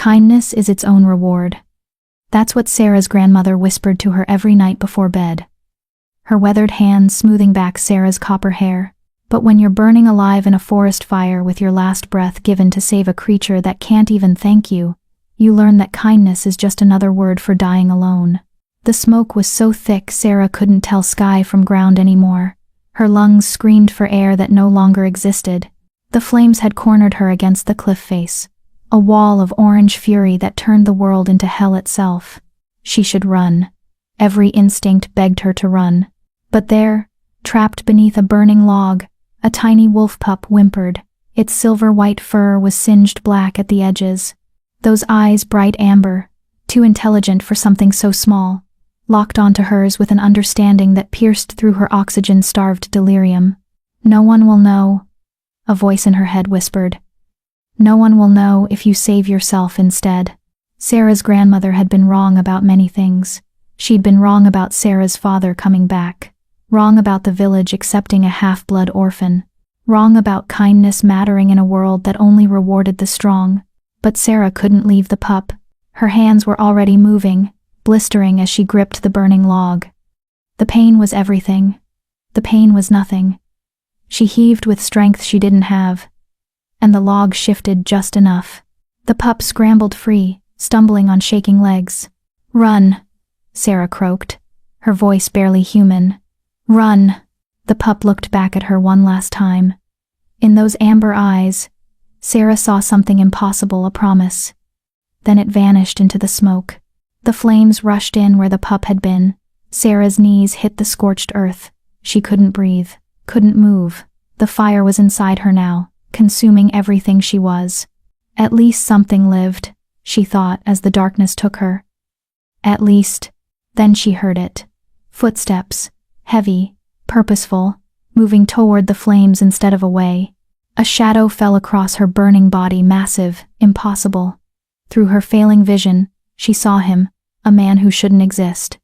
Kindness is its own reward. That's what Sarah's grandmother whispered to her every night before bed, her weathered hands smoothing back Sarah's copper hair. But when you're burning alive in a forest fire with your last breath given to save a creature that can't even thank you, you learn that kindness is just another word for dying alone. The smoke was so thick Sarah couldn't tell sky from ground anymore. Her lungs screamed for air that no longer existed. The flames had cornered her against the cliff face, a wall of orange fury that turned the world into hell itself. She should run. Every instinct begged her to run. But there, trapped beneath a burning log, a tiny wolf pup whimpered. Its silver-white fur was singed black at the edges. Those eyes, bright amber, too intelligent for something so small, locked onto hers with an understanding that pierced through her oxygen-starved delirium. "No one will know," a voice in her head whispered. "No one will know if you save yourself instead." Sarah's grandmother had been wrong about many things. She'd been wrong about Sarah's father coming back, wrong about the village accepting a half-blood orphan, wrong about kindness mattering in a world that only rewarded the strong. But Sarah couldn't leave the pup. Her hands were already moving, blistering as she gripped the burning log. The pain was everything. The pain was nothing. She heaved with strength she didn't have, and the log shifted just enough. The pup scrambled free, stumbling on shaking legs. "Run," Sarah croaked, her voice barely human. "Run." The pup looked back at her one last time. In those amber eyes, Sarah saw something impossible, a promise. Then it vanished into the smoke. The flames rushed in where the pup had been. Sarah's knees hit the scorched earth. She couldn't breathe, couldn't move. The fire was inside her now, consuming everything she was. At least something lived, she thought as the darkness took her. At least. Then she heard it. Footsteps, heavy, purposeful, moving toward the flames instead of away. A shadow fell across her burning body, massive, impossible. Through her failing vision, she saw him, a man who shouldn't exist.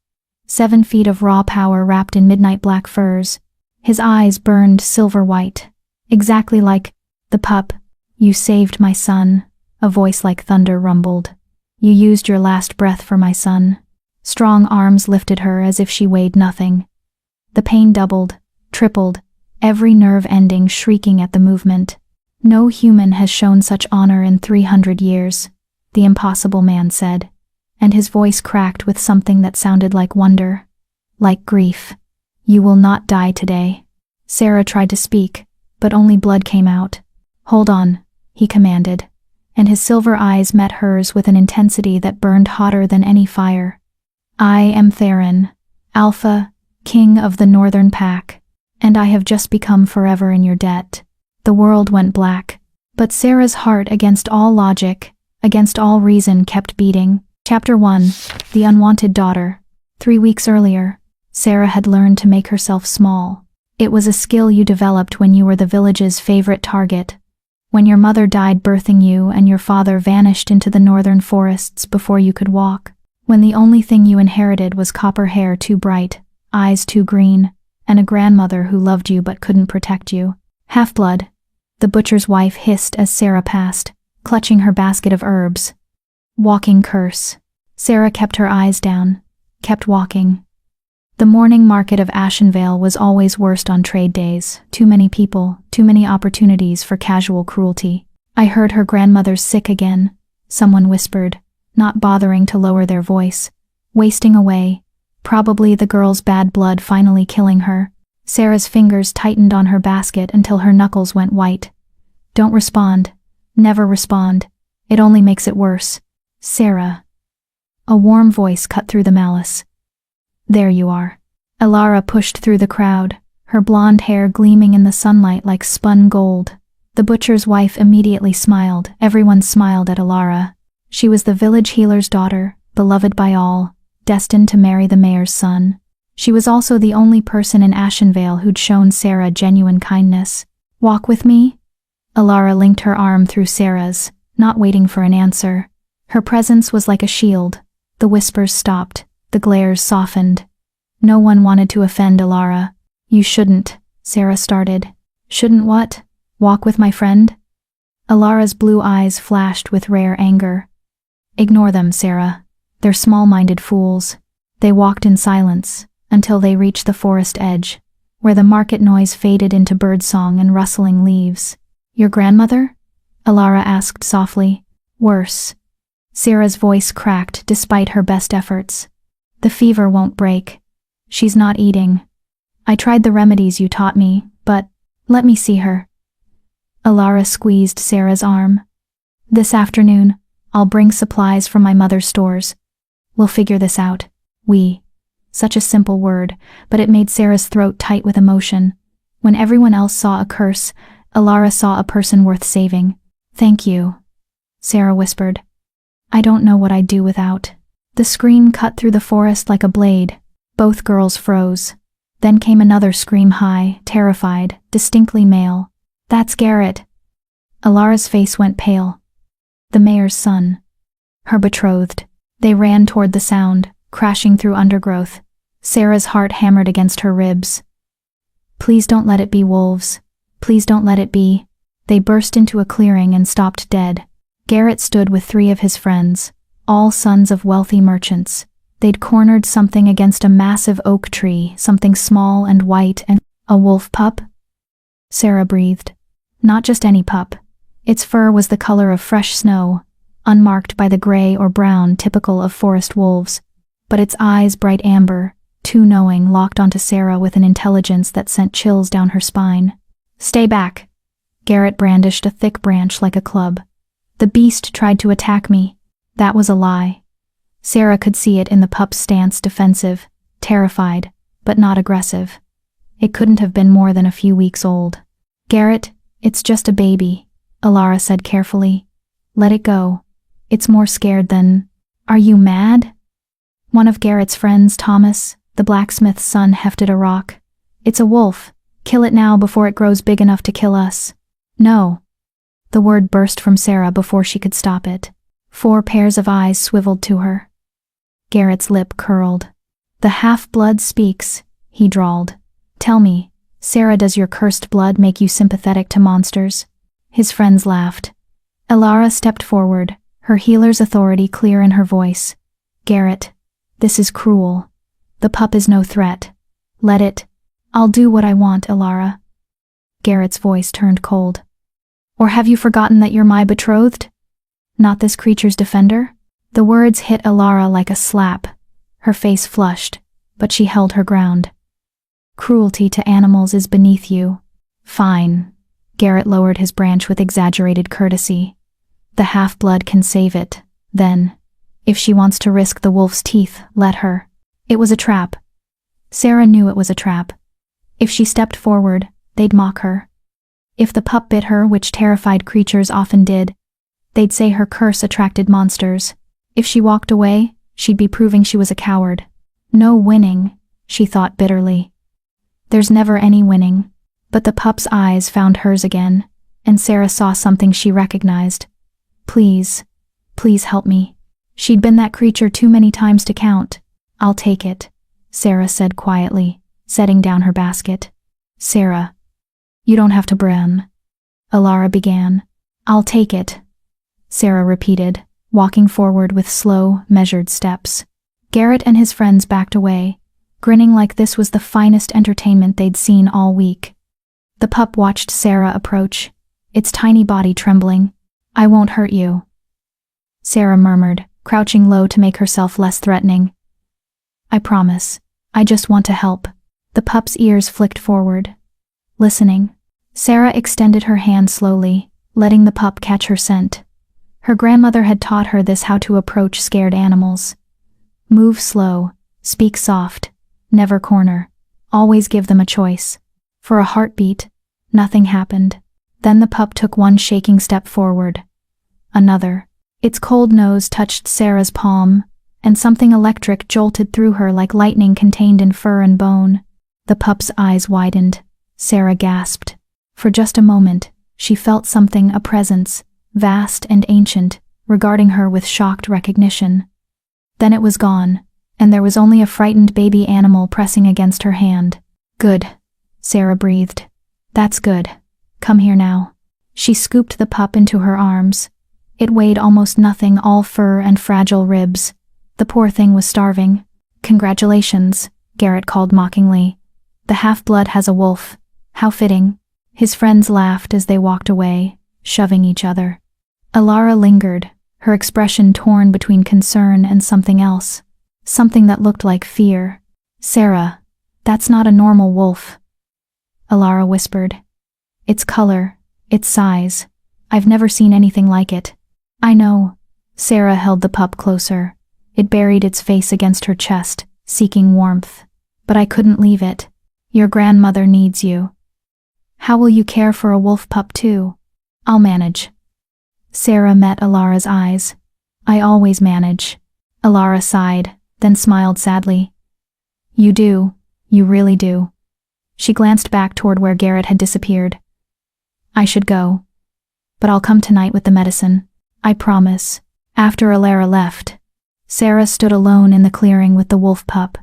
7 feet of raw power wrapped in midnight black furs. His eyes burned silver white, exactly like the pup. "You saved my son," a voice like thunder rumbled. "You used your last breath for my son." Strong arms lifted her as if she weighed nothing. The pain doubled, tripled, every nerve ending shrieking at the movement. "No human has shown such honor in 300 years, the impossible man said, and his voice cracked with something that sounded like wonder, like grief. "You will not die today." Sarah tried to speak, but only blood came out. "Hold on," he commanded, and his silver eyes met hers with an intensity that burned hotter than any fire. "I am Theron, Alpha, King of the Northern Pack, and I have just become forever in your debt." The world went black, but Sarah's heart, against all logic, against all reason, kept beating. Chapter 1. The Unwanted Daughter. 3 weeks earlier, Sarah had learned to make herself small. It was a skill you developed when you were the village's favorite target, when your mother died birthing you and your father vanished into the northern forests before you could walk, when the only thing you inherited was copper hair too bright, eyes too green, and a grandmother who loved you but couldn't protect you. "Half-blood," the butcher's wife hissed as Sarah passed, clutching her basket of herbs. "Walking curse." Sarah kept her eyes down, kept walking. The morning market of Ashenvale was always worst on trade days. Too many people, too many opportunities for casual cruelty. "I heard her grandmother's sick again," someone whispered, not bothering to lower their voice. "Wasting away. Probably the girl's bad blood finally killing her." Sarah's fingers tightened on her basket until her knuckles went white. "Don't respond. Never respond. It only makes it worse." "Sarah." A warm voice cut through the malice. "There you are." Alara pushed through the crowd, her blonde hair gleaming in the sunlight like spun gold. The butcher's wife immediately smiled. Everyone smiled at Alara. She was the village healer's daughter, beloved by all, destined to marry the mayor's son. She was also the only person in Ashenvale who'd shown Sarah genuine kindness. "Walk with me?" Alara linked her arm through Sarah's, not waiting for an answer. Her presence was like a shield. The whispers stopped, the glares softened. No one wanted to offend Alara. "You shouldn't," Sarah started. "Shouldn't what? Walk with my friend?" Alara's blue eyes flashed with rare anger. Ignore them, Sarah. They're small-minded fools. They walked in silence until they reached the forest edge, where the market noise faded into birdsong and rustling leaves. Your grandmother? Alara asked softly. Worse. Sarah's voice cracked despite her best efforts. The fever won't break. She's not eating. I tried the remedies you taught me, but let me see her. Alara squeezed Sarah's arm. This afternoon, I'll bring supplies from my mother's stores. We'll figure this out. Such a simple word, but it made Sarah's throat tight with emotion. When everyone else saw a curse, Alara saw a person worth saving. Thank you, Sarah whispered. I don't know what I'd do without. The scream cut through the forest like a blade. Both girls froze. Then came another scream, high, terrified, distinctly male. That's Garrett. Alara's face went pale. The mayor's son. Her betrothed. They ran toward the sound, crashing through undergrowth. Sarah's heart hammered against her ribs. Please don't let it be wolves. Please don't let it be. They burst into a clearing and stopped dead. Garrett stood with 3 of his friends, all sons of wealthy merchants. They'd cornered something against a massive oak tree, something small and white, and a wolf pup? Sarah breathed. Not just any pup. Its fur was the color of fresh snow, unmarked by the gray or brown typical of forest wolves, but its eyes bright amber, too knowing, locked onto Sarah with an intelligence that sent chills down her spine. Stay back. Garrett brandished a thick branch like a club. The beast tried to attack me. That was a lie. Sarah could see it in the pup's stance, defensive, terrified, but not aggressive. It couldn't have been more than a few weeks old. Garrett, it's just a baby, Alara said carefully. Let it go. It's more scared than… Are you mad? One of Garrett's friends, Thomas, the blacksmith's son, hefted a rock. It's a wolf. Kill it now before it grows big enough to kill us. No. The word burst from Sarah before she could stop it. 4 pairs of eyes swiveled to her. Garrett's lip curled. The half-blood speaks, he drawled. Tell me, Sarah, does your cursed blood make you sympathetic to monsters? His friends laughed. Alara stepped forward, her healer's authority clear in her voice. Garrett, this is cruel. The pup is no threat. Let it. I'll do what I want, Alara. Garrett's voice turned cold. Or have you forgotten that you're my betrothed? Not this creature's defender? The words hit Alara like a slap. Her face flushed, but she held her ground. Cruelty to animals is beneath you. Fine. Garrett lowered his branch with exaggerated courtesy. The half-blood can save it. Then, if she wants to risk the wolf's teeth, let her. It was a trap. Sarah knew it was a trap. If she stepped forward, they'd mock her. If the pup bit her, which terrified creatures often did, they'd say her curse attracted monsters. If she walked away, she'd be proving she was a coward. No winning, she thought bitterly. There's never any winning. But the pup's eyes found hers again, and Sarah saw something she recognized. Please, please help me. She'd been that creature too many times to count. I'll take it, Sarah said quietly, setting down her basket. Sarah, you don't have to bran. Alara began. I'll take it, Sarah repeated, walking forward with slow, measured steps. Garrett and his friends backed away, grinning like this was the finest entertainment they'd seen all week. The pup watched Sarah approach, its tiny body trembling. I won't hurt you, Sarah murmured, crouching low to make herself less threatening. I promise. I just want to help. The pup's ears flicked forward, listening. Sarah extended her hand slowly, letting the pup catch her scent. Her grandmother had taught her this, how to approach scared animals. Move slow, speak soft, never corner, always give them a choice. For a heartbeat, nothing happened. Then the pup took one shaking step forward. Another. Its cold nose touched Sarah's palm, and something electric jolted through her like lightning contained in fur and bone. The pup's eyes widened. Sarah gasped. For just a moment, she felt something, a presence, vast and ancient, regarding her with shocked recognition. Then it was gone, and there was only a frightened baby animal pressing against her hand. Good, Sarah breathed. That's good. Come here now. She scooped the pup into her arms. It weighed almost nothing, all fur and fragile ribs. The poor thing was starving. "Congratulations," Garrett called mockingly. "The half-blood has a wolf. How fitting." His friends laughed as they walked away, shoving each other. Alara lingered, her expression torn between concern and something else. Something that looked like fear. "Sarah, that's not a normal wolf," Alara whispered. "Its color, its size. I've never seen anything like it." "I know." Sarah held the pup closer. It buried its face against her chest, seeking warmth. "But I couldn't leave it. Your grandmother needs you." "How will you care for a wolf pup too?" "I'll manage." Sarah met Alara's eyes. "I always manage." Alara sighed, then smiled sadly. "You do. You really do." She glanced back toward where Garrett had disappeared. "I should go. But I'll come tonight with the medicine. I promise." After Alara left, Sarah stood alone in the clearing with the wolf pup.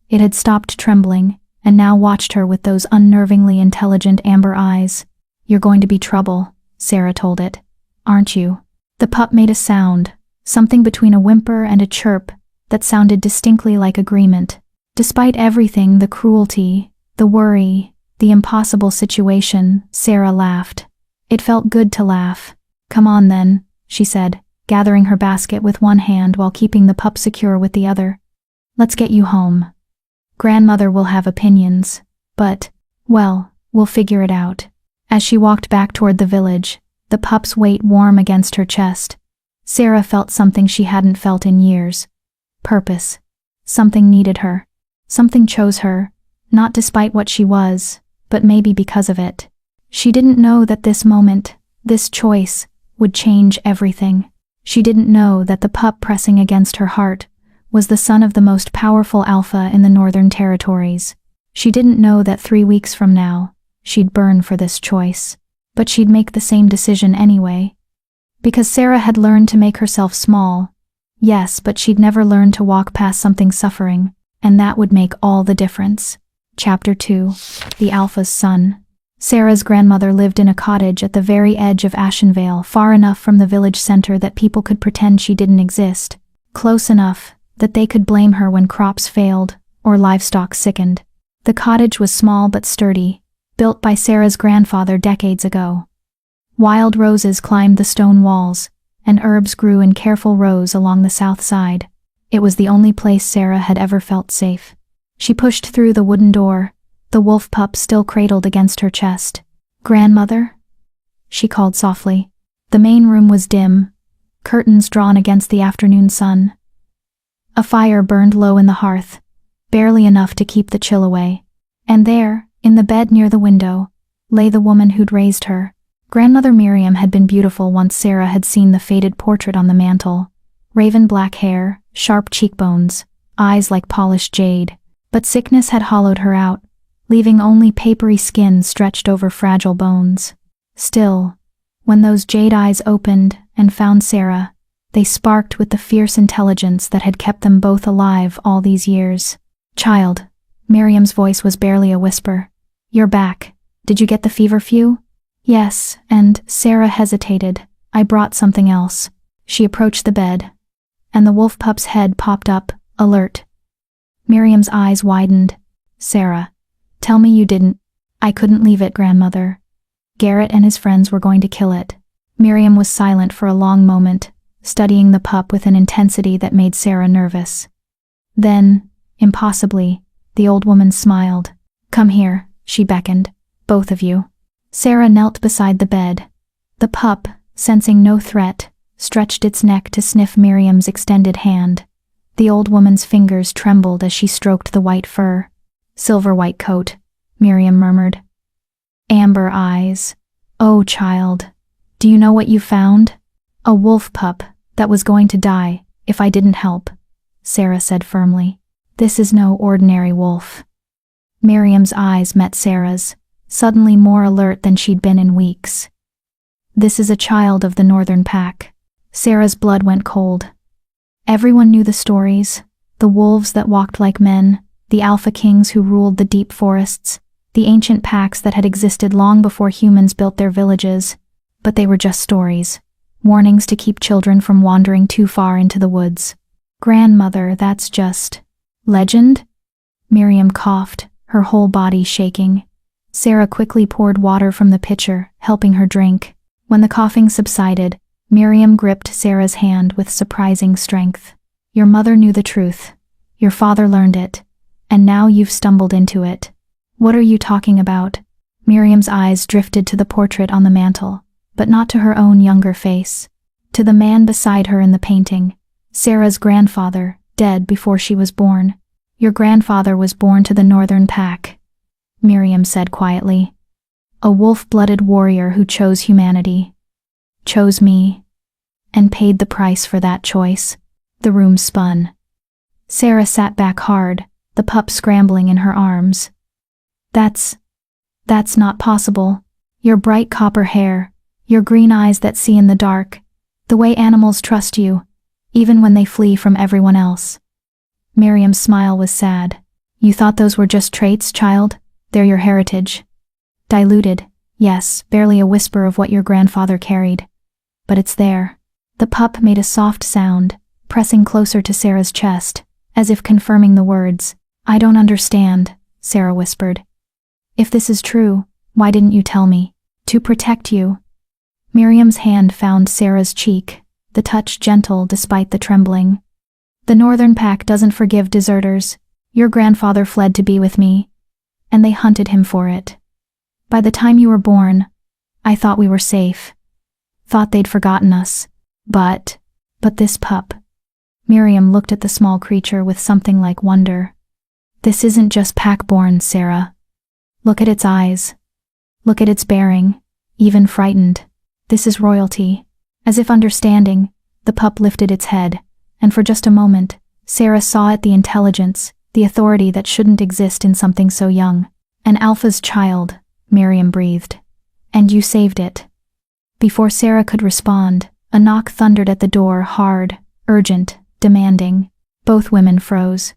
It had stopped trembling, and now watched her with those unnervingly intelligent amber eyes. "You're going to be trouble," Sarah told it. "Aren't you?" The pup made a sound, something between a whimper and a chirp, that sounded distinctly like agreement. Despite everything, the cruelty, the worry, the impossible situation, Sarah laughed. It felt good to laugh. "Come on then," she said, gathering her basket with one hand while keeping the pup secure with the other. "Let's get you home. Grandmother will have opinions, but, well, we'll figure it out." As she walked back toward the village, the pup's weight warm against her chest, Sarah felt something she hadn't felt in years. Purpose. Something needed her. Something chose her, not despite what she was, but maybe because of it. She didn't know that this moment, this choice, would change everything. She didn't know that the pup pressing against her heart was the son of the most powerful alpha in the Northern Territories. She didn't know that 3 weeks from now, she'd burn for this choice. But she'd make the same decision anyway. Because Sarah had learned to make herself small. Yes, but she'd never learned to walk past something suffering, and that would make all the difference. Chapter 2. The Alpha's Son. Sarah's grandmother lived in a cottage at the very edge of Ashenvale, far enough from the village center that people could pretend she didn't exist, close enough that they could blame her when crops failed or livestock sickened. The cottage was small but sturdy, built by Sarah's grandfather decades ago. Wild roses climbed the stone walls, and herbs grew in careful rows along the south side. It was the only place Sarah had ever felt safe. She pushed through the wooden door, the wolf pup still cradled against her chest. "Grandmother?" she called softly. The main room was dim, curtains drawn against the afternoon sun. A fire burned low in the hearth, barely enough to keep the chill away. And there, in the bed near the window, lay the woman who'd raised her. Grandmother Miriam had been beautiful once Sarah had seen the faded portrait on the mantel. Raven black hair, sharp cheekbones, eyes like polished jade. But sickness had hollowed her out, leaving only papery skin stretched over fragile bones. Still, when those jade eyes opened and found Sarah, they sparked with the fierce intelligence that had kept them both alive all these years. "Child," Miriam's voice was barely a whisper. "You're back. Did you get the feverfew?" "Yes," and Sarah hesitated. "I brought something else." She approached the bed, and the wolf pup's head popped up, alert. Miriam's eyes widened. "Sarah, tell me you didn't." "I couldn't leave it, grandmother. Garrett and his friends were going to kill it." Miriam was silent for a long moment, studying the pup with an intensity that made Sarah nervous. Then, impossibly, the old woman smiled. "Come here," she beckoned. "Both of you." Sarah knelt beside the bed. The pup, sensing no threat, stretched its neck to sniff Miriam's extended hand. The old woman's fingers trembled as she stroked the white fur. "Silver white coat," Miriam murmured. "Amber eyes. Oh, child, do you know what you found?" "A wolf pup that was going to die if I didn't help," Sarah said firmly. "This is no ordinary wolf." Miriam's eyes met Sarah's, suddenly more alert than she'd been in weeks. "This is a child of the northern pack." Sarah's blood went cold. Everyone knew the stories, the wolves that walked like men, the alpha kings who ruled the deep forests, the ancient packs that had existed long before humans built their villages. But they were just stories. warnings to keep children from wandering too far into the woods. Grandmother, that's just legend? Miriam coughed, her whole body shaking. Sarah quickly poured water from the pitcher, helping her drink. When the coughing subsided, Miriam gripped Sarah's hand with surprising strength. Your mother knew the truth. Your father learned it. And now you've stumbled into it. What are you talking about? Miriam's eyes drifted to the portrait on the mantel, but not to her own younger face. To the man beside her in the painting. Sarah's grandfather, dead before she was born. Your grandfather was born to the Northern Pack, Miriam said quietly. A wolf-blooded warrior who chose humanity. Chose me. And paid the price for that choice. The room spun. Sarah sat back hard, the pup scrambling in her arms. That's not possible. Your bright copper hair, your green eyes that see in the dark, the way animals trust you, even when they flee from everyone else. Miriam's smile was sad. You thought those were just traits, child? They're your heritage. Diluted, yes, barely a whisper of what your grandfather carried. But it's there. The pup made a soft sound, pressing closer to Sarah's chest, as if confirming the words. I don't understand, Sarah whispered. If this is true, why didn't you tell me? To protect you. Miriam's hand found Sarah's cheek, the touch gentle despite the trembling. The Northern Pack doesn't forgive deserters. Your grandfather fled to be with me, and they hunted him for it. By the time you were born, I thought we were safe. Thought they'd forgotten us. But this pup. Miriam looked at the small creature with something like wonder. This isn't just pack-born, Sarah. Look at its eyes. Look at its bearing, even frightened. This is royalty. As if understanding, the pup lifted its head, and for just a moment, Sarah saw it the intelligence, the authority that shouldn't exist in something so young. An alpha's child, Miriam breathed. And you saved it. Before Sarah could respond, a knock thundered at the door, hard, urgent, demanding. Both women froze.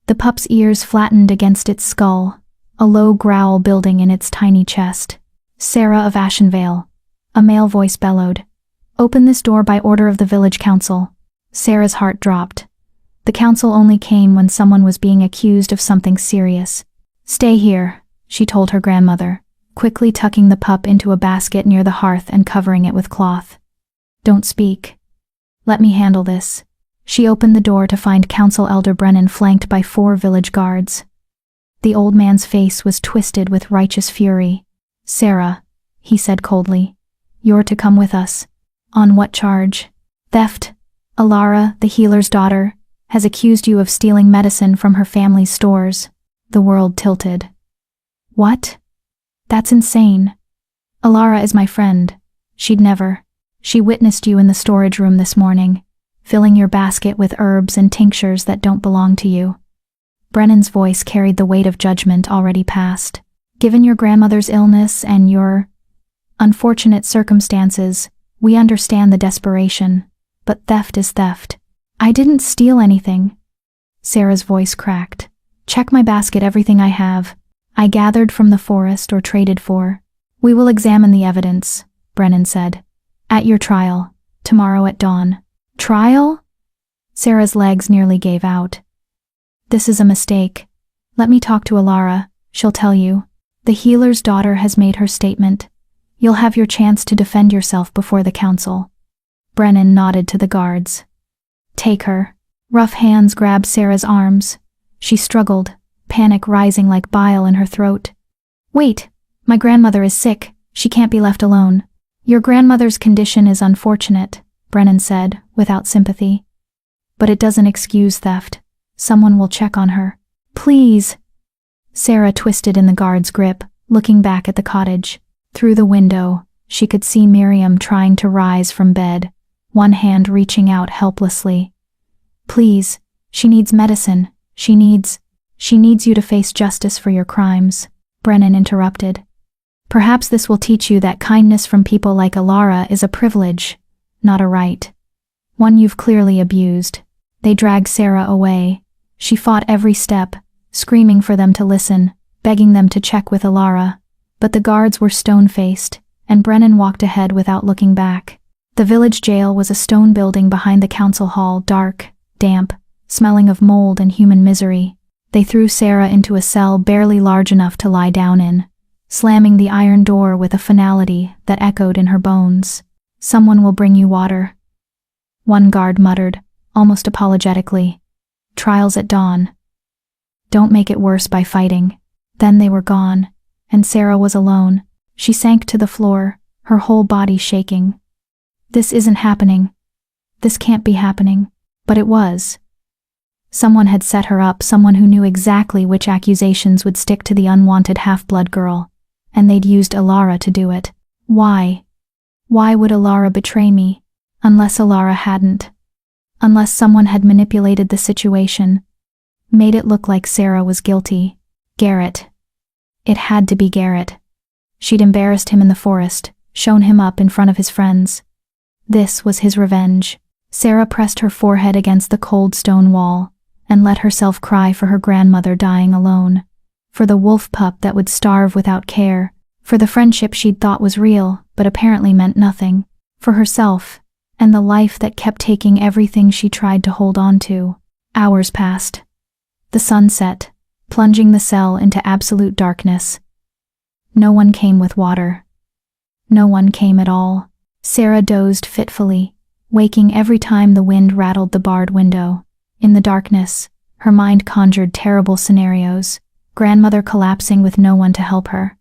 The pup's ears flattened against its skull, a low growl building in its tiny chest. Sarah of Ashenvale. A male voice bellowed. Open this door by order of the village council. Sarah's heart dropped. The council only came when someone was being accused of something serious. Stay here, she told her grandmother, quickly tucking the pup into a basket near the hearth and covering it with cloth. Don't speak. Let me handle this. She opened the door to find Council Elder Brennan flanked by 4 village guards. The old man's face was twisted with righteous fury. Sarah, he said coldly, you're to come with us. On what charge? Theft. Alara, the healer's daughter, has accused you of stealing medicine from her family's stores. The world tilted. What? That's insane. Alara is my friend. She'd never. She witnessed you in the storage room this morning, filling your basket with herbs and tinctures that don't belong to you. Brennan's voice carried the weight of judgment already past. Given your grandmother's illness and your unfortunate circumstances, we understand the desperation, but theft is theft. I didn't steal anything. Sarah's voice cracked. Check my basket, everything I have. I gathered from the forest or traded for. We will examine the evidence, Brennan said. At your trial, tomorrow at dawn. Trial? Sarah's legs nearly gave out. This is a mistake. Let me talk to Alara, she'll tell you. The healer's daughter has made her statement. You'll have your chance to defend yourself before the council. Brennan nodded to the guards. Take her. Rough hands grabbed Sarah's arms. She struggled, panic rising like bile in her throat. Wait, my grandmother is sick. She can't be left alone. Your grandmother's condition is unfortunate, Brennan said, without sympathy. But it doesn't excuse theft. Someone will check on her. Please. Sarah twisted in the guard's grip, looking back at the cottage. Through the window, she could see Miriam trying to rise from bed, one hand reaching out helplessly. Please, she needs medicine. She needs you to face justice for your crimes, Brennan interrupted. Perhaps this will teach you that kindness from people like Alara is a privilege, not a right. One you've clearly abused. They dragged Sarah away. She fought every step, screaming for them to listen, begging them to check with Alara. But the guards were stone-faced, and Brennan walked ahead without looking back. The village jail was a stone building behind the council hall, dark, damp, smelling of mold and human misery. They threw Sarah into a cell barely large enough to lie down in, slamming the iron door with a finality that echoed in her bones. "Someone will bring you water," one guard muttered, almost apologetically. "Trials at dawn. Don't make it worse by fighting." Then they were gone, and Sarah was alone. She sank to the floor, her whole body shaking. This isn't happening. This can't be happening. But it was. Someone had set her up, someone who knew exactly which accusations would stick to the unwanted half-blood girl, and they'd used Alara to do it. Why? Why would Alara betray me? Unless Alara hadn't. Unless someone had manipulated the situation, made it look like Sarah was guilty. Garrett. It had to be Garrett. She'd embarrassed him in the forest, shown him up in front of his friends. This was his revenge. Sarah pressed her forehead against the cold stone wall, and let herself cry for her grandmother dying alone, for the wolf pup that would starve without care, for the friendship she'd thought was real, but apparently meant nothing, for herself, and the life that kept taking everything she tried to hold on to. Hours passed. The sun set, plunging the cell into absolute darkness. No one came with water. No one came at all. Sarah dozed fitfully, waking every time the wind rattled the barred window. In the darkness, her mind conjured terrible scenarios: grandmother collapsing with no one to help her,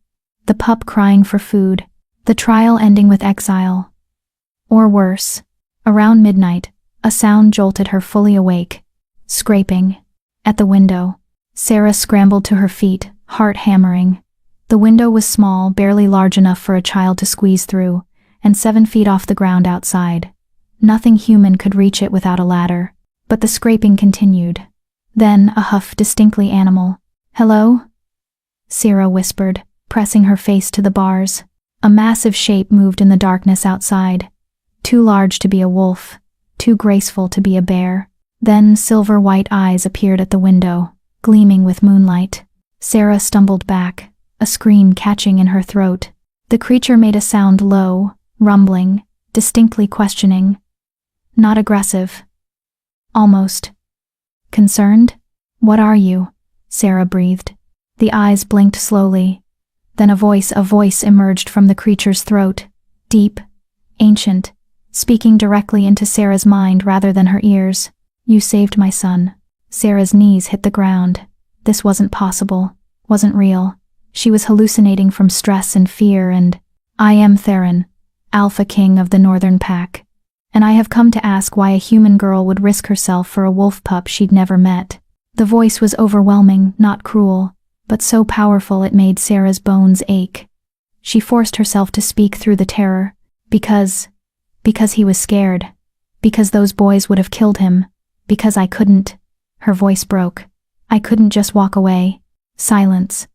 the pup crying for food, the trial ending with exile. Or worse. Around midnight, a sound jolted her fully awake. Scraping. At the window. Sarah scrambled to her feet, heart hammering. The window was small, barely large enough for a child to squeeze through, and 7 feet off the ground outside. Nothing human could reach it without a ladder. But the scraping continued. Then a huff, distinctly animal. "Hello?" Sarah whispered, pressing her face to the bars. A massive shape moved in the darkness outside. Too large to be a wolf, too graceful to be a bear. Then silver-white eyes appeared at the window, gleaming with moonlight. Sarah stumbled back, a scream catching in her throat. The creature made a sound low, rumbling, distinctly questioning. Not aggressive. Almost. Concerned? "What are you?" Sarah breathed. The eyes blinked slowly. Then a voice emerged from the creature's throat. Deep, ancient, speaking directly into Sarah's mind rather than her ears. "You saved my son." Sarah's knees hit the ground. This wasn't possible, wasn't real. She was hallucinating from stress and fear, and "I am Theron, Alpha King of the Northern Pack. And I have come to ask why a human girl would risk herself for a wolf pup she'd never met." The voice was overwhelming, not cruel, but so powerful it made Sarah's bones ache. She forced herself to speak through the terror, because he was scared, because those boys would have killed him, because I couldn't. Her voice broke. I couldn't just walk away. Silence.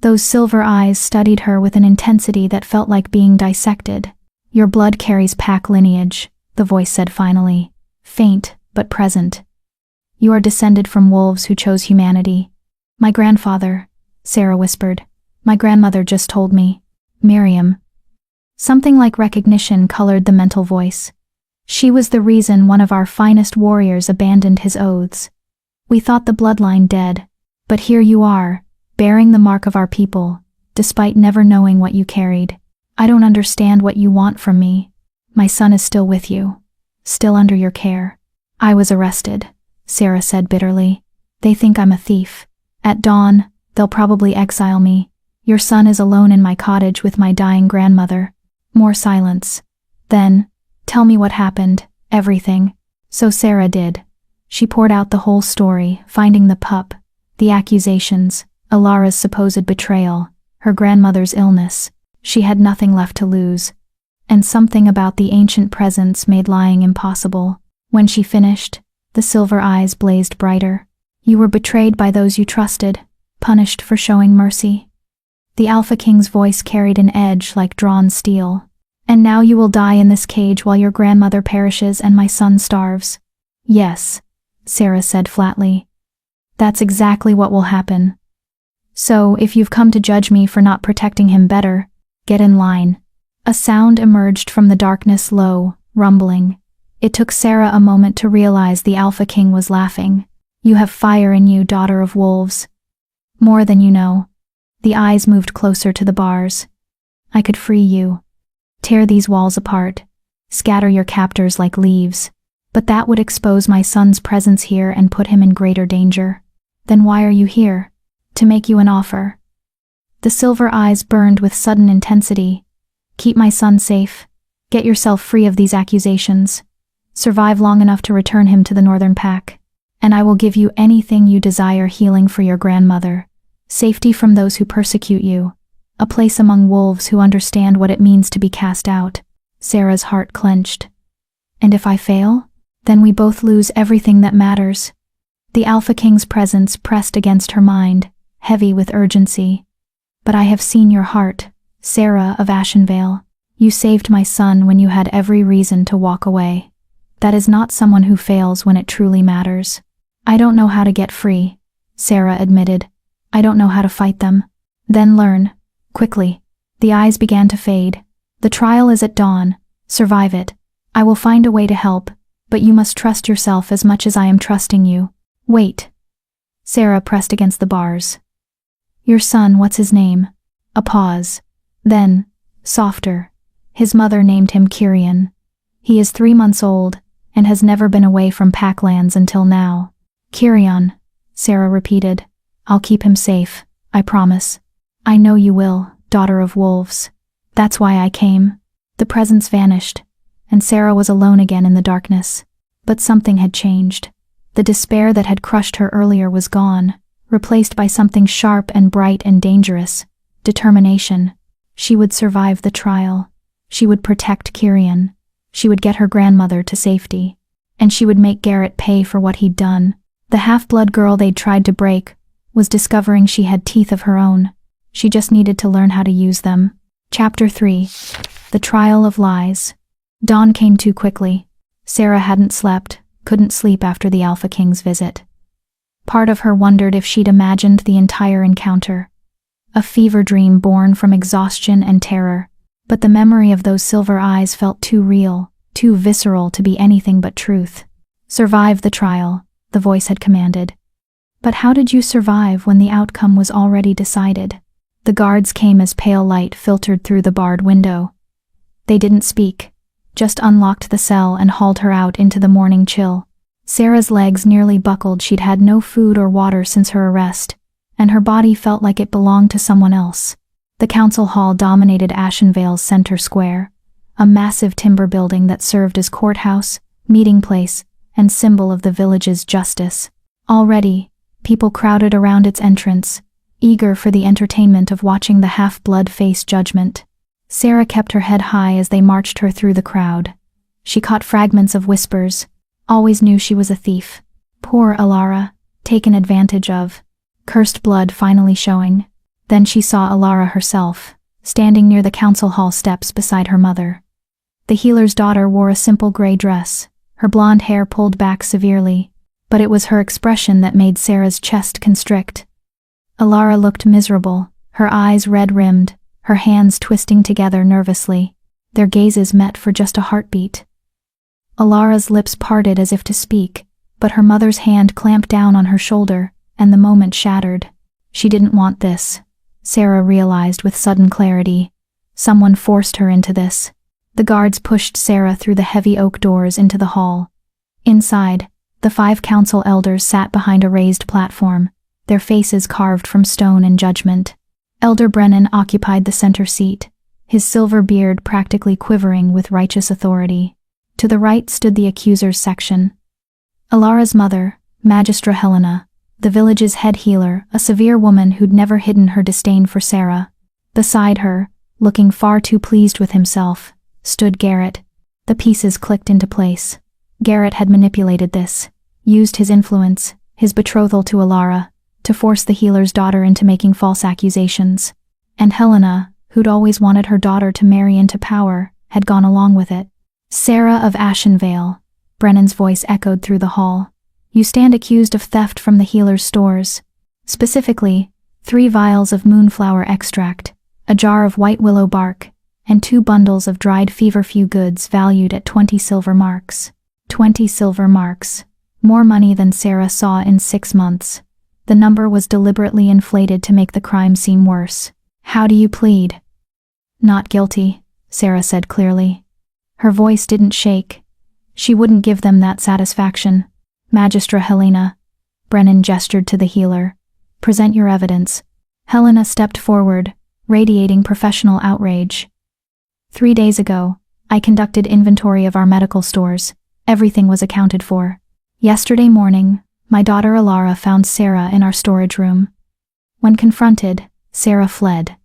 Those silver eyes studied her with an intensity that felt like being dissected. "Your blood carries pack lineage," the voice said finally, faint but present. "You are descended from wolves who chose humanity." "My grandfather," Sarah whispered. "My grandmother just told me." "Miriam." Something like recognition colored the mental voice. "She was the reason one of our finest warriors abandoned his oaths. We thought the bloodline dead, but here you are, bearing the mark of our people, despite never knowing what you carried. I don't understand what you want from me. My son is still with you, still under your care." "I was arrested," Sarah said bitterly. "They think I'm a thief. At dawn, they'll probably exile me. Your son is alone in my cottage with my dying grandmother." More silence. Then, "Tell me what happened, everything." So Sarah did. She poured out the whole story, finding the pup, the accusations, Alara's supposed betrayal, her grandmother's illness. She had nothing left to lose. And something about the ancient presence made lying impossible. When she finished, the silver eyes blazed brighter. "You were betrayed by those you trusted, punished for showing mercy." The Alpha King's voice carried an edge like drawn steel. "And now you will die in this cage while your grandmother perishes and my son starves." "Yes," Sarah said flatly. "That's exactly what will happen. So, if you've come to judge me for not protecting him better, get in line." A sound emerged from the darkness, low, rumbling. It took Sarah a moment to realize the Alpha King was laughing. "You have fire in you, daughter of wolves. More than you know." The eyes moved closer to the bars. "I could free you. Tear these walls apart. Scatter your captors like leaves. But that would expose my son's presence here and put him in greater danger. Then why are you here? To make you an offer." The silver eyes burned with sudden intensity. "Keep my son safe. Get yourself free of these accusations. Survive long enough to return him to the Northern Pack. And I will give you anything you desire: healing for your grandmother, safety from those who persecute you, a place among wolves who understand what it means to be cast out." Sarah's heart clenched. "And if I fail? Then we both lose everything that matters." The Alpha King's presence pressed against her mind, heavy with urgency. "But I have seen your heart, Sarah of Ashenvale. You saved my son when you had every reason to walk away. That is not someone who fails when it truly matters." "I don't know how to get free," Sarah admitted. "I don't know how to fight them." "Then learn. Quickly." The eyes began to fade. "The trial is at dawn. Survive it. I will find a way to help, but you must trust yourself as much as I am trusting you." "Wait." Sarah pressed against the bars. "Your son, what's his name?" A pause. Then, softer. "His mother named him Kyrian. He is 3 months old, and has never been away from Packlands until now." "Kyrian," Sarah repeated. "I'll keep him safe, I promise." "I know you will, daughter of wolves. That's why I came." The presence vanished, and Sarah was alone again in the darkness. But something had changed. The despair that had crushed her earlier was gone, replaced by something sharp and bright and dangerous: determination. She would survive the trial. She would protect Kyrian. She would get her grandmother to safety. And she would make Garrett pay for what he'd done. The half-blood girl they'd tried to break was discovering she had teeth of her own. She just needed to learn how to use them. Chapter 3. The Trial of Lies. Dawn came too quickly. Sarah hadn't slept, couldn't sleep after the Alpha King's visit. Part of her wondered if she'd imagined the entire encounter. A fever dream born from exhaustion and terror. But the memory of those silver eyes felt too real, too visceral to be anything but truth. "Survive the trial," the voice had commanded. But how did you survive when the outcome was already decided? The guards came as pale light filtered through the barred window. They didn't speak, just unlocked the cell and hauled her out into the morning chill. Sarah's legs nearly buckled. She'd had no food or water since her arrest, and her body felt like it belonged to someone else. The council hall dominated Ashenvale's center square, a massive timber building that served as courthouse, meeting place, and symbol of the village's justice. Already, people crowded around its entrance, eager for the entertainment of watching the half-blood face judgment. Sarah kept her head high as they marched her through the crowd. She caught fragments of whispers, always knew she was a thief. Poor Alara, taken advantage of. Cursed blood finally showing. Then she saw Alara herself, standing near the council hall steps beside her mother. The healer's daughter wore a simple gray dress, her blonde hair pulled back severely, but it was her expression that made Sarah's chest constrict. Alara looked miserable, her eyes red-rimmed, her hands twisting together nervously. Their gazes met for just a heartbeat. Alara's lips parted as if to speak, but her mother's hand clamped down on her shoulder, and the moment shattered. She didn't want this, Sarah realized with sudden clarity. Someone forced her into this. The guards pushed Sarah through the heavy oak doors into the hall. Inside, the 5 council elders sat behind a raised platform, their faces carved from stone in judgment. Elder Brennan occupied the center seat, his silver beard practically quivering with righteous authority. To the right stood the accuser's section. Alara's mother, Magistra Helena, the village's head healer, a severe woman who'd never hidden her disdain for Sarah. Beside her, looking far too pleased with himself, stood Garrett. The pieces clicked into place. Garrett had manipulated this, used his influence, his betrothal to Alara, to force the healer's daughter into making false accusations. And Helena, who'd always wanted her daughter to marry into power, had gone along with it. "Sarah of Ashenvale," Brennan's voice echoed through the hall. "You stand accused of theft from the healer's stores. Specifically, 3 vials of moonflower extract, a jar of white willow bark, and 2 bundles of dried feverfew goods valued at 20 silver marks. 20 silver marks. More money than Sarah saw in 6 months. The number was deliberately inflated to make the crime seem worse. How do you plead? Not guilty, Sarah said clearly. Her voice didn't shake. She wouldn't give them that satisfaction. Magistra Helena. Brennan gestured to the healer. Present your evidence. Helena stepped forward, radiating professional outrage. 3 days ago, I conducted inventory of our medical stores. Everything was accounted for. Yesterday morning, my daughter Alara found Sarah in our storage room. When confronted, Sarah fled.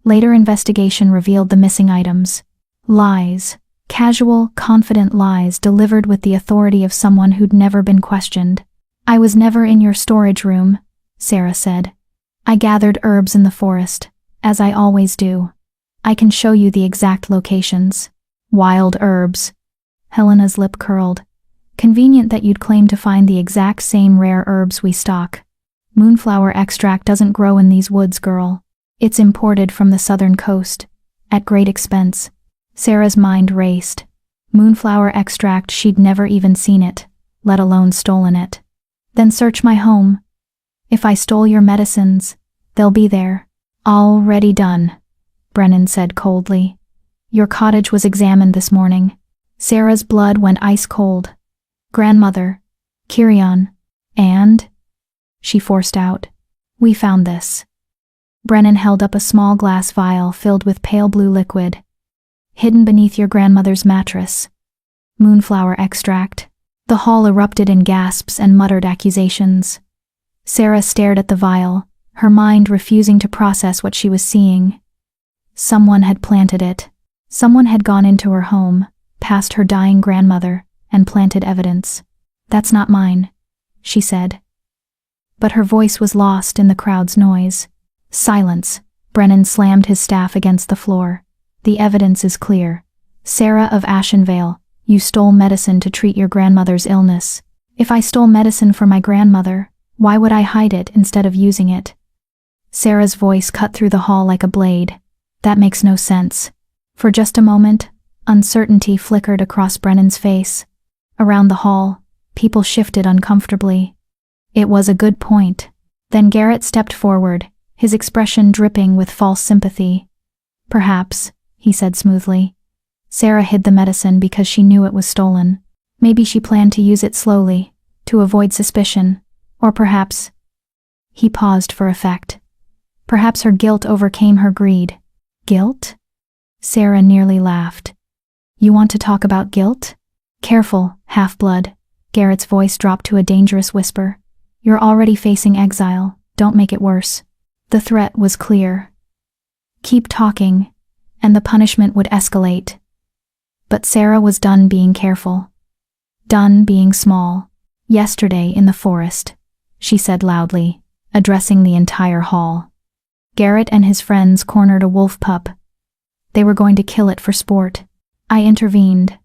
Later investigation revealed the missing items. Lies. Casual, confident lies delivered with the authority of someone who'd never been questioned. I was never in your storage room, Sarah said. I gathered herbs in the forest, as I always do. I can show you the exact locations. Wild herbs. Helena's lip curled. Convenient that you'd claim to find the exact same rare herbs we stock. Moonflower extract doesn't grow in these woods, girl. It's imported from the southern coast, at great expense. Sarah's mind raced. Moonflower extract, she'd never even seen it, let alone stolen it. Then search my home. If I stole your medicines, they'll be there. Already done, Brennan said coldly. Your cottage was examined this morning. Sarah's blood went ice cold. Grandmother, Kirion, and? She forced out. We found this. Brennan held up a small glass vial filled with pale blue liquid. Hidden beneath your grandmother's mattress. Moonflower extract. The hall erupted in gasps and muttered accusations. Sarah stared at the vial, her mind refusing to process what she was seeing. Someone had planted it. Someone had gone into her home, past her dying grandmother, and planted evidence. That's not mine, she said. But her voice was lost in the crowd's noise. Silence. Brennan slammed his staff against the floor. The evidence is clear. Sarah of Ashenvale, you stole medicine to treat your grandmother's illness. If I stole medicine for my grandmother, why would I hide it instead of using it? Sarah's voice cut through the hall like a blade. That makes no sense. For just a moment, uncertainty flickered across Brennan's face. Around the hall, people shifted uncomfortably. It was a good point. Then Garrett stepped forward, his expression dripping with false sympathy. Perhaps, he said smoothly. Sarah hid the medicine because she knew it was stolen. Maybe she planned to use it slowly, to avoid suspicion, or perhaps... He paused for effect. Perhaps her guilt overcame her greed. Guilt? Sarah nearly laughed. You want to talk about guilt? Careful, half-blood. Garrett's voice dropped to a dangerous whisper. You're already facing exile. Don't make it worse. The threat was clear. Keep talking, and the punishment would escalate. But Sarah was done being careful. Done being small. Yesterday in the forest, she said loudly, addressing the entire hall. Garrett and his friends cornered a wolf pup. They were going to kill it for sport. I intervened.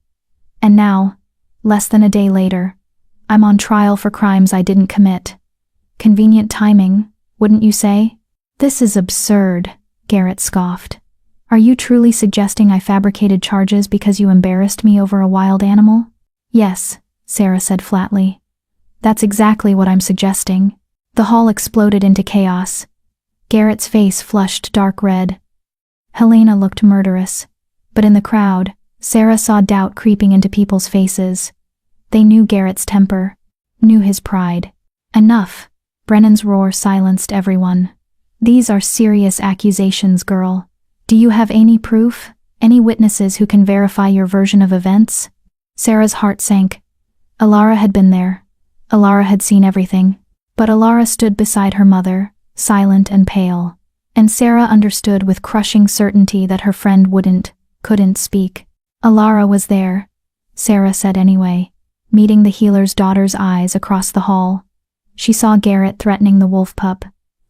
And now, less than a day later, I'm on trial for crimes I didn't commit. Convenient timing, wouldn't you say? This is absurd, Garrett scoffed. Are you truly suggesting I fabricated charges because you embarrassed me over a wild animal? Yes, Sarah said flatly. That's exactly what I'm suggesting. The hall exploded into chaos. Garrett's face flushed dark red. Helena looked murderous. But in the crowd, Sarah saw doubt creeping into people's faces. They knew Garrett's temper, knew his pride. Enough. Brennan's roar silenced everyone. These are serious accusations, girl. Do you have any proof? Any witnesses who can verify your version of events? Sarah's heart sank. Alara had been there. Alara had seen everything. But Alara stood beside her mother, silent and pale. And Sarah understood with crushing certainty that her friend couldn't speak. Alara was there, Sarah said anyway, meeting the healer's daughter's eyes across the hall. She saw Garrett threatening the wolf pup.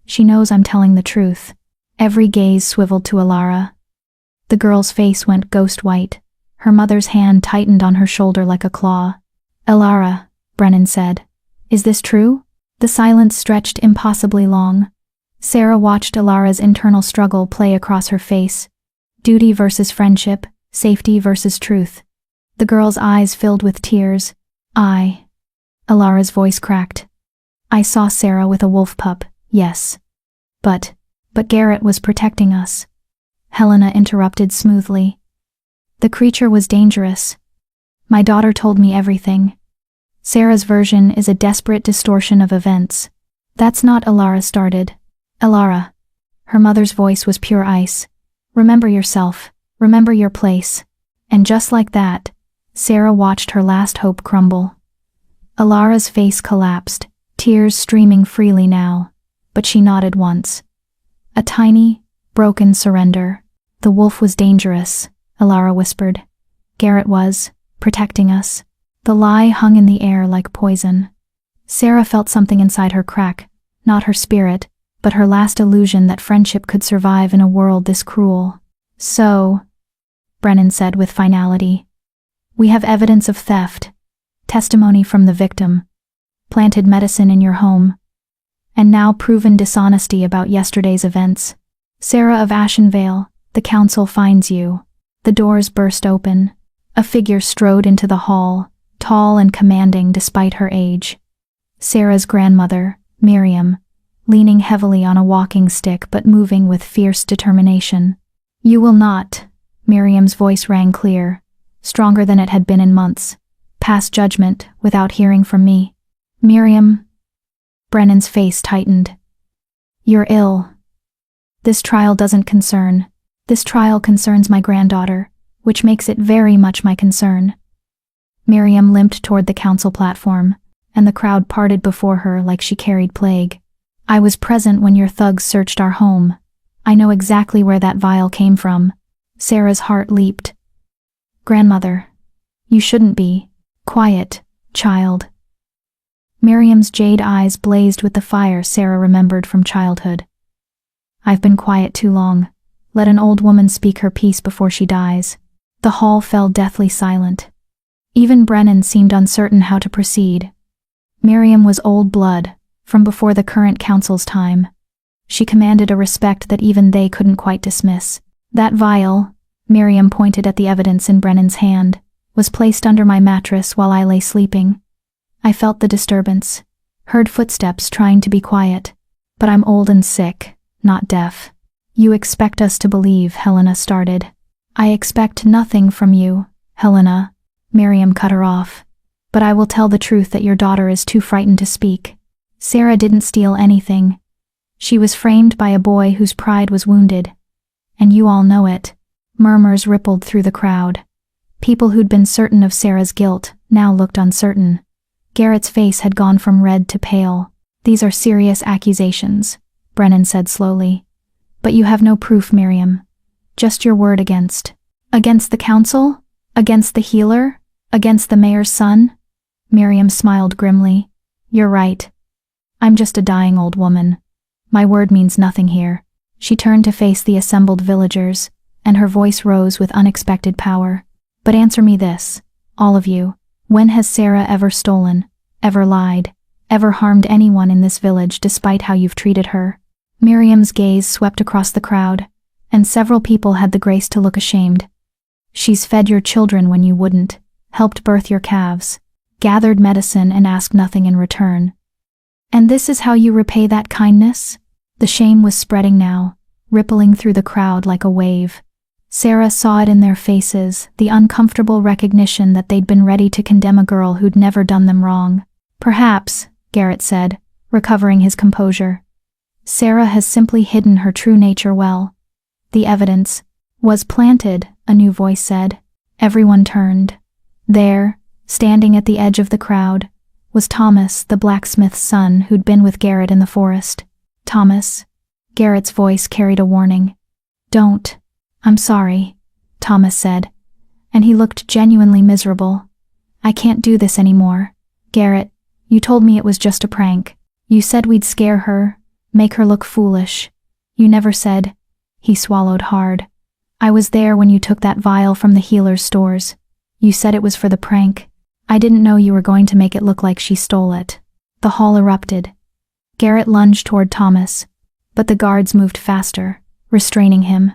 She knows I'm telling the truth. Every gaze swiveled to Alara. The girl's face went ghost white. Her mother's hand tightened on her shoulder like a claw. Alara, Brennan said. Is this true? The silence stretched impossibly long. Sarah watched Alara's internal struggle play across her face. Duty versus friendship, safety versus truth. The girl's eyes filled with tears. Alara's voice cracked. I saw Sarah with a wolf pup, yes. But Garrett was protecting us. Helena interrupted smoothly. The creature was dangerous. My daughter told me everything. Sarah's version is a desperate distortion of events. That's not Alara started. Alara. Her mother's voice was pure ice. Remember yourself. Remember your place. And just like that, Sarah watched her last hope crumble. Alara's face collapsed, tears streaming freely now, but she nodded once. A tiny, broken surrender. The wolf was dangerous, Alara whispered. Garrett was, protecting us. The lie hung in the air like poison. Sarah felt something inside her crack, not her spirit, but her last illusion that friendship could survive in a world this cruel. So, Brennan said with finality, we have evidence of theft, testimony from the victim, planted medicine in your home, and now proven dishonesty about yesterday's events. Sarah of Ashenvale, the council finds you. The doors burst open. A figure strode into the hall, tall and commanding despite her age. Sarah's grandmother, Miriam, leaning heavily on a walking stick but moving with fierce determination. You will not, Miriam's voice rang clear, stronger than it had been in months, pass judgment without hearing from me. Miriam. Brennan's face tightened. You're ill. This trial concerns my granddaughter, which makes it very much my concern. Miriam limped toward the council platform, and the crowd parted before her like she carried plague. I was present when your thugs searched our home. I know exactly where that vial came from. Sarah's heart leaped. Grandmother, you shouldn't be. Quiet, child. Miriam's jade eyes blazed with the fire Sarah remembered from childhood. I've been quiet too long. Let an old woman speak her piece before she dies. The hall fell deathly silent. Even Brennan seemed uncertain how to proceed. Miriam was old blood, from before the current council's time. She commanded a respect that even they couldn't quite dismiss. That vial, Miriam pointed at the evidence in Brennan's hand, was placed under my mattress while I lay sleeping. I felt the disturbance, heard footsteps trying to be quiet, but I'm old and sick, not deaf. You expect us to believe, Helena started. I expect nothing from you, Helena, Miriam cut her off. But I will tell the truth that your daughter is too frightened to speak. Sarah didn't steal anything. She was framed by a boy whose pride was wounded. And you all know it. Murmurs rippled through the crowd. People who'd been certain of Sarah's guilt now looked uncertain. Garrett's face had gone from red to pale. These are serious accusations, Brennan said slowly. But you have no proof, Miriam. Just your word against. Against the council? Against the healer? Against the mayor's son? Miriam smiled grimly. You're right. I'm just a dying old woman. My word means nothing here. She turned to face the assembled villagers, and her voice rose with unexpected power. But answer me this, all of you. When has Sarah ever stolen, ever lied, ever harmed anyone in this village despite how you've treated her? Miriam's gaze swept across the crowd, and several people had the grace to look ashamed. She's fed your children when you wouldn't, helped birth your calves, gathered medicine and asked nothing in return. And this is how you repay that kindness? The shame was spreading now, rippling through the crowd like a wave. Sarah saw it in their faces, the uncomfortable recognition that they'd been ready to condemn a girl who'd never done them wrong. Perhaps, Garrett said, recovering his composure. Sarah has simply hidden her true nature well. The evidence was planted, a new voice said. Everyone turned. There, standing at the edge of the crowd, was Thomas, the blacksmith's son who'd been with Garrett in the forest. Thomas. Garrett's voice carried a warning. Don't. I'm sorry, Thomas said, and he looked genuinely miserable. I can't do this anymore. Garrett, you told me it was just a prank. You said we'd scare her, make her look foolish. You never said. He swallowed hard. I was there when you took that vial from the healer's stores. You said it was for the prank. I didn't know you were going to make it look like she stole it. The hall erupted. Garrett lunged toward Thomas, but the guards moved faster, restraining him.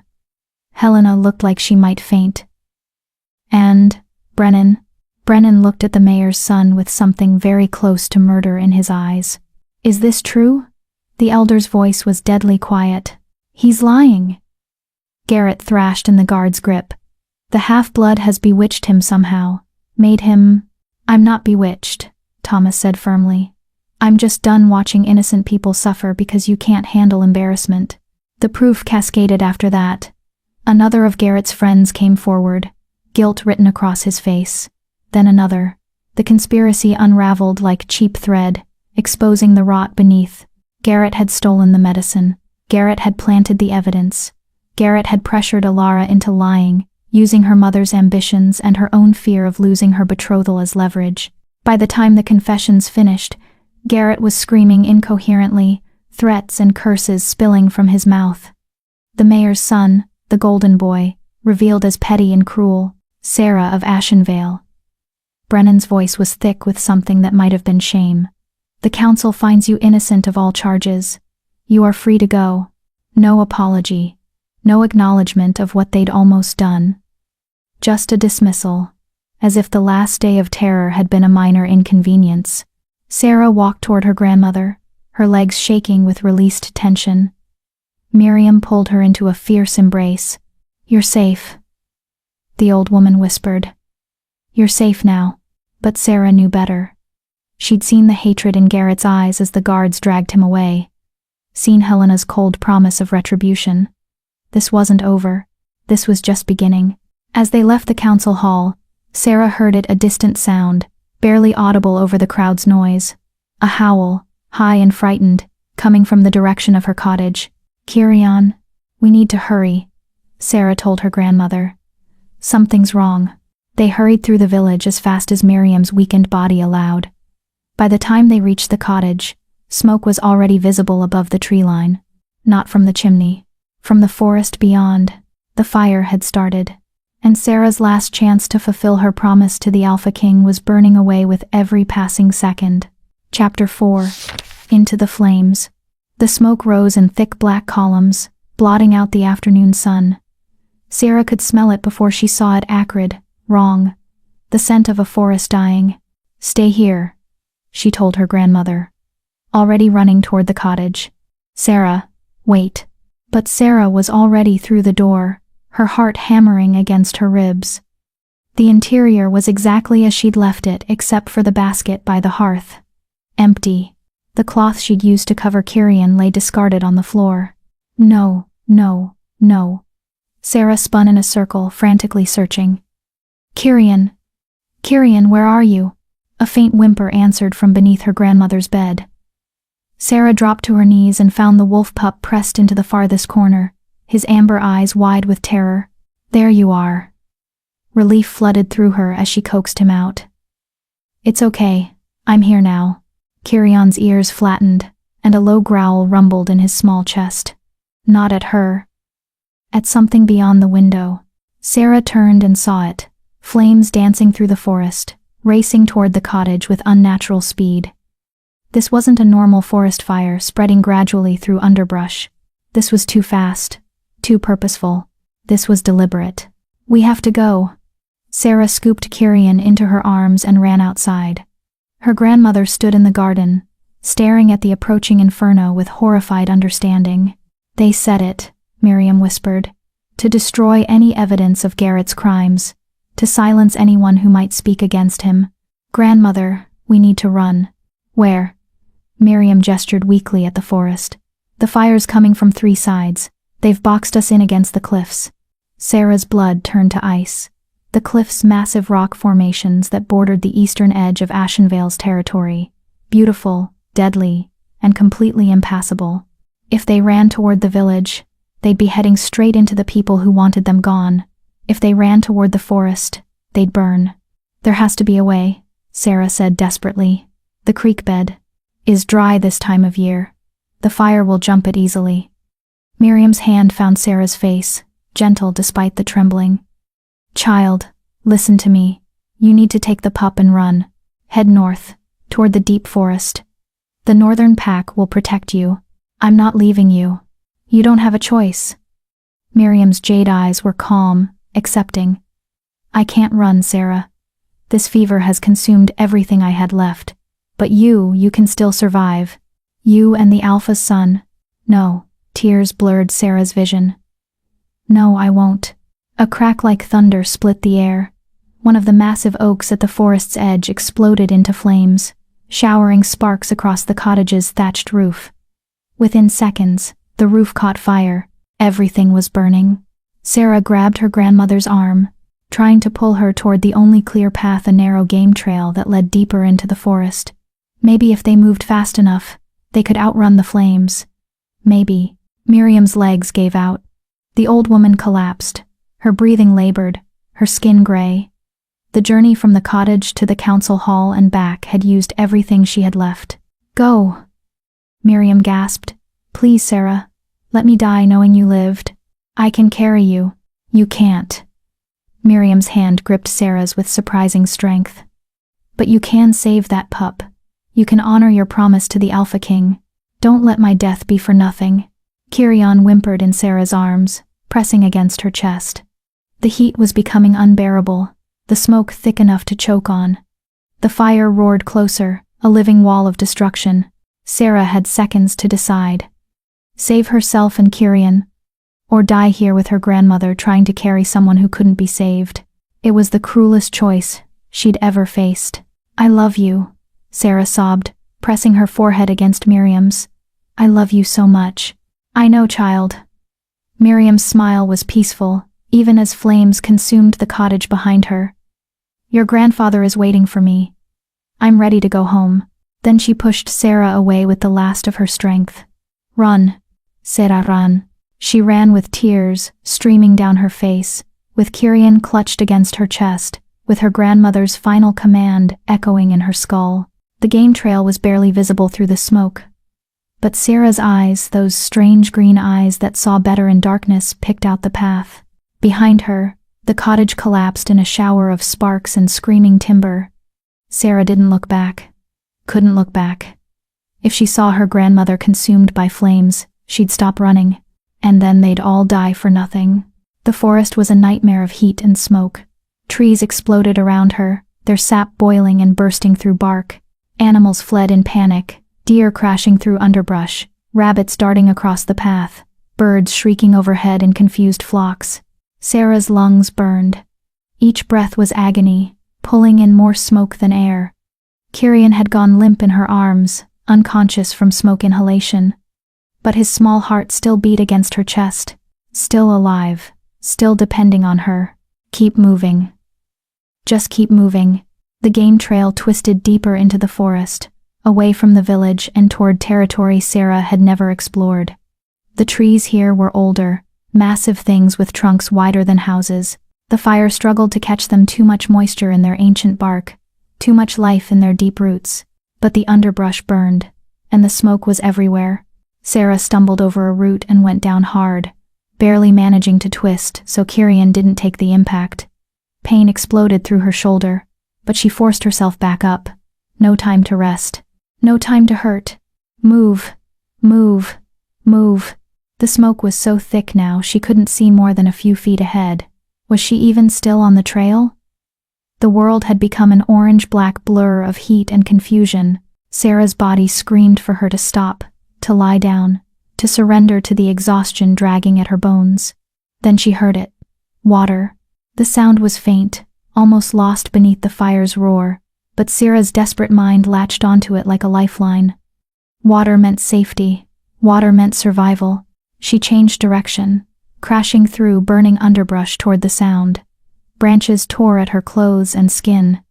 Helena looked like she might faint. And Brennan looked at the mayor's son with something very close to murder in his eyes. Is this true? The elder's voice was deadly quiet. He's lying. Garrett thrashed in the guard's grip. The half-blood has bewitched him somehow. Made him… I'm not bewitched, Thomas said firmly. I'm just done watching innocent people suffer because you can't handle embarrassment. The proof cascaded after that. Another of Garrett's friends came forward, guilt written across his face. Then another. The conspiracy unraveled like cheap thread, exposing the rot beneath. Garrett had stolen the medicine. Garrett had planted the evidence. Garrett had pressured Alara into lying, using her mother's ambitions and her own fear of losing her betrothal as leverage. By the time the confessions finished, Garrett was screaming incoherently, threats and curses spilling from his mouth. The mayor's son, the golden boy, revealed as petty and cruel, Sarah of Ashenvale. Brennan's voice was thick with something that might have been shame. The council finds you innocent of all charges. You are free to go. No apology. No acknowledgement of what they'd almost done. Just a dismissal, as if the last day of terror had been a minor inconvenience. Sarah walked toward her grandmother, her legs shaking with released tension. Miriam pulled her into a fierce embrace. You're safe, the old woman whispered. You're safe now. But Sarah knew better. She'd seen the hatred in Garrett's eyes as the guards dragged him away. Seen Helena's cold promise of retribution. This wasn't over. This was just beginning. As they left the council hall, Sarah heard it, a distant sound, barely audible over the crowd's noise. A howl, high and frightened, coming from the direction of her cottage. Kirian, we need to hurry, Sarah told her grandmother. Something's wrong. They hurried through the village as fast as Miriam's weakened body allowed. By the time they reached the cottage, smoke was already visible above the tree line. Not from the chimney. From the forest beyond, the fire had started. And Sarah's last chance to fulfill her promise to the Alpha King was burning away with every passing second. Chapter 4. Into the flames. The smoke rose in thick black columns, blotting out the afternoon sun. Sarah could smell it before she saw it, acrid, wrong. The scent of a forest dying. Stay here, she told her grandmother, already running toward the cottage. Sarah, wait. But Sarah was already through the door, her heart hammering against her ribs. The interior was exactly as she'd left it, except for the basket by the hearth. Empty. The cloth she'd used to cover Kirian lay discarded on the floor. No, no, no. Sarah spun in a circle, frantically searching. Kirian, where are you? A faint whimper answered from beneath her grandmother's bed. Sarah dropped to her knees and found the wolf pup pressed into the farthest corner, his amber eyes wide with terror. There you are. Relief flooded through her as she coaxed him out. It's okay, I'm here now. Kirian's ears flattened, and a low growl rumbled in his small chest. Not at her. At something beyond the window. Sarah turned and saw it, flames dancing through the forest, racing toward the cottage with unnatural speed. This wasn't a normal forest fire spreading gradually through underbrush. This was too fast, too purposeful. This was deliberate. We have to go. Sarah scooped Kirian into her arms and ran outside. Her grandmother stood in the garden, staring at the approaching inferno with horrified understanding. They said it, Miriam whispered, to destroy any evidence of Garrett's crimes, to silence anyone who might speak against him. Grandmother, we need to run. Where? Miriam gestured weakly at the forest. The fire's coming from 3 sides. They've boxed us in against the cliffs. Sarah's blood turned to ice. The cliffs' massive rock formations that bordered the eastern edge of Ashenvale's territory. Beautiful, deadly, and completely impassable. If they ran toward the village, they'd be heading straight into the people who wanted them gone. If they ran toward the forest, they'd burn. There has to be a way, Sarah said desperately. The creek bed is dry this time of year. The fire will jump it easily. Miriam's hand found Sarah's face, gentle despite the trembling. Child, listen to me. You need to take the pup and run. Head north, toward the deep forest. The northern pack will protect you. I'm not leaving you. You don't have a choice. Miriam's jade eyes were calm, accepting. I can't run, Sarah. This fever has consumed everything I had left. But you can still survive. You and the Alpha's son. No, tears blurred Sarah's vision. No, I won't. A crack like thunder split the air. One of the massive oaks at the forest's edge exploded into flames, showering sparks across the cottage's thatched roof. Within seconds, the roof caught fire. Everything was burning. Sarah grabbed her grandmother's arm, trying to pull her toward the only clear path, a narrow game trail that led deeper into the forest. Maybe if they moved fast enough, they could outrun the flames. Maybe. Miriam's legs gave out. The old woman collapsed, her breathing labored, her skin gray. The journey from the cottage to the council hall and back had used everything she had left. Go! Miriam gasped. Please, Sarah. Let me die knowing you lived. I can carry you. You can't. Miriam's hand gripped Sarah's with surprising strength. But you can save that pup. You can honor your promise to the Alpha King. Don't let my death be for nothing. Kirian whimpered in Sarah's arms, pressing against her chest. The heat was becoming unbearable, the smoke thick enough to choke on. The fire roared closer, a living wall of destruction. Sarah had seconds to decide. Save herself and Kirian, or die here with her grandmother trying to carry someone who couldn't be saved. It was the cruelest choice she'd ever faced. I love you, Sarah sobbed, pressing her forehead against Miriam's. I love you so much. I know, child. Miriam's smile was peaceful, even as flames consumed the cottage behind her. Your grandfather is waiting for me. I'm ready to go home. Then she pushed Sarah away with the last of her strength. Run, Sarah, run. She ran with tears streaming down her face, with Kirian clutched against her chest, with her grandmother's final command echoing in her skull. The game trail was barely visible through the smoke. But Sarah's eyes, those strange green eyes that saw better in darkness, picked out the path. Behind her, the cottage collapsed in a shower of sparks and screaming timber. Sarah didn't look back. Couldn't look back. If she saw her grandmother consumed by flames, she'd stop running, and then they'd all die for nothing. The forest was a nightmare of heat and smoke. Trees exploded around her, their sap boiling and bursting through bark. Animals fled in panic, deer crashing through underbrush, rabbits darting across the path, birds shrieking overhead in confused flocks. Sarah's lungs burned. Each breath was agony, pulling in more smoke than air. Kirian had gone limp in her arms, unconscious from smoke inhalation. But his small heart still beat against her chest, still alive, still depending on her. Keep moving. Just keep moving. The game trail twisted deeper into the forest, away from the village and toward territory Sarah had never explored. The trees here were older, massive things with trunks wider than houses. The fire struggled to catch them, too much moisture in their ancient bark, too much life in their deep roots. But the underbrush burned, and the smoke was everywhere. Sarah stumbled over a root and went down hard, barely managing to twist so Kirian didn't take the impact. Pain exploded through her shoulder, but she forced herself back up. No time to rest. No time to hurt. Move. Move. Move. The smoke was so thick now she couldn't see more than a few feet ahead. Was she even still on the trail? The world had become an orange-black blur of heat and confusion. Sarah's body screamed for her to stop, to lie down, to surrender to the exhaustion dragging at her bones. Then she heard it. Water. The sound was faint, almost lost beneath the fire's roar, but Sarah's desperate mind latched onto it like a lifeline. Water meant safety. Water meant survival. She changed direction, crashing through burning underbrush toward the sound. Branches tore at her clothes and skin.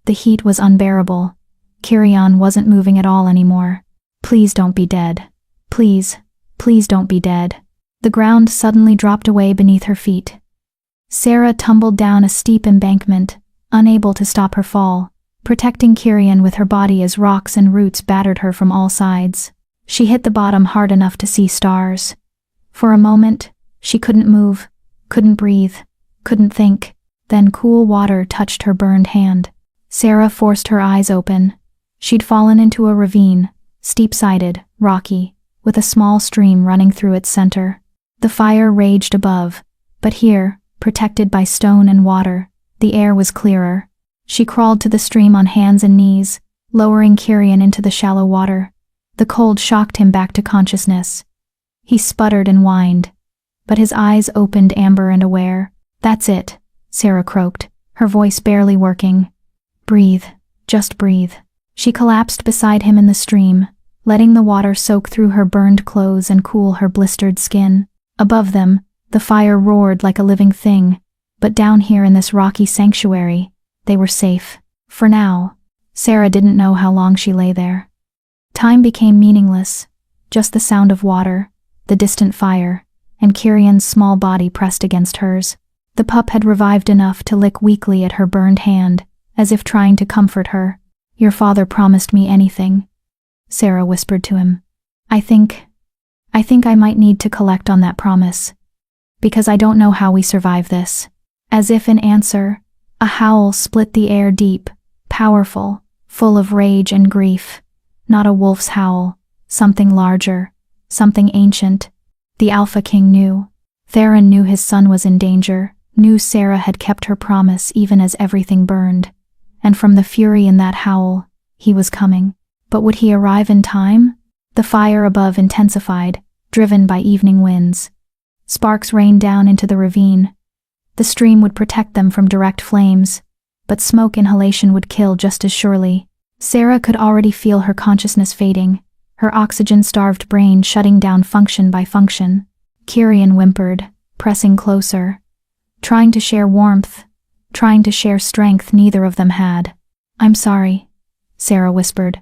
The heat was unbearable. Kirian wasn't moving at all anymore. Please don't be dead. Please, please don't be dead. The ground suddenly dropped away beneath her feet. Sarah tumbled down a steep embankment, unable to stop her fall, protecting Kirian with her body as rocks and roots battered her from all sides. She hit the bottom hard enough to see stars. For a moment, she couldn't move, couldn't breathe, couldn't think. Then cool water touched her burned hand. Sarah forced her eyes open. She'd fallen into a ravine, steep-sided, rocky, with a small stream running through its center. The fire raged above, but here, protected by stone and water, the air was clearer. She crawled to the stream on hands and knees, lowering Kirian into the shallow water. The cold shocked him back to consciousness. He sputtered and whined, but his eyes opened amber and aware. "That's it," Sarah croaked, her voice barely working. "Breathe, just breathe." She collapsed beside him in the stream, letting the water soak through her burned clothes and cool her blistered skin. Above them, the fire roared like a living thing, but down here in this rocky sanctuary, they were safe. For now. Sarah didn't know how long she lay there. Time became meaningless, just the sound of water, the distant fire, and Kirian's small body pressed against hers. The pup had revived enough to lick weakly at her burned hand, as if trying to comfort her. "Your father promised me anything," Sarah whispered to him. I think I might need to collect on that promise. Because I don't know how we survive this." As if in answer, a howl split the air deep, powerful, full of rage and grief. Not a wolf's howl, something larger, something ancient. The Alpha King knew. Theron knew his son was in danger, knew Sarah had kept her promise even as everything burned. And from the fury in that howl, he was coming. But would he arrive in time? The fire above intensified, driven by evening winds. Sparks rained down into the ravine. The stream would protect them from direct flames, but smoke inhalation would kill just as surely. Sarah could already feel her consciousness fading, her oxygen-starved brain shutting down function by function. Kirian whimpered, pressing closer. Trying to share warmth, trying to share strength neither of them had. "I'm sorry," Sarah whispered.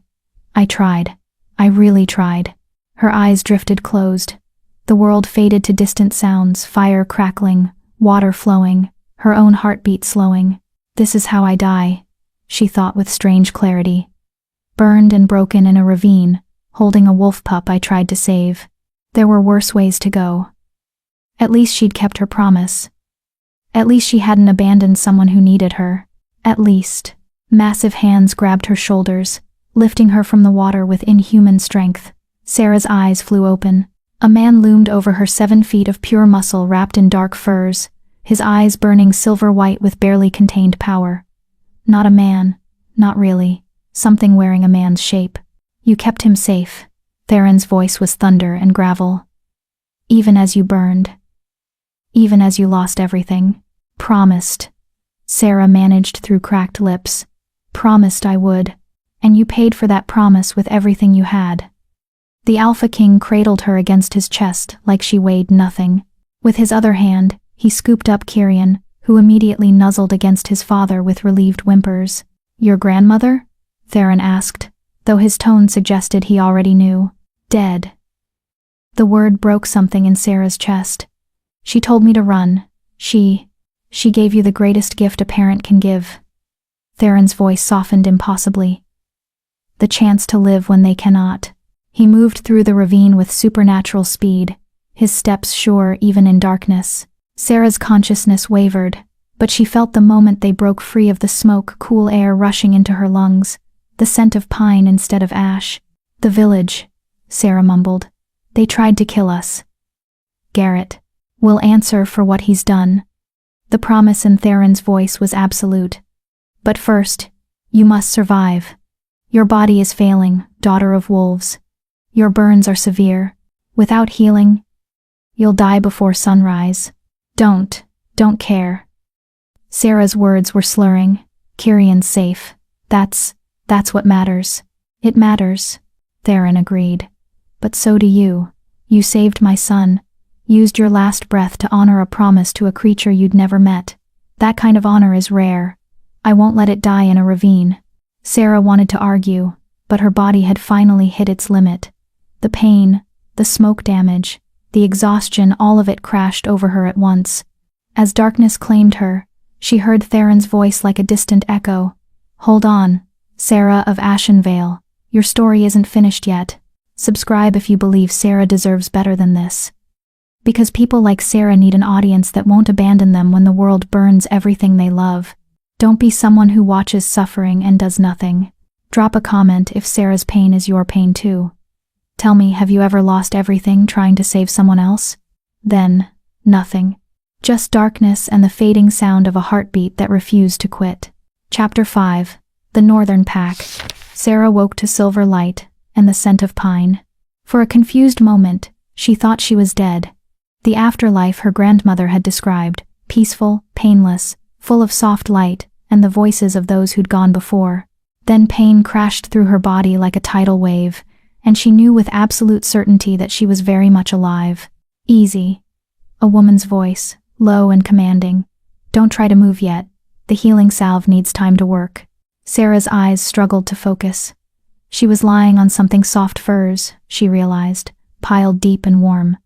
"I tried. I really tried." Her eyes drifted closed. The world faded to distant sounds, fire crackling, water flowing, her own heartbeat slowing. "This is how I die," she thought with strange clarity. "Burned and broken in a ravine, holding a wolf pup I tried to save. There were worse ways to go." At least she'd kept her promise. At least she hadn't abandoned someone who needed her. At least. Massive hands grabbed her shoulders, lifting her from the water with inhuman strength. Sarah's eyes flew open. A man loomed over her 7 feet of pure muscle wrapped in dark furs, his eyes burning silver white with barely contained power. Not a man, not really, something wearing a man's shape. "You kept him safe." Theron's voice was thunder and gravel. "Even as you burned. Even as you lost everything. Promised." Sarah managed through cracked lips. "Promised I would. And you paid for that promise with everything you had." The Alpha King cradled her against his chest like she weighed nothing. With his other hand, he scooped up Kirian, who immediately nuzzled against his father with relieved whimpers. "Your grandmother?" Theron asked, though his tone suggested he already knew. "Dead." The word broke something in Sarah's chest. "She told me to run. She gave you the greatest gift a parent can give." Theron's voice softened impossibly. "The chance to live when they cannot." He moved through the ravine with supernatural speed, his steps sure even in darkness. Sarah's consciousness wavered, but she felt the moment they broke free of the smoke, cool air rushing into her lungs, the scent of pine instead of ash. "The village," Sarah mumbled. "They tried to kill us. Garrett will answer for what he's done." The promise in Theron's voice was absolute. "But first, you must survive. Your body is failing, daughter of wolves. Your burns are severe. Without healing, you'll die before sunrise. Don't care." Sarah's words were slurring. "Kirian's safe. That's what matters." "It matters," Theron agreed. "But so do you. You saved my son, used your last breath to honor a promise to a creature you'd never met. That kind of honor is rare. I won't let it die in a ravine." Sarah wanted to argue, but her body had finally hit its limit. The pain, the smoke damage, the exhaustion, all of it crashed over her at once. As darkness claimed her, she heard Theron's voice like a distant echo. "Hold on, Sarah of Ashenvale. Your story isn't finished yet. Subscribe if you believe Sarah deserves better than this." Because people like Sarah need an audience that won't abandon them when the world burns everything they love. Don't be someone who watches suffering and does nothing. Drop a comment if Sarah's pain is your pain too. Tell me, have you ever lost everything trying to save someone else? Then, nothing. Just darkness and the fading sound of a heartbeat that refused to quit. Chapter 5. The Northern Pack. Sarah woke to silver light and the scent of pine. For a confused moment, she thought she was dead. The afterlife her grandmother had described, peaceful, painless, full of soft light, and the voices of those who'd gone before. Then pain crashed through her body like a tidal wave, and she knew with absolute certainty that she was very much alive. Easy. A woman's voice, low and commanding. Don't try to move yet. The healing salve needs time to work. Sarah's eyes struggled to focus. She was lying on something soft furs, she realized, piled deep and warm.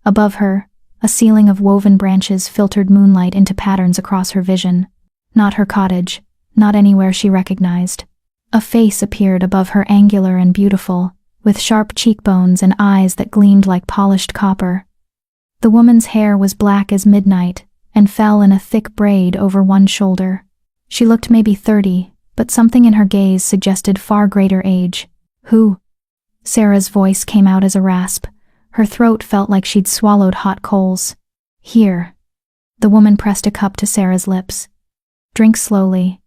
Above her, a ceiling of woven branches filtered moonlight into patterns across her vision. Not her cottage, not anywhere she recognized. A face appeared above her, angular and beautiful, with sharp cheekbones and eyes that gleamed like polished copper. The woman's hair was black as midnight and fell in a thick braid over one shoulder. She looked maybe 30, but something in her gaze suggested far greater age. Who? Sarah's voice came out as a rasp. Her throat felt like she'd swallowed hot coals. Here. The woman pressed a cup to Sarah's lips. Drink slowly.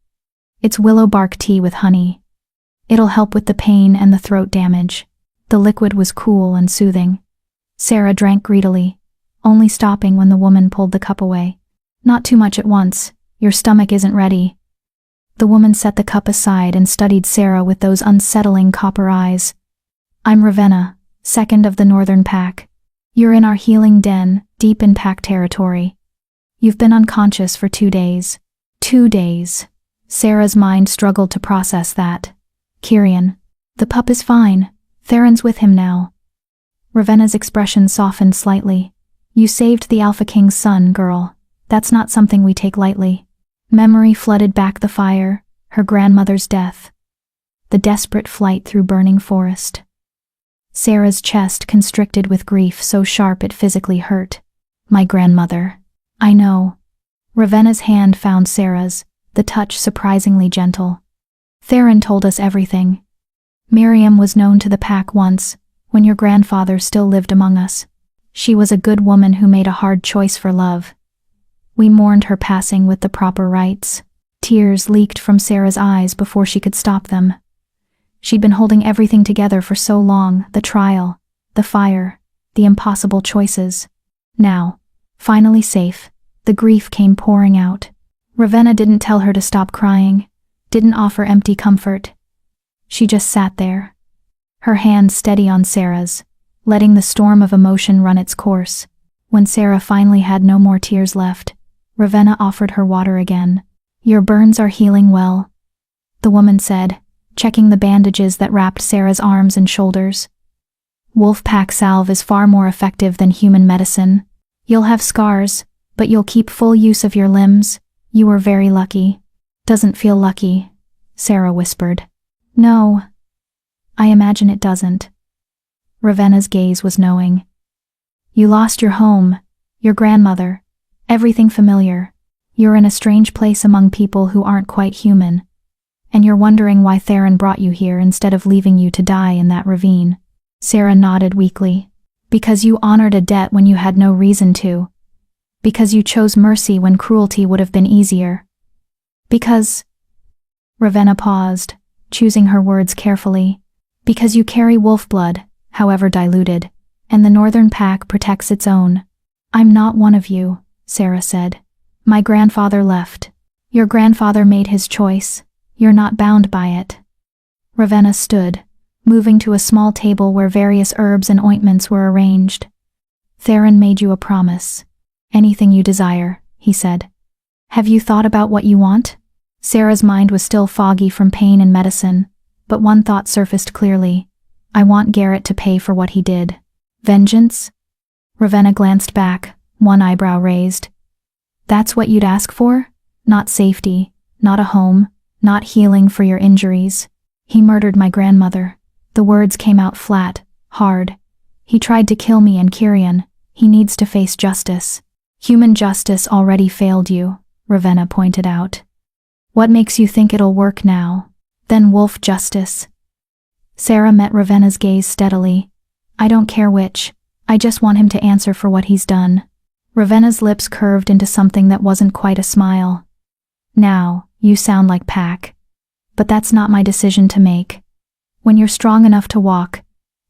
It's willow bark tea with honey. It'll help with the pain and the throat damage. The liquid was cool and soothing. Sarah drank greedily, only stopping when the woman pulled the cup away. Not too much at once. Your stomach isn't ready. The woman set the cup aside and studied Sarah with those unsettling copper eyes. I'm Ravenna, second of the Northern Pack. You're in our healing den, deep in pack territory. You've been unconscious for 2 days. 2 days. Sarah's mind struggled to process that. Kyrian. The pup is fine. Theron's with him now. Ravenna's expression softened slightly. You saved the Alpha King's son, girl. That's not something we take lightly. Memory flooded back the fire, her grandmother's death. The desperate flight through burning forest. Sarah's chest constricted with grief so sharp it physically hurt. My grandmother. I know. Ravenna's hand found Sarah's, the touch surprisingly gentle. Theron told us everything. Miriam was known to the pack once, when your grandfather still lived among us. She was a good woman who made a hard choice for love. We mourned her passing with the proper rites. Tears leaked from Sarah's eyes before she could stop them. She'd been holding everything together for so long, the trial, the fire, the impossible choices. Now, finally safe, the grief came pouring out. Ravenna didn't tell her to stop crying, didn't offer empty comfort. She just sat there, her hand steady on Sarah's, letting the storm of emotion run its course. When Sarah finally had no more tears left, Ravenna offered her water again. Your burns are healing well, the woman said, checking the bandages that wrapped Sarah's arms and shoulders. Wolfpack salve is far more effective than human medicine. You'll have scars, but you'll keep full use of your limbs. You were very lucky. Doesn't feel lucky, Sarah whispered. No. I imagine it doesn't. Ravenna's gaze was knowing. You lost your home, your grandmother, everything familiar. You're in a strange place among people who aren't quite human. And you're wondering why Theron brought you here instead of leaving you to die in that ravine. Sarah nodded weakly. Because you honored a debt when you had no reason to. Because you chose mercy when cruelty would have been easier. Because... Ravenna paused, choosing her words carefully. Because you carry wolf blood, however diluted, and the Northern Pack protects its own. I'm not one of you, Sarah said. My grandfather left. Your grandfather made his choice. You're not bound by it. Ravenna stood, moving to a small table where various herbs and ointments were arranged. Theron made you a promise. Anything you desire, he said. Have you thought about what you want? Sarah's mind was still foggy from pain and medicine, but one thought surfaced clearly. I want Garrett to pay for what he did. Vengeance? Ravenna glanced back, one eyebrow raised. That's what you'd ask for? Not safety, not a home, not healing for your injuries. He murdered my grandmother. The words came out flat, hard. He tried to kill me and Kyrian. He needs to face justice. Human justice already failed you, Ravenna pointed out. What makes you think it'll work now? Then wolf justice. Sarah met Ravenna's gaze steadily. I don't care which. I just want him to answer for what he's done." Ravenna's lips curved into something that wasn't quite a smile. "Now, you sound like Pac. But that's not my decision to make. When you're strong enough to walk,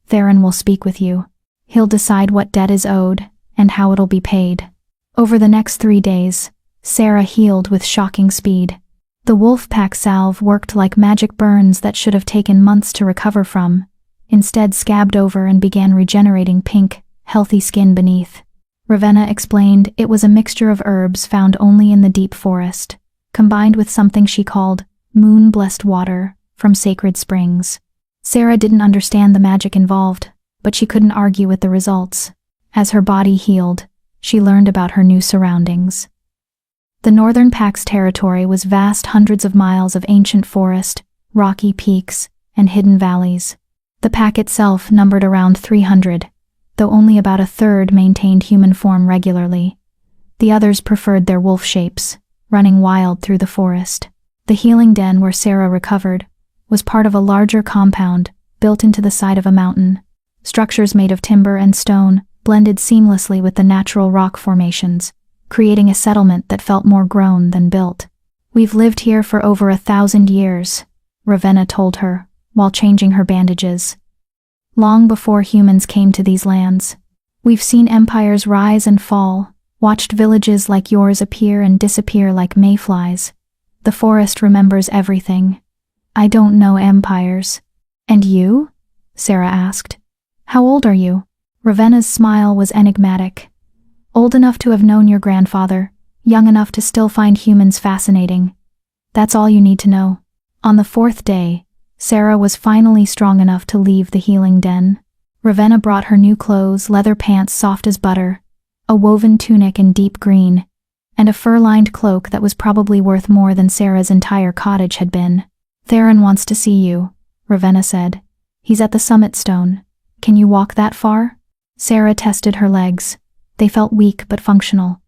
Theron will speak with you. He'll decide what debt is owed and how it'll be paid." Over the next 3 days, Sarah healed with shocking speed. The wolf pack salve worked like magic burns that should have taken months to recover from, instead scabbed over and began regenerating pink, healthy skin beneath. Ravenna explained it was a mixture of herbs found only in the deep forest, combined with something she called moon-blessed water from sacred springs. Sarah didn't understand the magic involved, but she couldn't argue with the results. As her body healed, she learned about her new surroundings. The Northern Pack's territory was vast, hundreds of miles of ancient forest, rocky peaks, and hidden valleys. The pack itself numbered around 300, though only about a third maintained human form regularly. The others preferred their wolf shapes, running wild through the forest. The healing den where Sarah recovered was part of a larger compound built into the side of a mountain. Structures made of timber and stone blended seamlessly with the natural rock formations, creating a settlement that felt more grown than built. "We've lived here for over 1,000 years, Ravenna told her, while changing her bandages. "Long before humans came to these lands. We've seen empires rise and fall, watched villages like yours appear and disappear like mayflies. The forest remembers everything. I don't know empires." "And you?" Sarah asked. "How old are you?" Ravenna's smile was enigmatic. "Old enough to have known your grandfather, young enough to still find humans fascinating. That's all you need to know." On the 4th day, Sarah was finally strong enough to leave the healing den. Ravenna brought her new clothes, leather pants soft as butter, a woven tunic in deep green, and a fur-lined cloak that was probably worth more than Sarah's entire cottage had been. "Theron wants to see you," Ravenna said. "He's at the summit stone. Can you walk that far?" Sarah tested her legs. They felt weak but functional.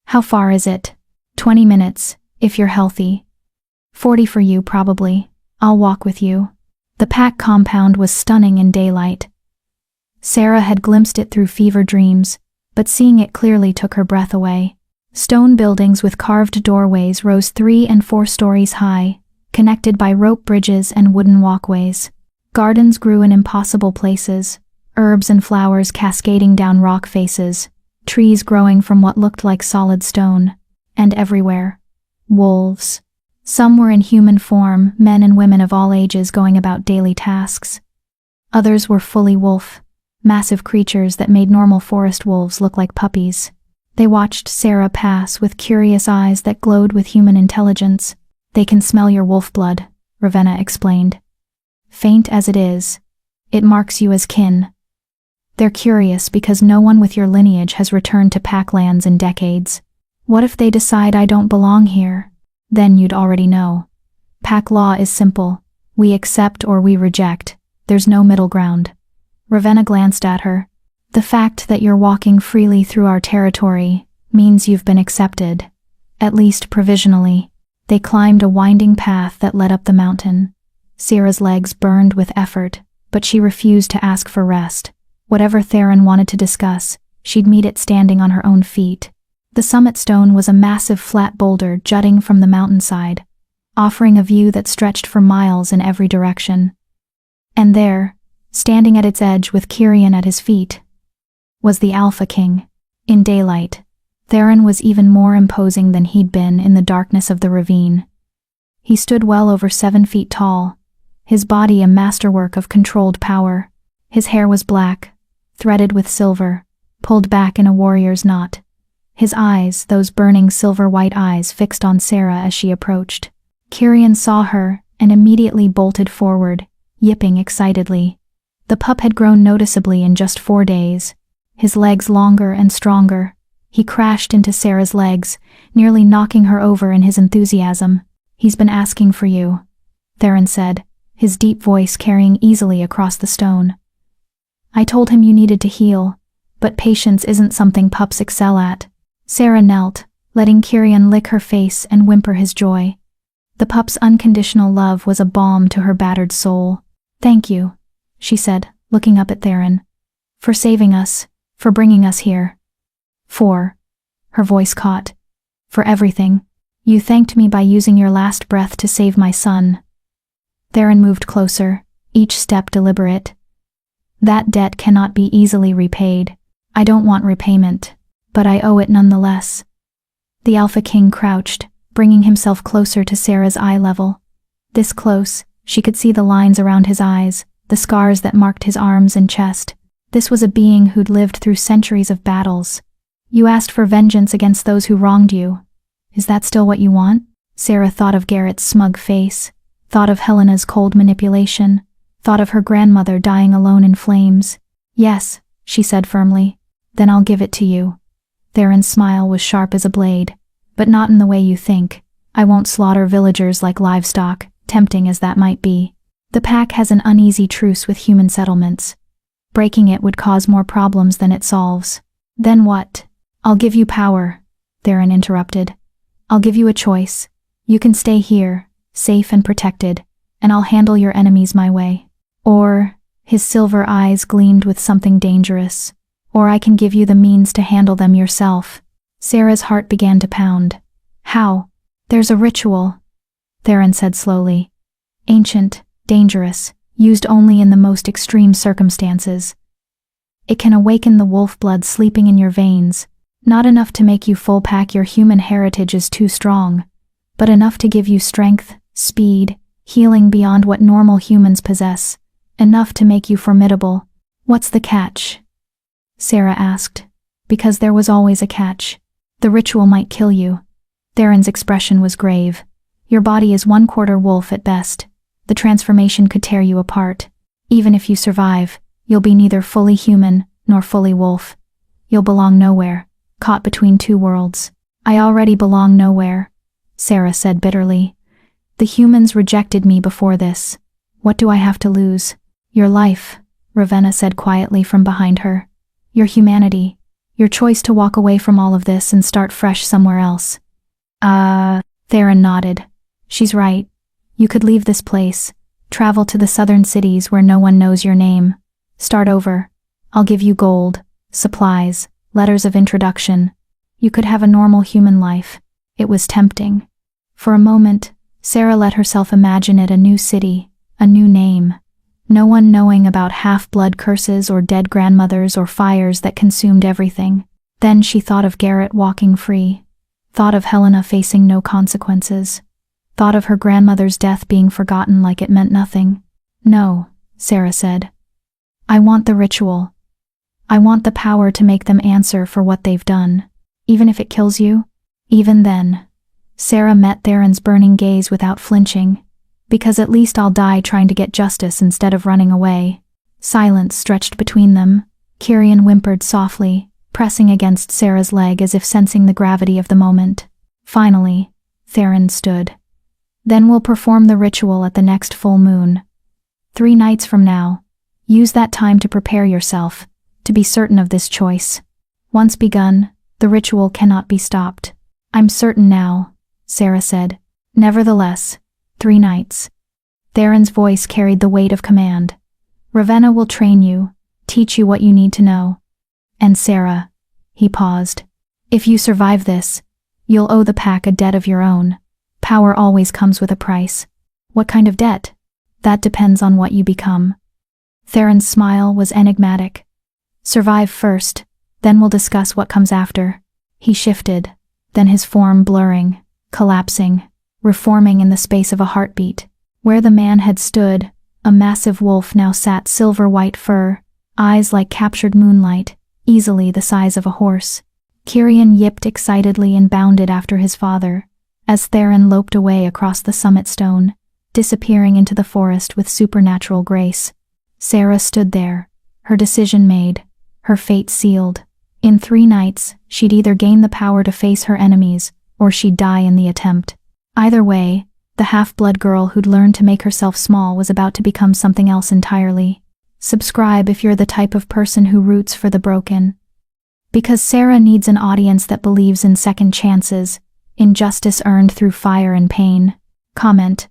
"How far is it?" 20 minutes, if you're healthy. 40 for you, probably. I'll walk with you." The pack compound was stunning in daylight. Sarah had glimpsed it through fever dreams, but seeing it clearly took her breath away. Stone buildings with carved doorways rose 3 and 4 stories high, connected by rope bridges and wooden walkways. Gardens grew in impossible places, herbs and flowers cascading down rock faces, trees growing from what looked like solid stone, and everywhere, wolves. Some were in human form, men and women of all ages going about daily tasks. Others were fully wolf, massive creatures that made normal forest wolves look like puppies. They watched Sarah pass with curious eyes that glowed with human intelligence. "They can smell your wolf blood," Ravenna explained. "Faint as it is, it marks you as kin. They're curious because no one with your lineage has returned to Packlands in decades. What if they decide I don't belong here? Then you'd already know. Pack law is simple. We accept or we reject. There's no middle ground." Ravenna glanced at her. "The fact that you're walking freely through our territory means you've been accepted, at least provisionally." They climbed a winding path that led up the mountain. Sarah's legs burned with effort, but she refused to ask for rest. Whatever Theron wanted to discuss, she'd meet it standing on her own feet. The summit stone was a massive flat boulder jutting from the mountainside, offering a view that stretched for miles in every direction. And there, standing at its edge with Kyrian at his feet, was the Alpha King. In daylight, Theron was even more imposing than he'd been in the darkness of the ravine. He stood well over 7 feet tall, his body a masterwork of controlled power. His hair was black, threaded with silver, pulled back in a warrior's knot. His eyes, those burning silver-white eyes, fixed on Sarah as she approached. Kyrian saw her and immediately bolted forward, yipping excitedly. The pup had grown noticeably in just 4 days, his legs longer and stronger. He crashed into Sarah's legs, nearly knocking her over in his enthusiasm. "He's been asking for you," Theron said, his deep voice carrying easily across the stone. "I told him you needed to heal, but patience isn't something pups excel at." Sarah knelt, letting Kyrian lick her face and whimper his joy. The pup's unconditional love was a balm to her battered soul. "Thank you," she said, looking up at Theron. "For saving us, For bringing us here. For, her voice caught. For everything. You thanked me by using your last breath to save my son. Theron moved closer, each step deliberate. That debt cannot be easily repaid. I don't want repayment, but I owe it nonetheless. The Alpha King crouched, bringing himself closer to Sarah's eye level. This close, she could see the lines around his eyes, the scars that marked his arms and chest. This was a being who'd lived through centuries of battles. You asked for vengeance against those who wronged you. Is that still what you want? Sarah thought of Garrett's smug face, thought of Helena's cold manipulation, thought of her grandmother dying alone in flames. Yes, she said firmly. Then I'll give it to you. Theron's smile was sharp as a blade. But not in the way you think. I won't slaughter villagers like livestock, tempting as that might be. The pack has an uneasy truce with human settlements. Breaking it would cause more problems than it solves. Then what? I'll give you power, Theron interrupted. I'll give you a choice. You can stay here, safe and protected, and I'll handle your enemies my way. Or, his silver eyes gleamed with something dangerous. Or I can give you the means to handle them yourself. Sarah's heart began to pound. How? There's a ritual, Theron said slowly. Ancient, dangerous, used only in the most extreme circumstances. It can awaken the wolf blood sleeping in your veins, not enough to make you full pack your human heritage is too strong, but enough to give you strength, speed, healing beyond what normal humans possess, enough to make you formidable. What's the catch? Sarah asked. Because there was always a catch. The ritual might kill you. Theron's expression was grave. Your body is 1/4 wolf at best. The transformation could tear you apart. Even if you survive, you'll be neither fully human nor fully wolf. You'll belong nowhere, caught between two worlds. I already belong nowhere, Sarah said bitterly. The humans rejected me before this. What do I have to lose? Your life, Ravenna said quietly from behind her. Your humanity. Your choice to walk away from all of this and start fresh somewhere else. Theron nodded. She's right. You could leave this place, travel to the southern cities where no one knows your name. Start over. I'll give you gold, supplies, letters of introduction. You could have a normal human life. It was tempting. For a moment, Sarah let herself imagine it a new city, a new name. No one knowing about half-blood curses or dead grandmothers or fires that consumed everything. Then she thought of Garrett walking free, thought of Helena facing no consequences, thought of her grandmother's death being forgotten like it meant nothing. No, Sarah said. I want the ritual. I want the power to make them answer for what they've done. Even if it kills you? Even then. Sarah met Theron's burning gaze without flinching. Because at least I'll die trying to get justice instead of running away. Silence stretched between them. Kyrian whimpered softly, pressing against Sarah's leg as if sensing the gravity of the moment. Finally, Theron stood. Then we'll perform the ritual at the next full moon. 3 nights from now. Use that time to prepare yourself, to be certain of this choice. Once begun, the ritual cannot be stopped. I'm certain now, Sarah said. Nevertheless, 3 nights. Theron's voice carried the weight of command. Ravenna will train you, teach you what you need to know. And Sarah, he paused. If you survive this, you'll owe the pack a debt of your own. Power always comes with a price. What kind of debt? That depends on what you become. Theron's smile was enigmatic. Survive first, then we'll discuss what comes after. He shifted, then his form blurring, collapsing, reforming in the space of a heartbeat. Where the man had stood, a massive wolf now sat, silver-white fur, eyes like captured moonlight, easily the size of a horse. Kyrian yipped excitedly and bounded after his father, as Theron loped away across the summit stone, disappearing into the forest with supernatural grace. Sarah stood there, her decision made, her fate sealed. In 3 nights, she'd either gain the power to face her enemies, or she'd die in the attempt. Either way, the half-blood girl who'd learned to make herself small was about to become something else entirely. Subscribe if you're the type of person who roots for the broken. Because Sarah needs an audience that believes in second chances, in justice earned through fire and pain. Comment.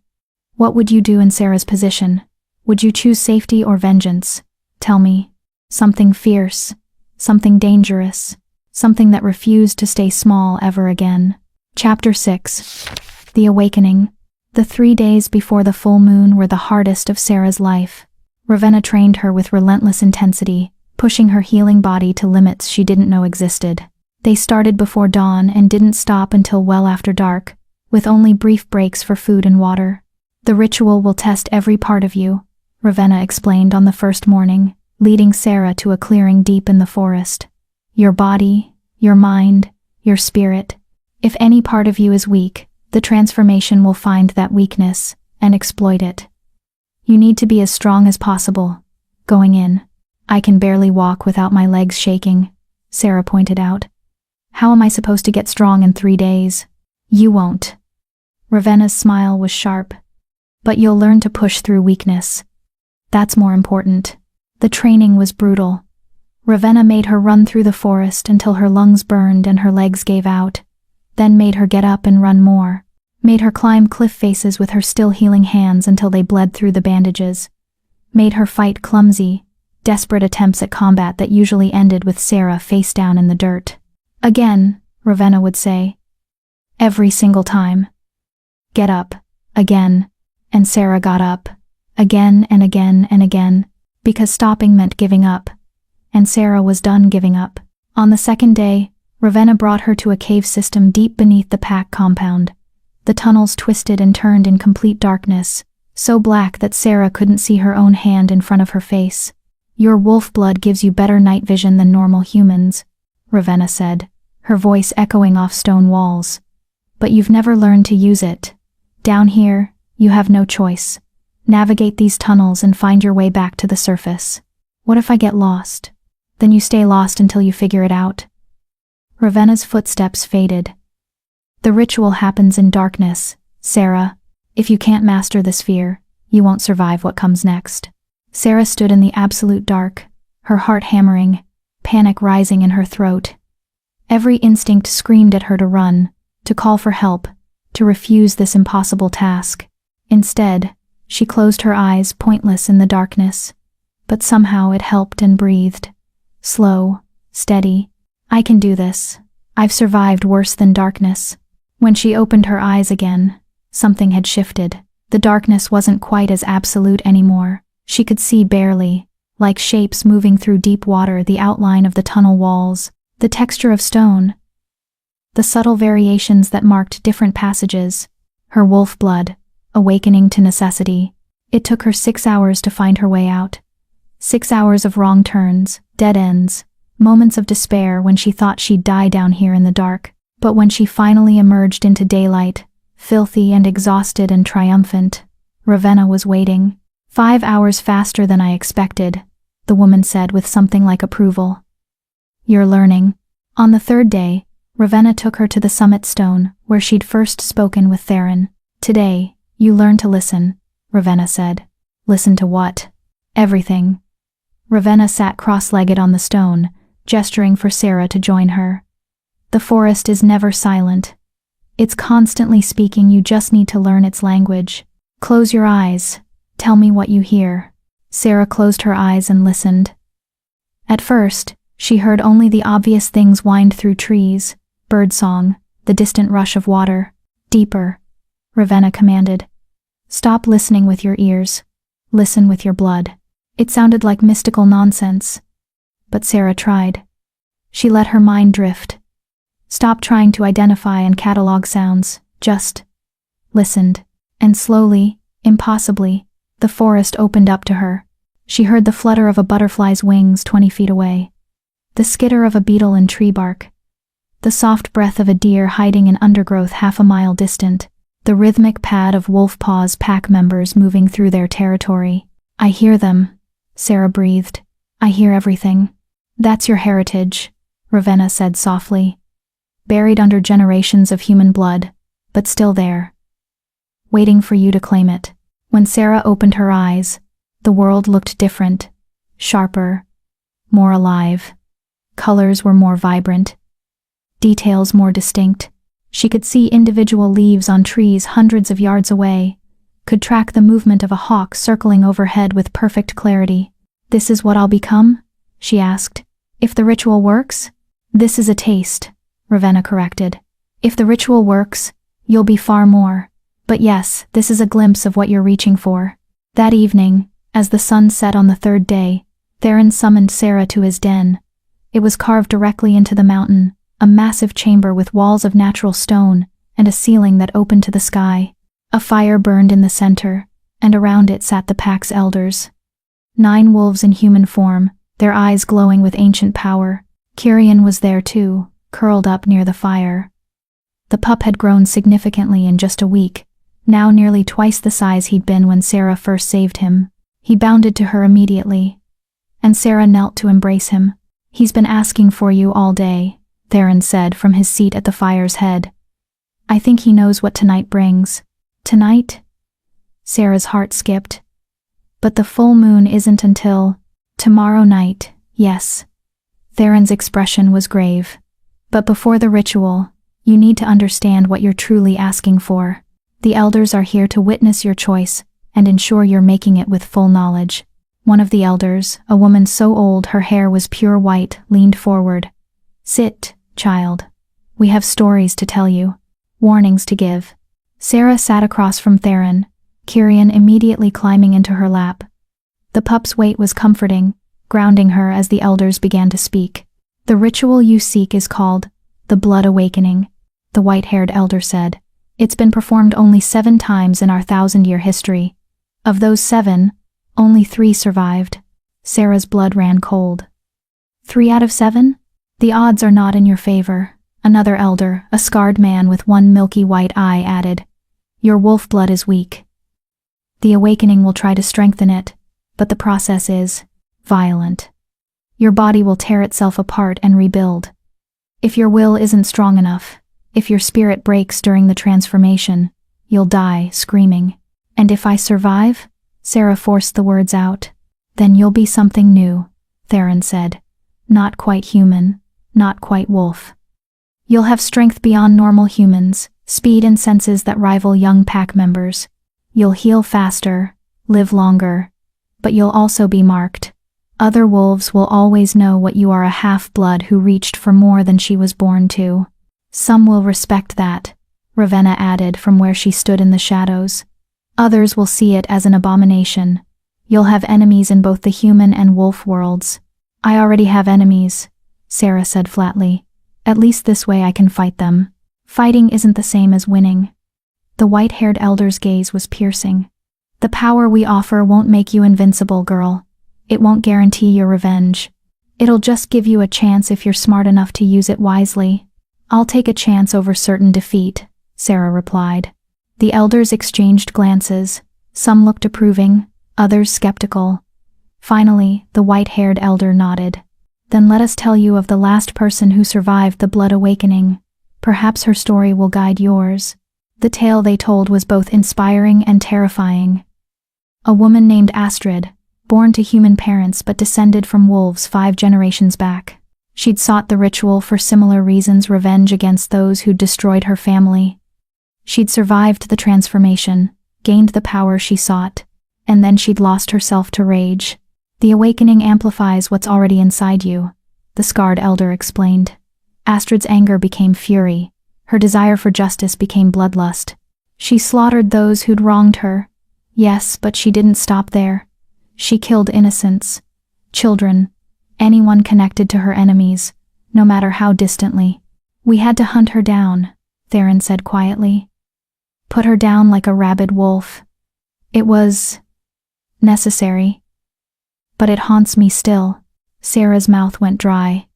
What would you do in Sarah's position? Would you choose safety or vengeance? Tell me. Something fierce, something dangerous, something that refused to stay small ever again. Chapter 6. The Awakening. The 3 days before the full moon were the hardest of Sarah's life. Ravenna trained her with relentless intensity, pushing her healing body to limits she didn't know existed. They started before dawn and didn't stop until well after dark, with only brief breaks for food and water. The ritual will test every part of you, Ravenna explained on the first morning, leading Sarah to a clearing deep in the forest. Your body, your mind, your spirit. If any part of you is weak, the transformation will find that weakness and exploit it. You need to be as strong as possible. Going in. I can barely walk without my legs shaking, Sarah pointed out. How am I supposed to get strong in 3 days? You won't. Ravenna's smile was sharp. But you'll learn to push through weakness. That's more important. The training was brutal. Ravenna made her run through the forest until her lungs burned and her legs gave out, then made her get up and run more. Made her climb cliff faces with her still healing hands until they bled through the bandages. Made her fight clumsy, desperate attempts at combat that usually ended with Sarah face down in the dirt. Again, Ravenna would say. Every single time. Get up. Again. And Sarah got up. Again and again and again. Because stopping meant giving up. And Sarah was done giving up. On the second day, Ravenna brought her to a cave system deep beneath the pack compound. The tunnels twisted and turned in complete darkness, so black that Sarah couldn't see her own hand in front of her face. Your wolf blood gives you better night vision than normal humans, Ravenna said, her voice echoing off stone walls. But you've never learned to use it. Down here, you have no choice. Navigate these tunnels and find your way back to the surface. What if I get lost? Then you stay lost until you figure it out. Ravenna's footsteps faded. The ritual happens in darkness, Sarah. If you can't master the sphere, you won't survive what comes next. Sarah stood in the absolute dark, her heart hammering, panic rising in her throat. Every instinct screamed at her to run, to call for help, to refuse this impossible task. Instead, she closed her eyes, pointless in the darkness. But somehow it helped and breathed. Slow, steady. I can do this. I've survived worse than darkness. When she opened her eyes again, something had shifted. The darkness wasn't quite as absolute anymore. She could see barely, like shapes moving through deep water, the outline of the tunnel walls, the texture of stone, the subtle variations that marked different passages. Her wolf blood, awakening to necessity. It took her 6 hours to find her way out. 6 hours of wrong turns, dead ends, moments of despair when she thought she'd die down here in the dark. But when she finally emerged into daylight, filthy and exhausted and triumphant, Ravenna was waiting. 5 hours faster than I expected, the woman said with something like approval. You're learning. On the third day, Ravenna took her to the summit stone, where she'd first spoken with Theron. Today, you learn to listen, Ravenna said. Listen to what? Everything. Ravenna sat cross-legged on the stone, gesturing for Sarah to join her. The forest is never silent. It's constantly speaking, you just need to learn its language. Close your eyes. Tell me what you hear. Sarah closed her eyes and listened. At first, she heard only the obvious things wind through trees, birdsong, the distant rush of water. Deeper, Ravenna commanded. Stop listening with your ears. Listen with your blood. It sounded like mystical nonsense. But Sarah tried. She let her mind drift. Stopped trying to identify and catalog sounds, just listened. And slowly, impossibly, the forest opened up to her. She heard the flutter of a butterfly's wings 20 feet away, the skitter of a beetle in tree bark, the soft breath of a deer hiding in undergrowth half a mile distant, the rhythmic pad of wolf paws pack members moving through their territory. I hear them, Sarah breathed. I hear everything. That's your heritage, Ravenna said softly. Buried under generations of human blood, but still there, waiting for you to claim it. When Sarah opened her eyes, the world looked different, sharper, more alive. Colors were more vibrant, details more distinct. She could see individual leaves on trees hundreds of yards away, could track the movement of a hawk circling overhead with perfect clarity. This is what I'll become? She asked. If the ritual works, this is a taste, Ravenna corrected. If the ritual works, you'll be far more. But yes, this is a glimpse of what you're reaching for. That evening, as the sun set on the third day, Theron summoned Sarah to his den. It was carved directly into the mountain, a massive chamber with walls of natural stone and a ceiling that opened to the sky. A fire burned in the center, and around it sat the pack's elders. 9 wolves in human form, their eyes glowing with ancient power. Kirian was there too, curled up near the fire. The pup had grown significantly in just a week, now nearly twice the size he'd been when Sarah first saved him. He bounded to her immediately, and Sarah knelt to embrace him. "He's been asking for you all day," Theron said from his seat at the fire's head. "I think he knows what tonight brings." "Tonight?" Sarah's heart skipped. "But the full moon isn't until tomorrow night, yes." Theron's expression was grave. "But before the ritual, you need to understand what you're truly asking for. The elders are here to witness your choice and ensure you're making it with full knowledge." One of the elders, a woman so old her hair was pure white, leaned forward. "Sit, child. We have stories to tell you, warnings to give." Sarah sat across from Theron, Kirian immediately climbing into her lap. The pup's weight was comforting, grounding her as the elders began to speak. "The ritual you seek is called the Blood Awakening," the white-haired elder said. "It's been performed only 7 times in our 1,000-year history. Of those 7, only 3 survived." Sarah's blood ran cold. 3 out of 7? "The odds are not in your favor," another elder, a scarred man with one milky white eye, added. "Your wolf blood is weak. The awakening will try to strengthen it, but the process is violent. Your body will tear itself apart and rebuild. If your will isn't strong enough, if your spirit breaks during the transformation, you'll die screaming. And if I survive," Sarah forced the words out, "then you'll be something new," Theron said. "Not quite human, not quite wolf. You'll have strength beyond normal humans, speed and senses that rival young pack members. You'll heal faster, live longer, but you'll also be marked. Other wolves will always know what you are, a half-blood who reached for more than she was born to. Some will respect that," Ravenna added from where she stood in the shadows. "Others will see it as an abomination. You'll have enemies in both the human and wolf worlds." "I already have enemies," Sarah said flatly. "At least this way I can fight them. Fighting isn't the same as winning." The white-haired elder's gaze was piercing. "The power we offer won't make you invincible, girl. It won't guarantee your revenge. It'll just give you a chance if you're smart enough to use it wisely." "I'll take a chance over certain defeat," Sarah replied. The elders exchanged glances. Some looked approving, others skeptical. Finally, the white-haired elder nodded. "Then let us tell you of the last person who survived the Blood Awakening. Perhaps her story will guide yours." The tale they told was both inspiring and terrifying. A woman named Astrid, born to human parents but descended from wolves 5 generations back. She'd sought the ritual for similar reasons, revenge against those who'd destroyed her family. She'd survived the transformation, gained the power she sought, and then she'd lost herself to rage. "The awakening amplifies what's already inside you," the scarred elder explained. Astrid's anger became fury. Her desire for justice became bloodlust. She slaughtered those who'd wronged her. Yes, but she didn't stop there. She killed innocents, children, anyone connected to her enemies, no matter how distantly. "We had to hunt her down," Theron said quietly. "Put her down like a rabid wolf. It was necessary. But it haunts me still." Sarah's mouth went dry.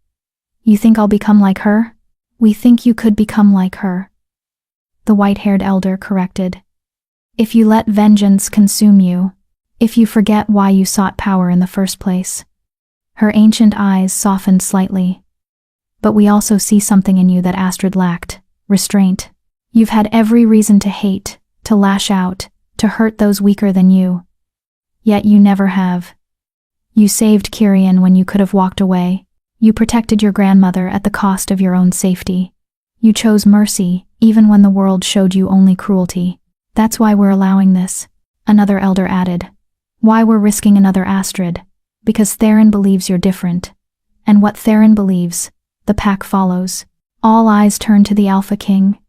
"You think I'll become like her?" "We think you could become like her," the white-haired elder corrected. "If you let vengeance consume you, if you forget why you sought power in the first place." Her ancient eyes softened slightly. "But we also see something in you that Astrid lacked, restraint. You've had every reason to hate, to lash out, to hurt those weaker than you. Yet you never have. You saved Kirian when you could have walked away. You protected your grandmother at the cost of your own safety. You chose mercy, even when the world showed you only cruelty. That's why we're allowing this," another elder added. "Why we're risking another Astrid. Because Theron believes you're different. And what Theron believes, the pack follows. All eyes turned to the Alpha King.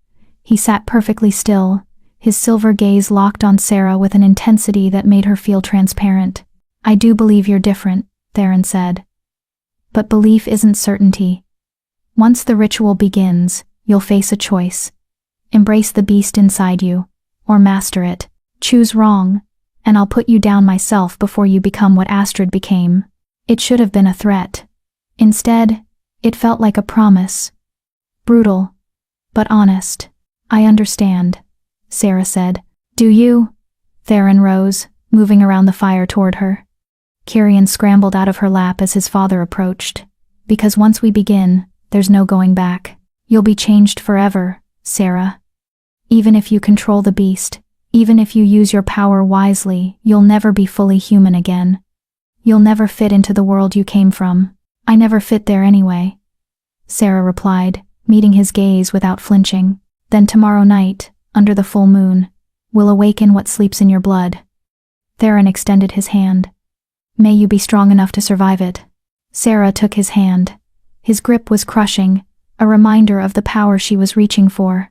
He sat perfectly still, his silver gaze locked on Sarah with an intensity that made her feel transparent. "I do believe you're different," Theron said. "But belief isn't certainty. Once the ritual begins, you'll face a choice. Embrace the beast inside you, or master it. Choose wrong, and I'll put you down myself before you become what Astrid became." It should have been a threat. Instead, it felt like a promise. Brutal, but honest. "I understand," Sarah said. "Do you?" Theron rose, moving around the fire toward her. Kirian scrambled out of her lap as his father approached. "Because once we begin, there's no going back. You'll be changed forever, Sarah. Even if you control the beast, even if you use your power wisely, you'll never be fully human again. You'll never fit into the world you came from." "I never fit there anyway," Sarah replied, meeting his gaze without flinching. "Then tomorrow night, under the full moon, we'll awaken what sleeps in your blood." Theron extended his hand. "May you be strong enough to survive it." Sarah took his hand. His grip was crushing, a reminder of the power she was reaching for.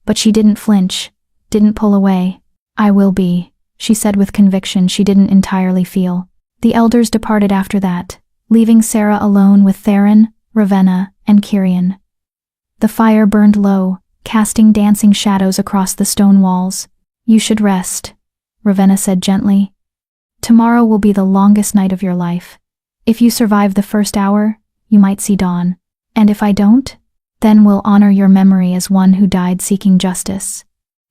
But she didn't flinch, didn't pull away. "I will be," she said with conviction she didn't entirely feel. The elders departed after that, leaving Sarah alone with Theron, Ravenna, and Kirian. The fire burned low, casting dancing shadows across the stone walls. "You should rest," Ravenna said gently. "Tomorrow will be the longest night of your life. If you survive the first hour, you might see dawn. And if I don't, then we'll honor your memory as one who died seeking justice."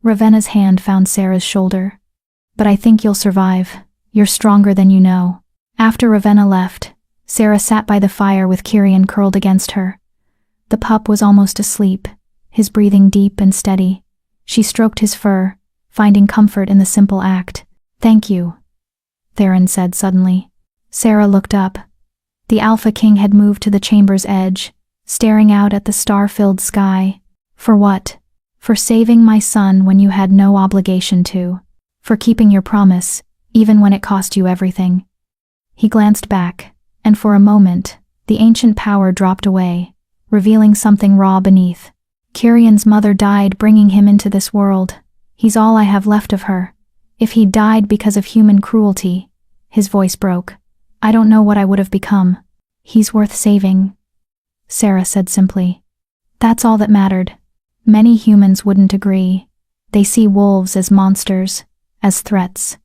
Ravenna's hand found Sarah's shoulder. "But I think you'll survive. You're stronger than you know." After Ravenna left, Sarah sat by the fire with Kirian curled against her. The pup was almost asleep, his breathing deep and steady. She stroked his fur, finding comfort in the simple act. "Thank you," Theron said suddenly. Sarah looked up. The Alpha King had moved to the chamber's edge, staring out at the star-filled sky. "For what?" "For saving my son when you had no obligation to. For keeping your promise, even when it cost you everything." He glanced back, and for a moment, the ancient power dropped away, revealing something raw beneath. "Kirian's mother died bringing him into this world. He's all I have left of her. If he died because of human cruelty," his voice broke, "I don't know what I would have become. He's worth saving," Sarah said simply. "That's all that mattered." Many humans wouldn't agree. They see wolves as monsters, as threats.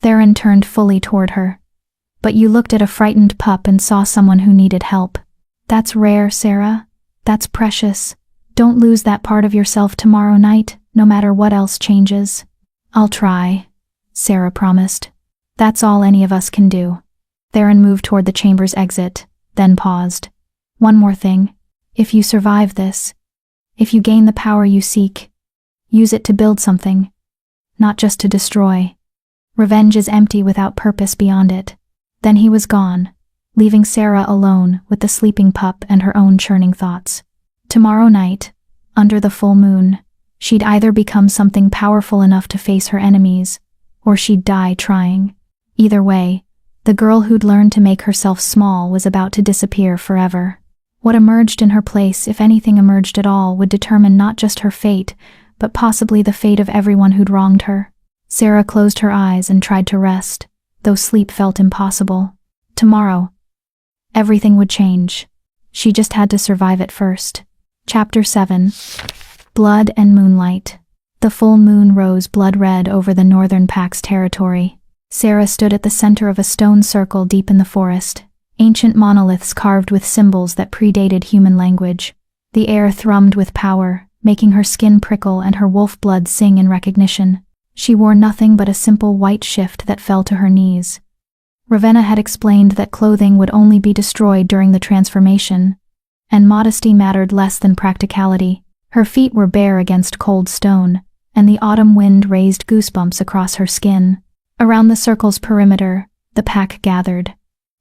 Theron turned fully toward her. "But you looked at a frightened pup and saw someone who needed help. That's rare, Sarah. That's precious. Don't lose that part of yourself tomorrow night, no matter what else changes." "I'll try," Sarah promised. "That's all any of us can do." Theron moved toward the chamber's exit, then paused. "One more thing. If you survive this, if you gain the power you seek, use it to build something, not just to destroy. Revenge is empty without purpose beyond it." Then he was gone, leaving Sarah alone with the sleeping pup and her own churning thoughts. Tomorrow night, under the full moon, she'd either become something powerful enough to face her enemies, or she'd die trying. Either way, the girl who'd learned to make herself small was about to disappear forever. What emerged in her place, if anything emerged at all, would determine not just her fate, but possibly the fate of everyone who'd wronged her. Sarah closed her eyes and tried to rest, though sleep felt impossible. Tomorrow, everything would change. She just had to survive it first. Chapter 7. Blood and Moonlight. The full moon rose blood-red over the northern pack's territory. Sarah stood at the center of a stone circle deep in the forest, ancient monoliths carved with symbols that predated human language. The air thrummed with power, making her skin prickle and her wolf blood sing in recognition. She wore nothing but a simple white shift that fell to her knees. Ravenna had explained that clothing would only be destroyed during the transformation, and modesty mattered less than practicality. Her feet were bare against cold stone, and the autumn wind raised goosebumps across her skin. Around the circle's perimeter, the pack gathered.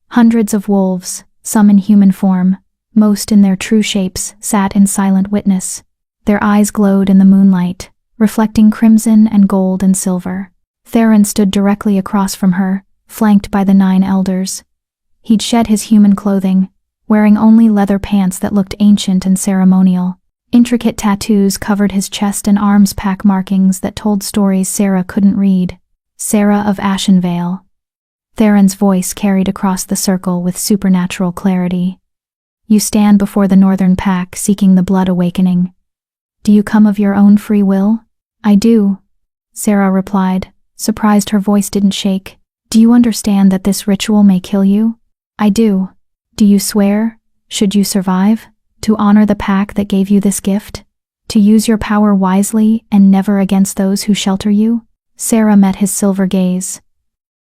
Hundreds of wolves, some in human form, most in their true shapes, sat in silent witness. Their eyes glowed in the moonlight, reflecting crimson and gold and silver. Theron stood directly across from her, flanked by the 9 elders. He'd shed his human clothing, wearing only leather pants that looked ancient and ceremonial. Intricate tattoos covered his chest and arms, pack markings that told stories Sarah couldn't read. Sarah of Ashenvale. Theron's voice carried across the circle with supernatural clarity. You stand before the Northern Pack seeking the Blood Awakening. Do you come of your own free will? I do, Sarah replied, surprised her voice didn't shake. Do you understand that this ritual may kill you? I do. Do you swear, should you survive, to honor the pack that gave you this gift? To use your power wisely and never against those who shelter you? Sarah met his silver gaze.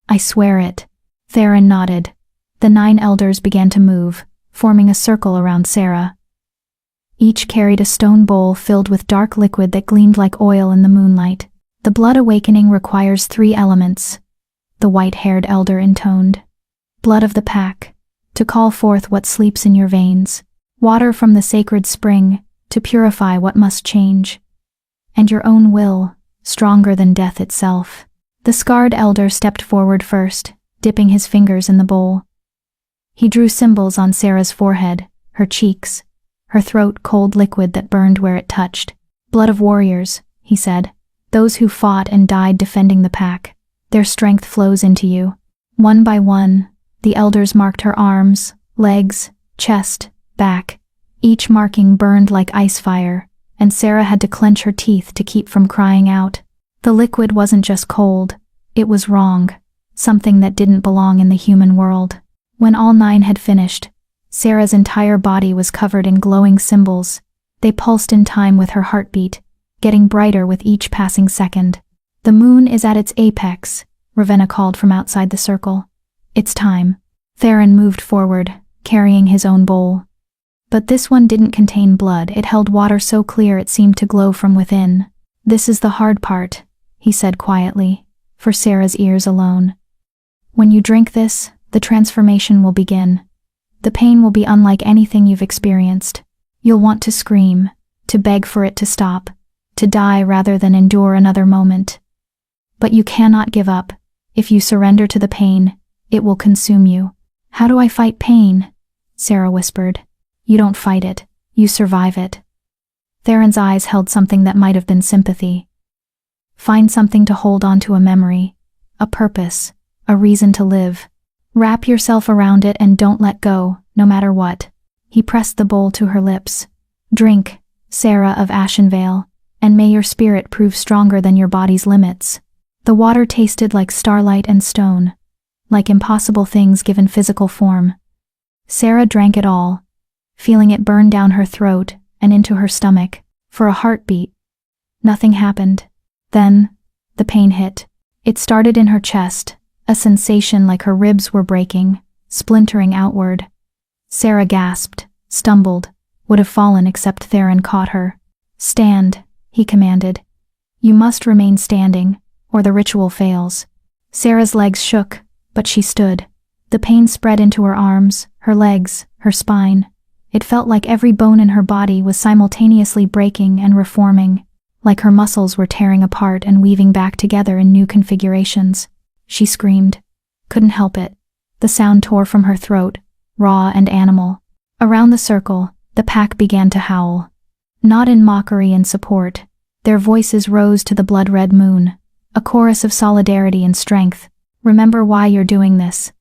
I swear it. Theron nodded. The 9 elders began to move, forming a circle around Sarah. Each carried a stone bowl filled with dark liquid that gleamed like oil in the moonlight. The Blood Awakening requires 3 elements, the white-haired elder intoned. Blood of the pack, to call forth what sleeps in your veins. Water from the sacred spring, to purify what must change. And your own will, stronger than death itself. The scarred elder stepped forward first, dipping his fingers in the bowl. He drew symbols on Sarah's forehead, her cheeks, her throat, cold liquid that burned where it touched. Blood of warriors, he said, those who fought and died defending the pack. Their strength flows into you. One by one, the elders marked her arms, legs, chest, back. Each marking burned like ice fire, and Sarah had to clench her teeth to keep from crying out. The liquid wasn't just cold, it was wrong, something that didn't belong in the human world. When all 9 had finished, Sarah's entire body was covered in glowing symbols. They pulsed in time with her heartbeat, getting brighter with each passing second. The moon is at its apex, Ravenna called from outside the circle. It's time. Theron moved forward, carrying his own bowl. But this one didn't contain blood. It held water so clear it seemed to glow from within. This is the hard part, he said quietly, for Sarah's ears alone. When you drink this, the transformation will begin. The pain will be unlike anything you've experienced. You'll want to scream, to beg for it to stop, to die rather than endure another moment. But you cannot give up. If you surrender to the pain, it will consume you. How do I fight pain? Sarah whispered. You don't fight it, you survive it. Theron's eyes held something that might have been sympathy. Find something to hold on to, a memory, a purpose, a reason to live. Wrap yourself around it and don't let go, no matter what. He pressed the bowl to her lips. Drink, Sarah of Ashenvale, and may your spirit prove stronger than your body's limits. The water tasted like starlight and stone, like impossible things given physical form. Sarah drank it all, feeling it burn down her throat and into her stomach. For a heartbeat, nothing happened. Then, the pain hit. It started in her chest, a sensation like her ribs were breaking, splintering outward. Sarah gasped, stumbled, would have fallen except Theron caught her. Stand, he commanded. You must remain standing, or the ritual fails. Sarah's legs shook, but she stood. The pain spread into her arms, her legs, her spine. It felt like every bone in her body was simultaneously breaking and reforming, like her muscles were tearing apart and weaving back together in new configurations. She screamed. Couldn't help it. The sound tore from her throat, raw and animal. Around the circle, the pack began to howl. Not in mockery and support. Their voices rose to the blood-red moon, a chorus of solidarity and strength. Remember why you're doing this.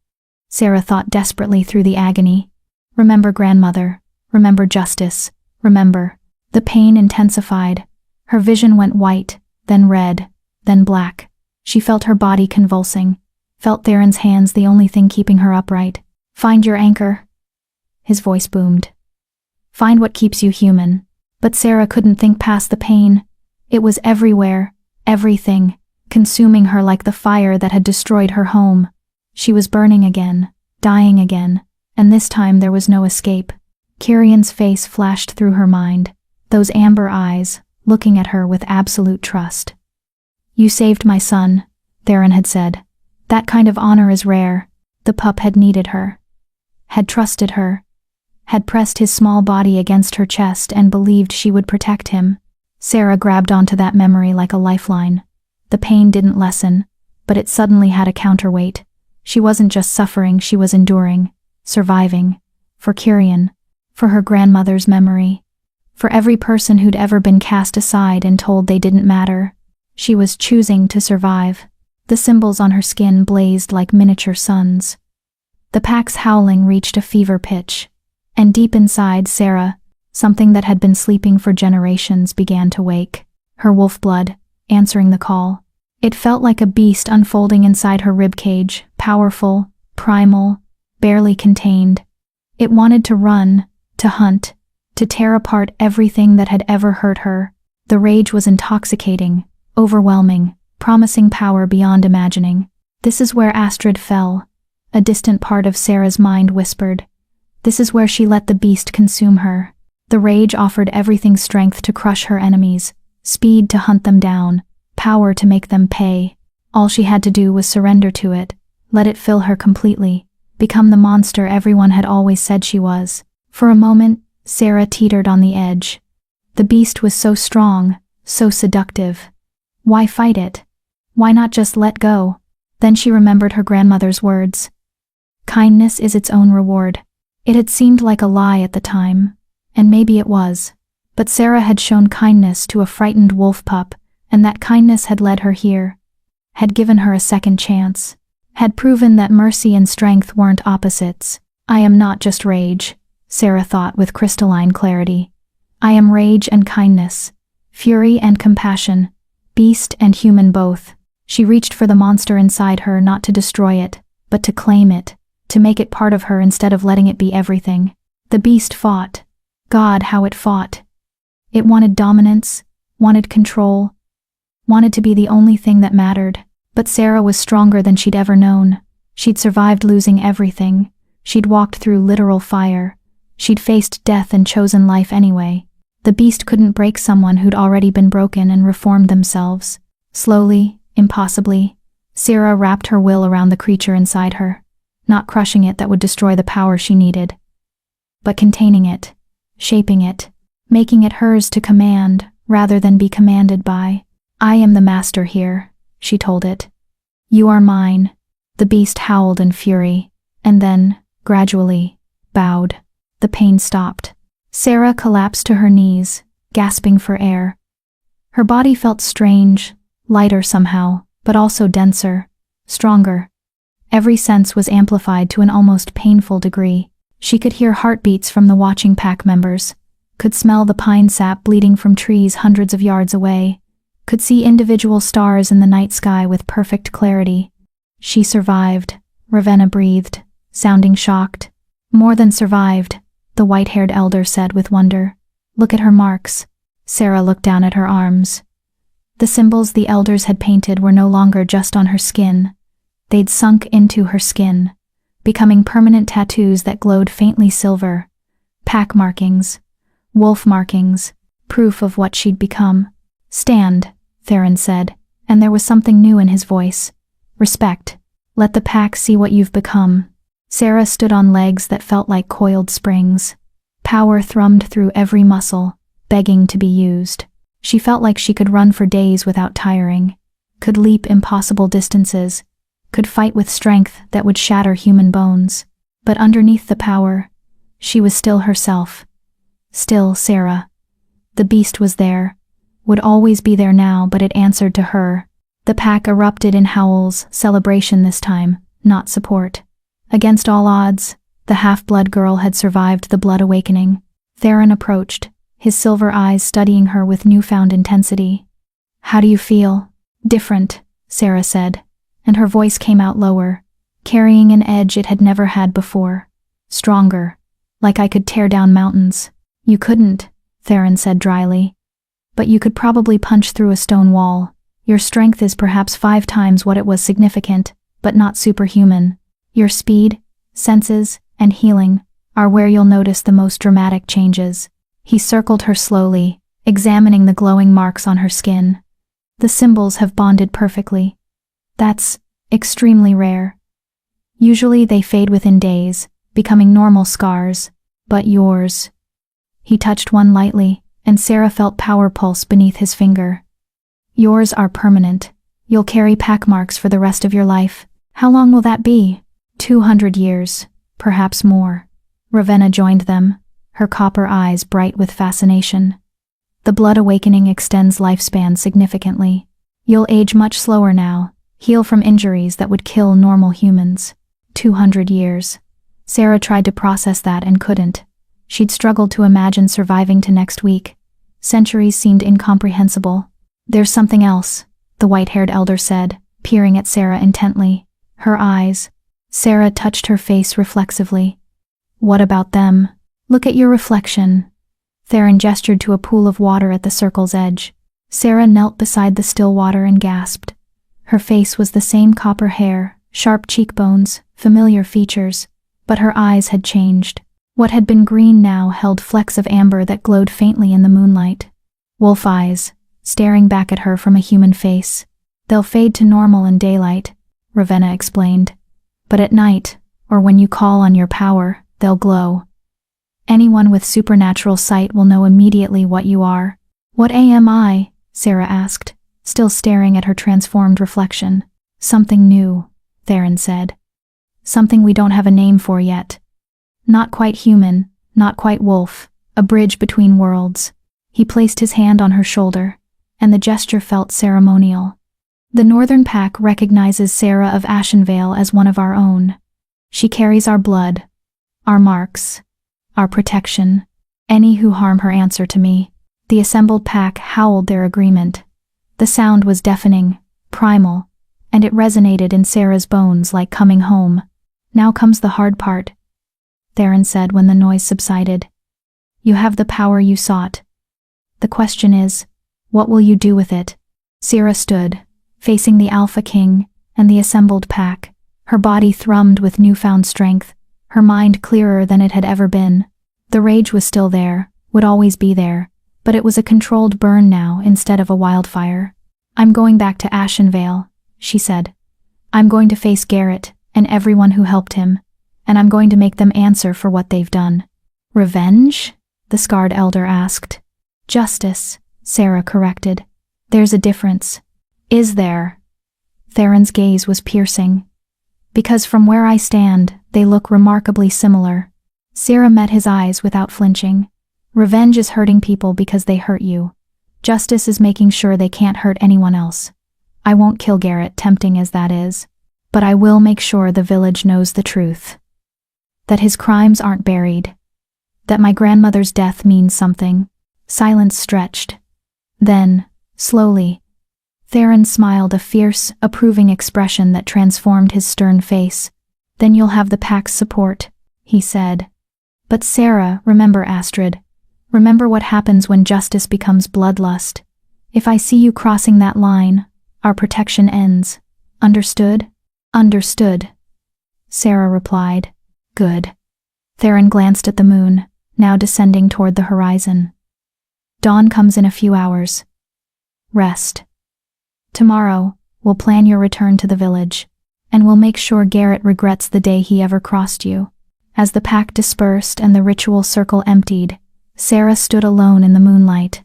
Sarah thought desperately through the agony. Remember grandmother. Remember justice. Remember. The pain intensified. Her vision went white, then red, then black. She felt her body convulsing, felt Theron's hands the only thing keeping her upright. Find your anchor. His voice boomed. Find what keeps you human. But Sarah couldn't think past the pain. It was everywhere, everything, consuming her like the fire that had destroyed her home. She was burning again, dying again, and this time there was no escape. Kyrion's face flashed through her mind, those amber eyes, looking at her with absolute trust. You saved my son, Theron had said. That kind of honor is rare. The pup had needed her, had trusted her, had pressed his small body against her chest and believed she would protect him. Sarah grabbed onto that memory like a lifeline. The pain didn't lessen, but it suddenly had a counterweight. She wasn't just suffering, she was enduring, surviving. for Kyrian, for her grandmother's memory, for every person who'd ever been cast aside and told they didn't matter. She was choosing to survive. The symbols on her skin blazed like miniature suns. The pack's howling reached a fever pitch, and deep inside Sarah, something that had been sleeping for generations began to wake. Her wolf blood, answering the call. It felt like a beast unfolding inside her ribcage, powerful, primal, barely contained. It wanted to run, to hunt, to tear apart everything that had ever hurt her. The rage was intoxicating, overwhelming, promising power beyond imagining. This is where Astrid fell. A distant part of Sarah's mind whispered. This is where she let the beast consume her. The rage offered everything: strength to crush her enemies, speed to hunt them down, power to make them pay. All she had to do was surrender to it, let it fill her completely, become the monster everyone had always said she was. For a moment, Sarah teetered on the edge. The beast was so strong, so seductive. Why fight it? Why not just let go? Then she remembered her grandmother's words. Kindness is its own reward. It had seemed like a lie at the time, and maybe it was. But Sarah had shown kindness to a frightened wolf pup, and that kindness had led her here, had given her a second chance, had proven that mercy and strength weren't opposites. I am not just rage, Sarah thought with crystalline clarity. I am rage and kindness, fury and compassion, beast and human both. She reached for the monster inside her, not to destroy it, but to claim it, to make it part of her instead of letting it be everything. The beast fought. God, how it fought. It wanted dominance, wanted control, wanted to be the only thing that mattered. But Sarah was stronger than she'd ever known. She'd survived losing everything. She'd walked through literal fire. She'd faced death and chosen life anyway. The beast couldn't break someone who'd already been broken and reformed themselves. Slowly, impossibly, Sarah wrapped her will around the creature inside her, not crushing it that would destroy the power she needed, but containing it, shaping it, making it hers to command rather than be commanded by. I am the master here, she told it. You are mine. The beast howled in fury, and then, gradually, bowed. The pain stopped. Sarah collapsed to her knees, gasping for air. Her body felt strange, lighter somehow, but also denser, stronger. Every sense was amplified to an almost painful degree. She could hear heartbeats from the watching pack members, could smell the pine sap bleeding from trees hundreds of yards away, could see individual stars in the night sky with perfect clarity. She survived, Ravenna breathed, sounding shocked. More than survived, the white-haired elder said with wonder. Look at her marks. Sarah looked down at her arms. The symbols the elders had painted were no longer just on her skin. They'd sunk into her skin, becoming permanent tattoos that glowed faintly silver. Pack markings, wolf markings, proof of what she'd become. Stand, Theron said, and there was something new in his voice. Respect. Let the pack see what you've become. Sarah stood on legs that felt like coiled springs. Power thrummed through every muscle, begging to be used. She felt like she could run for days without tiring, could leap impossible distances, could fight with strength that would shatter human bones. But underneath the power, she was still herself. Still Sarah. The beast was there, would always be there now, but it answered to her. The pack erupted in howls, celebration this time, not support. Against all odds, the half-blood girl had survived the blood awakening. Theron approached, his silver eyes studying her with newfound intensity. How do you feel? Different, Sarah said, and her voice came out lower, carrying an edge it had never had before. Stronger, like I could tear down mountains. You couldn't, Theron said dryly. But you could probably punch through a stone wall. Your strength is perhaps 5 times what it was. Significant, but not superhuman. Your speed, senses, and healing are where you'll notice the most dramatic changes. He circled her slowly, examining the glowing marks on her skin. The symbols have bonded perfectly. That's extremely rare. Usually they fade within days, becoming normal scars, but yours. He touched one lightly, and Sarah felt power pulse beneath his finger. Yours are permanent. You'll carry pack marks for the rest of your life. How long will that be? 200 years, perhaps more. Ravenna joined them, her copper eyes bright with fascination. The blood awakening extends lifespan significantly. You'll age much slower now, heal from injuries that would kill normal humans. 200 years. Sarah tried to process that and couldn't. She'd struggled to imagine surviving to next week. Centuries seemed incomprehensible. There's something else, the white-haired elder said, peering at Sarah intently. Her eyes. Sarah touched her face reflexively. What about them? Look at your reflection. Theron gestured to a pool of water at the circle's edge. Sarah knelt beside the still water and gasped. Her face was the same copper hair, sharp cheekbones, familiar features, but her eyes had changed. What had been green now held flecks of amber that glowed faintly in the moonlight. Wolf eyes, staring back at her from a human face. They'll fade to normal in daylight, Ravenna explained. But at night, or when you call on your power, they'll glow. Anyone with supernatural sight will know immediately what you are. What am I? Sarah asked, still staring at her transformed reflection. Something new, Theron said. Something we don't have a name for yet. Not quite human, not quite wolf, a bridge between worlds. He placed his hand on her shoulder, and the gesture felt ceremonial. The Northern Pack recognizes Sarah of Ashenvale as one of our own. She carries our blood, our marks, our protection. Any who harm her answer to me. The assembled pack howled their agreement. The sound was deafening, primal, and it resonated in Sarah's bones like coming home. Now comes the hard part, Theron said when the noise subsided. You have the power you sought. The question is, what will you do with it? Sarah stood, facing the Alpha King and the assembled pack. Her body thrummed with newfound strength, her mind clearer than it had ever been. The rage was still there, would always be there, but it was a controlled burn now instead of a wildfire. I'm going back to Ashenvale, she said. I'm going to face Garrett and everyone who helped him, and I'm going to make them answer for what they've done. Revenge? The scarred elder asked. Justice, Sarah corrected. There's a difference. Is there? Theron's gaze was piercing. Because from where I stand, they look remarkably similar. Sarah met his eyes without flinching. Revenge is hurting people because they hurt you. Justice is making sure they can't hurt anyone else. I won't kill Garrett, tempting as that is, but I will make sure the village knows the truth. That his crimes aren't buried. That my grandmother's death means something. Silence stretched. Then, slowly, Theron smiled a fierce, approving expression that transformed his stern face. Then you'll have the pack's support, he said. But Sarah, remember Astrid. Remember what happens when justice becomes bloodlust. If I see you crossing that line, our protection ends. Understood? Understood, Sarah replied. Good. Theron glanced at the moon, now descending toward the horizon. Dawn comes in a few hours. Rest. Tomorrow, we'll plan your return to the village, and we'll make sure Garrett regrets the day he ever crossed you. As the pack dispersed and the ritual circle emptied, Sarah stood alone in the moonlight.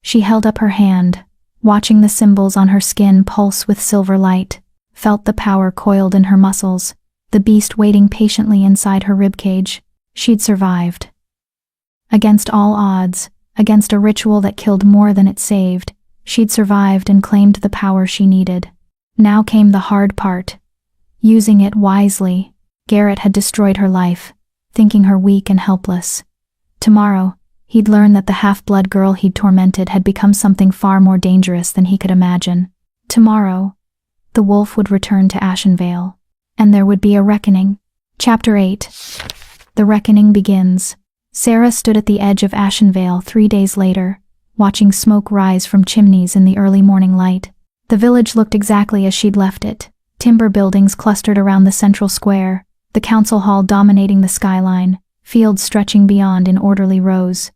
She held up her hand, watching the symbols on her skin pulse with silver light, felt the power coiled in her muscles, the beast waiting patiently inside her ribcage. She'd survived. Against all odds, against a ritual that killed more than it saved, she'd survived and claimed the power she needed. Now came the hard part. Using it wisely. Garrett had destroyed her life, thinking her weak and helpless. Tomorrow, he'd learn that the half-blood girl he'd tormented had become something far more dangerous than he could imagine. Tomorrow, the wolf would return to Ashenvale, and there would be a reckoning. Chapter 8. The reckoning begins. Sarah stood at the edge of Ashenvale 3 days later, watching smoke rise from chimneys in the early morning light. The village looked exactly as she'd left it. Timber buildings clustered around the central square, the council hall dominating the skyline, fields stretching beyond in orderly rows.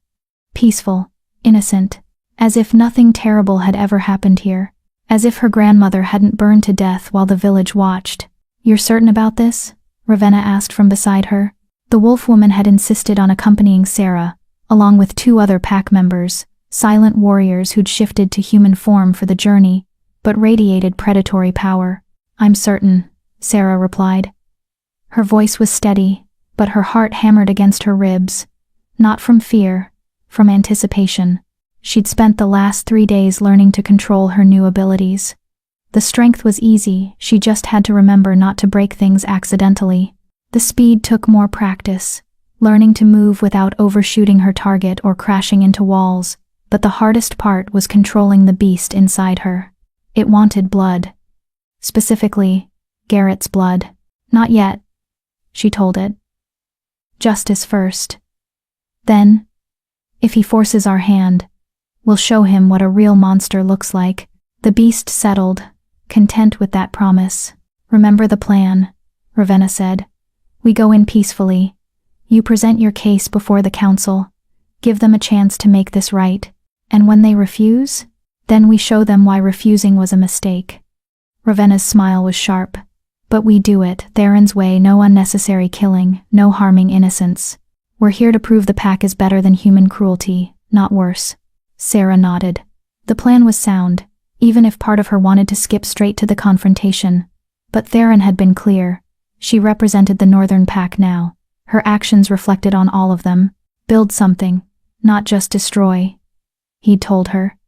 Peaceful, innocent, as if nothing terrible had ever happened here, as if her grandmother hadn't burned to death while the village watched. You're certain about this? Ravenna asked from beside her. The wolf woman had insisted on accompanying Sarah, along with 2 other pack members, silent warriors who'd shifted to human form for the journey, but radiated predatory power. I'm certain, Sarah replied. Her voice was steady, but her heart hammered against her ribs. Not from fear, from anticipation. She'd spent the last 3 days learning to control her new abilities. The strength was easy, she just had to remember not to break things accidentally. The speed took more practice, learning to move without overshooting her target or crashing into walls, but the hardest part was controlling the beast inside her. It wanted blood. Specifically, Garrett's blood. Not yet, she told it. Justice first. Then, if he forces our hand, we'll show him what a real monster looks like. The beast settled, content with that promise. Remember the plan, Ravenna said. We go in peacefully. You present your case before the council, give them a chance to make this right, and when they refuse, then we show them why refusing was a mistake. Ravenna's smile was sharp. But we do it, Theron's way, no unnecessary killing, no harming innocents. We're here to prove the pack is better than human cruelty, not worse. Sarah nodded. The plan was sound, even if part of her wanted to skip straight to the confrontation. But Theron had been clear. She represented the Northern Pack now. Her actions reflected on all of them. Build something, not just destroy, he'd told her.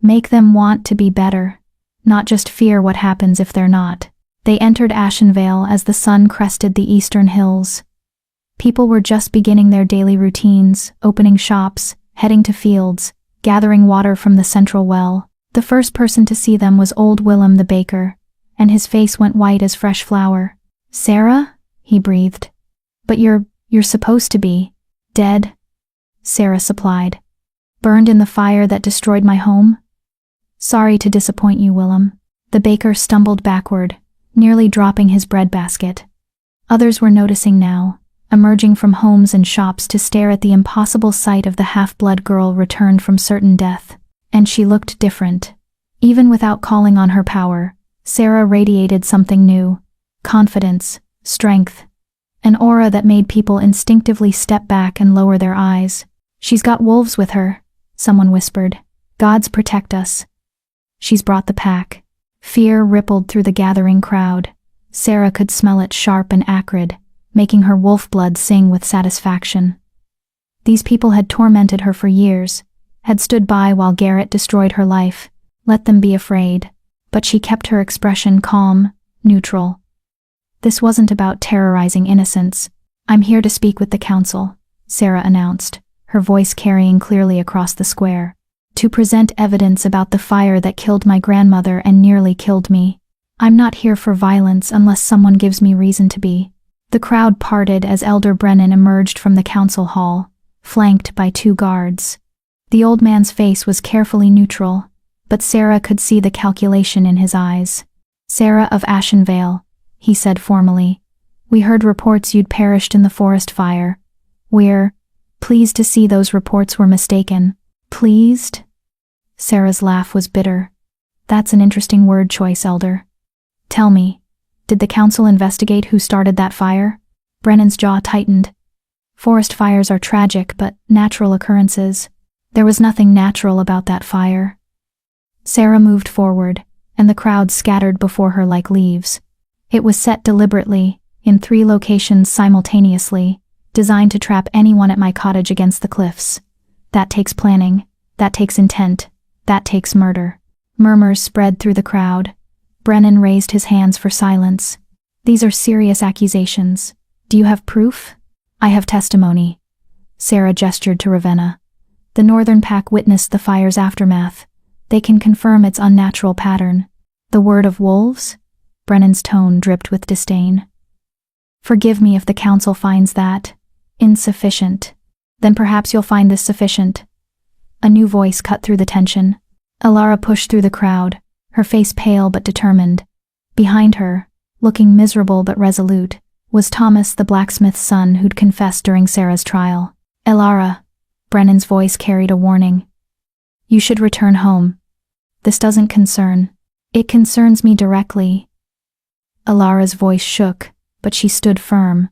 Make them want to be better, not just fear what happens if they're not. They entered Ashenvale as the sun crested the eastern hills. People were just beginning their daily routines, opening shops, heading to fields, gathering water from the central well. The first person to see them was old Willem the baker, and his face went white as fresh flour. Sarah? He breathed. But you're supposed to be dead, Sarah supplied. Burned in the fire that destroyed my home? Sorry to disappoint you, Willem. The baker stumbled backward, nearly dropping his breadbasket. Others were noticing now, emerging from homes and shops to stare at the impossible sight of the half-blood girl returned from certain death. And she looked different. Even without calling on her power, Sarah radiated something new. Confidence, strength, an aura that made people instinctively step back and lower their eyes. She's got wolves with her, someone whispered. Gods protect us. She's brought the pack. Fear rippled through the gathering crowd. Sarah could smell it sharp and acrid, making her wolf blood sing with satisfaction. These people had tormented her for years, had stood by while Garrett destroyed her life. Let them be afraid. But she kept her expression calm, neutral. This wasn't about terrorizing innocents. I'm here to speak with the council, Sarah announced, her voice carrying clearly across the square. To present evidence about the fire that killed my grandmother and nearly killed me. I'm not here for violence unless someone gives me reason to be. The crowd parted as Elder Brennan emerged from the council hall, flanked by 2 guards. The old man's face was carefully neutral, but Sarah could see the calculation in his eyes. Sarah of Ashenvale, he said formally. We heard reports you'd perished in the forest fire. We're pleased to see those reports were mistaken. Pleased? Sarah's laugh was bitter. That's an interesting word choice, Elder. Tell me, did the council investigate who started that fire? Brennan's jaw tightened. Forest fires are tragic but natural occurrences. There was nothing natural about that fire. Sarah moved forward, and the crowd scattered before her like leaves. It was set deliberately, in 3 locations simultaneously, designed to trap anyone at my cottage against the cliffs. That takes planning, that takes intent, that takes murder. Murmurs spread through the crowd. Brennan raised his hands for silence. These are serious accusations. Do you have proof? I have testimony. Sarah gestured to Ravenna. The Northern Pack witnessed the fire's aftermath. They can confirm its unnatural pattern. The word of wolves? Brennan's tone dripped with disdain. Forgive me if the council finds that insufficient. Then perhaps you'll find this sufficient. A new voice cut through the tension. Elara pushed through the crowd, her face pale but determined. Behind her, looking miserable but resolute, was Thomas, the blacksmith's son who'd confessed during Sarah's trial. Elara, Brennan's voice carried a warning. You should return home. This doesn't concern. It concerns me directly. Elara's voice shook, but she stood firm.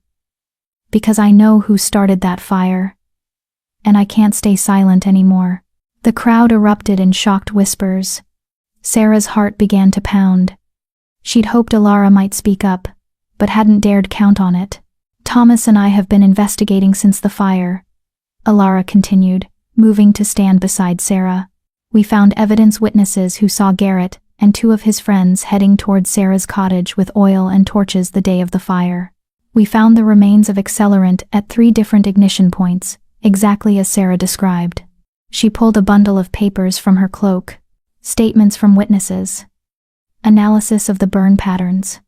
Because I know who started that fire. And I can't stay silent anymore. The crowd erupted in shocked whispers. Sarah's heart began to pound. She'd hoped Elara might speak up, but hadn't dared count on it. Thomas and I have been investigating since the fire, Alara continued, moving to stand beside Sarah. We found evidence witnesses who saw Garrett and 2 of his friends heading toward Sarah's cottage with oil and torches the day of the fire. We found the remains of accelerant at 3 different ignition points, exactly as Sarah described. She pulled a bundle of papers from her cloak. Statements from witnesses. Analysis of the burn patterns.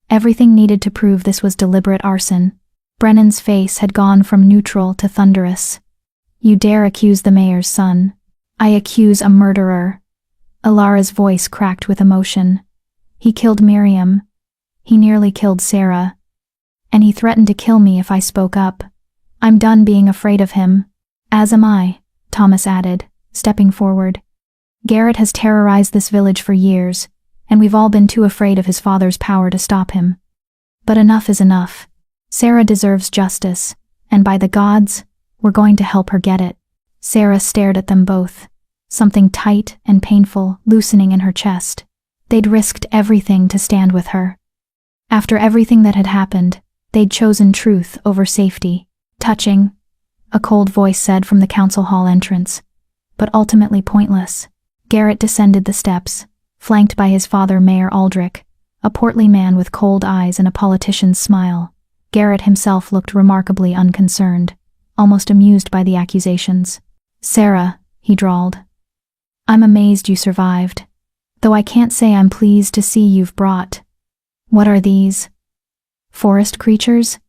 Everything needed to prove this was deliberate arson. Brennan's face had gone from neutral to thunderous. You dare accuse the mayor's son? I accuse a murderer. Alara's voice cracked with emotion. He killed Miriam. He nearly killed Sarah. And he threatened to kill me if I spoke up. I'm done being afraid of him. As am I, Thomas added, stepping forward. Garrett has terrorized this village for years, and we've all been too afraid of his father's power to stop him. But enough is enough. Sarah deserves justice, and by the gods, we're going to help her get it. Sarah stared at them both, something tight and painful loosening in her chest. They'd risked everything to stand with her. After everything that had happened, they'd chosen truth over safety. Touching, a cold voice said from the council hall entrance, but ultimately pointless. Garrett descended the steps, flanked by his father, Mayor Aldrich, a portly man with cold eyes and a politician's smile. Garrett himself looked remarkably unconcerned, almost amused by the accusations. Sarah, he drawled. I'm amazed you survived, though I can't say I'm pleased to see you've brought. What are these? Forest creatures?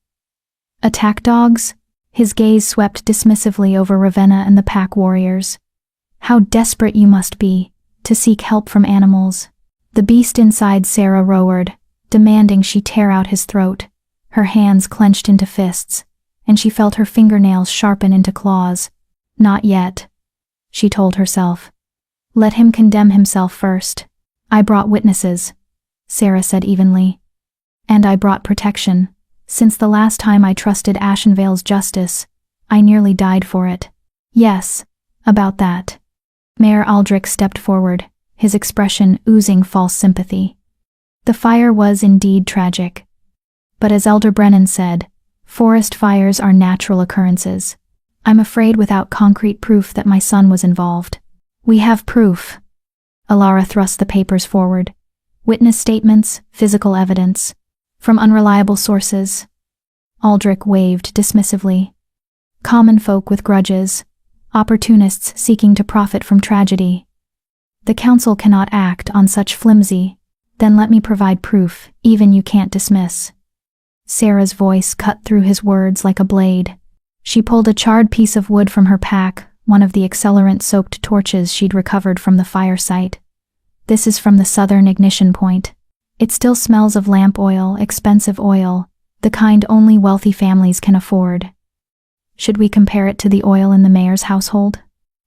Attack dogs? His gaze swept dismissively over Ravenna and the pack warriors. How desperate you must be to seek help from animals. The beast inside Sarah roared, demanding she tear out his throat. Her hands clenched into fists, and she felt her fingernails sharpen into claws. Not yet, she told herself. Let him condemn himself first. I brought witnesses, Sarah said evenly. And I brought protection. Since the last time I trusted Ashenvale's justice, I nearly died for it. Yes, about that. Mayor Aldrich stepped forward, his expression oozing false sympathy. The fire was indeed tragic. But as Elder Brennan said, forest fires are natural occurrences. I'm afraid without concrete proof that my son was involved. We have proof. Alara thrust the papers forward. Witness statements, physical evidence. From unreliable sources. Aldrich waved dismissively. Common folk with grudges. Opportunists seeking to profit from tragedy. The council cannot act on such flimsy. Then let me provide proof, even you can't dismiss. Sarah's voice cut through his words like a blade. She pulled a charred piece of wood from her pack, one of the accelerant-soaked torches she'd recovered from the fire site. This is from the southern ignition point. It still smells of lamp oil, expensive oil, the kind only wealthy families can afford. Should we compare it to the oil in the mayor's household?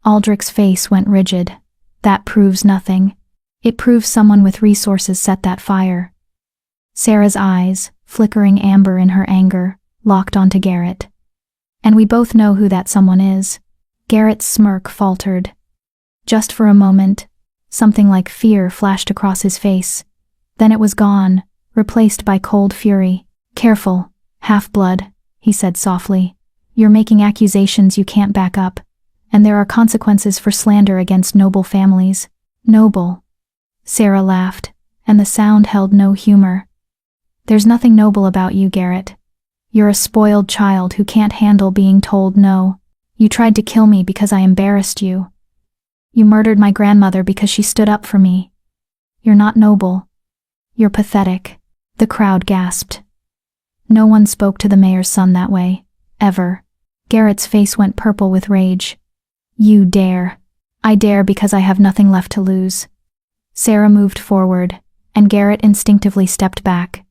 Aldrich's face went rigid. That proves nothing. It proves someone with resources set that fire. Sarah's eyes, flickering amber in her anger, locked onto Garrett. And we both know who that someone is. Garrett's smirk faltered. Just for a moment, something like fear flashed across his face. Then it was gone, replaced by cold fury. Careful, half-blood, he said softly. You're making accusations you can't back up, and there are consequences for slander against noble families. Noble. Sarah laughed, and the sound held no humor. There's nothing noble about you, Garrett. You're a spoiled child who can't handle being told no. You tried to kill me because I embarrassed you. You murdered my grandmother because she stood up for me. You're not noble. You're pathetic. The crowd gasped. No one spoke to the mayor's son that way, ever. Garrett's face went purple with rage. You dare. I dare because I have nothing left to lose. Sarah moved forward, and Garrett instinctively stepped back.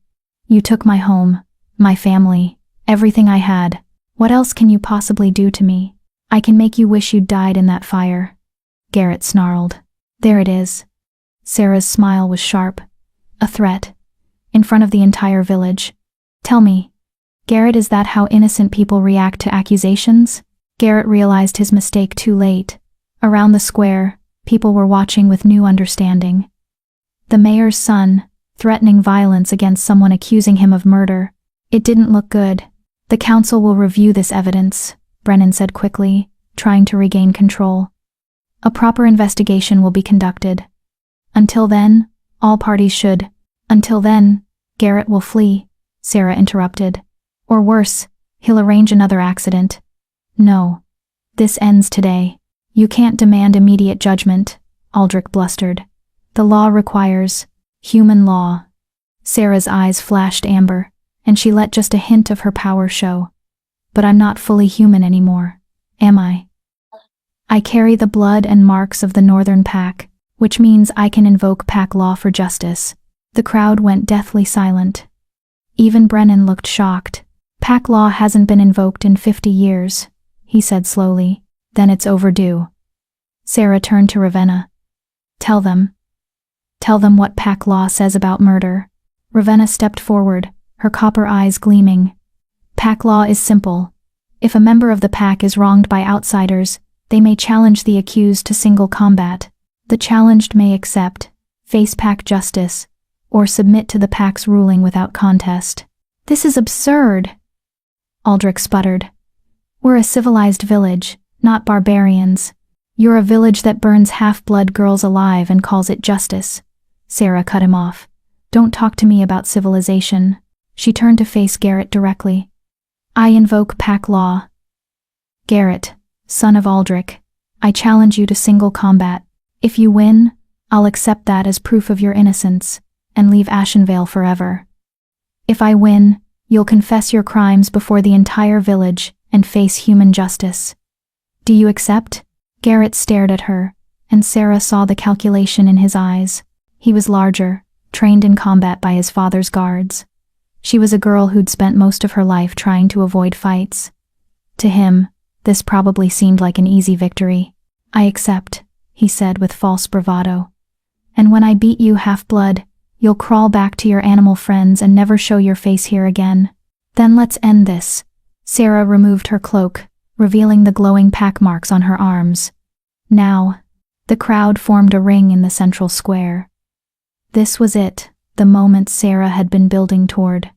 You took my home, my family, everything I had. What else can you possibly do to me? I can make you wish you'd died in that fire. Garrett snarled. There it is. Sarah's smile was sharp. A threat. In front of the entire village. Tell me, Garrett, is that how innocent people react to accusations? Garrett realized his mistake too late. Around the square, people were watching with new understanding. The mayor's son, threatening violence against someone accusing him of murder. It didn't look good, The council will review this evidence, Brennan said quickly, trying to regain control. A proper investigation will be conducted. Until then, all parties should. Until then, Garrett will flee, Sarah interrupted. Or worse, he'll arrange another accident. No. This ends today. You can't demand immediate judgment, Aldrich blustered. The law requires human law. Sarah's eyes flashed amber, and she let just a hint of her power show. But I'm not fully human anymore, am I? I carry the blood and marks of the Northern Pack, which means I can invoke Pack law for justice. The crowd went deathly silent. Even Brennan looked shocked. Pack law hasn't been invoked in 50 years, he said slowly. Then it's overdue. Sarah turned to Ravenna. Tell them what Pack law says about murder. Ravenna stepped forward, her copper eyes gleaming. Pack law is simple. If a member of the Pack is wronged by outsiders, they may challenge the accused to single combat. The challenged may accept, face Pack justice, or submit to the Pack's ruling without contest. This is absurd, Aldrich sputtered. We're a civilized village, not barbarians. You're a village that burns half-blood girls alive and calls it justice. Sarah cut him off. Don't talk to me about civilization. She turned to face Garrett directly. I invoke Pack law. Garrett, son of Aldrich, I challenge you to single combat. If you win, I'll accept that as proof of your innocence, and leave Ashenvale forever. If I win, you'll confess your crimes before the entire village and face human justice. Do you accept? Garrett stared at her, and Sarah saw the calculation in his eyes. He was larger, trained in combat by his father's guards. She was a girl who'd spent most of her life trying to avoid fights. To him, this probably seemed like an easy victory. I accept, he said with false bravado. And when I beat you half-blood, you'll crawl back to your animal friends and never show your face here again. Then let's end this. Sarah removed her cloak, revealing the glowing pack marks on her arms. Now, the crowd formed a ring in the central square. This was it, the moment Sarah had been building toward.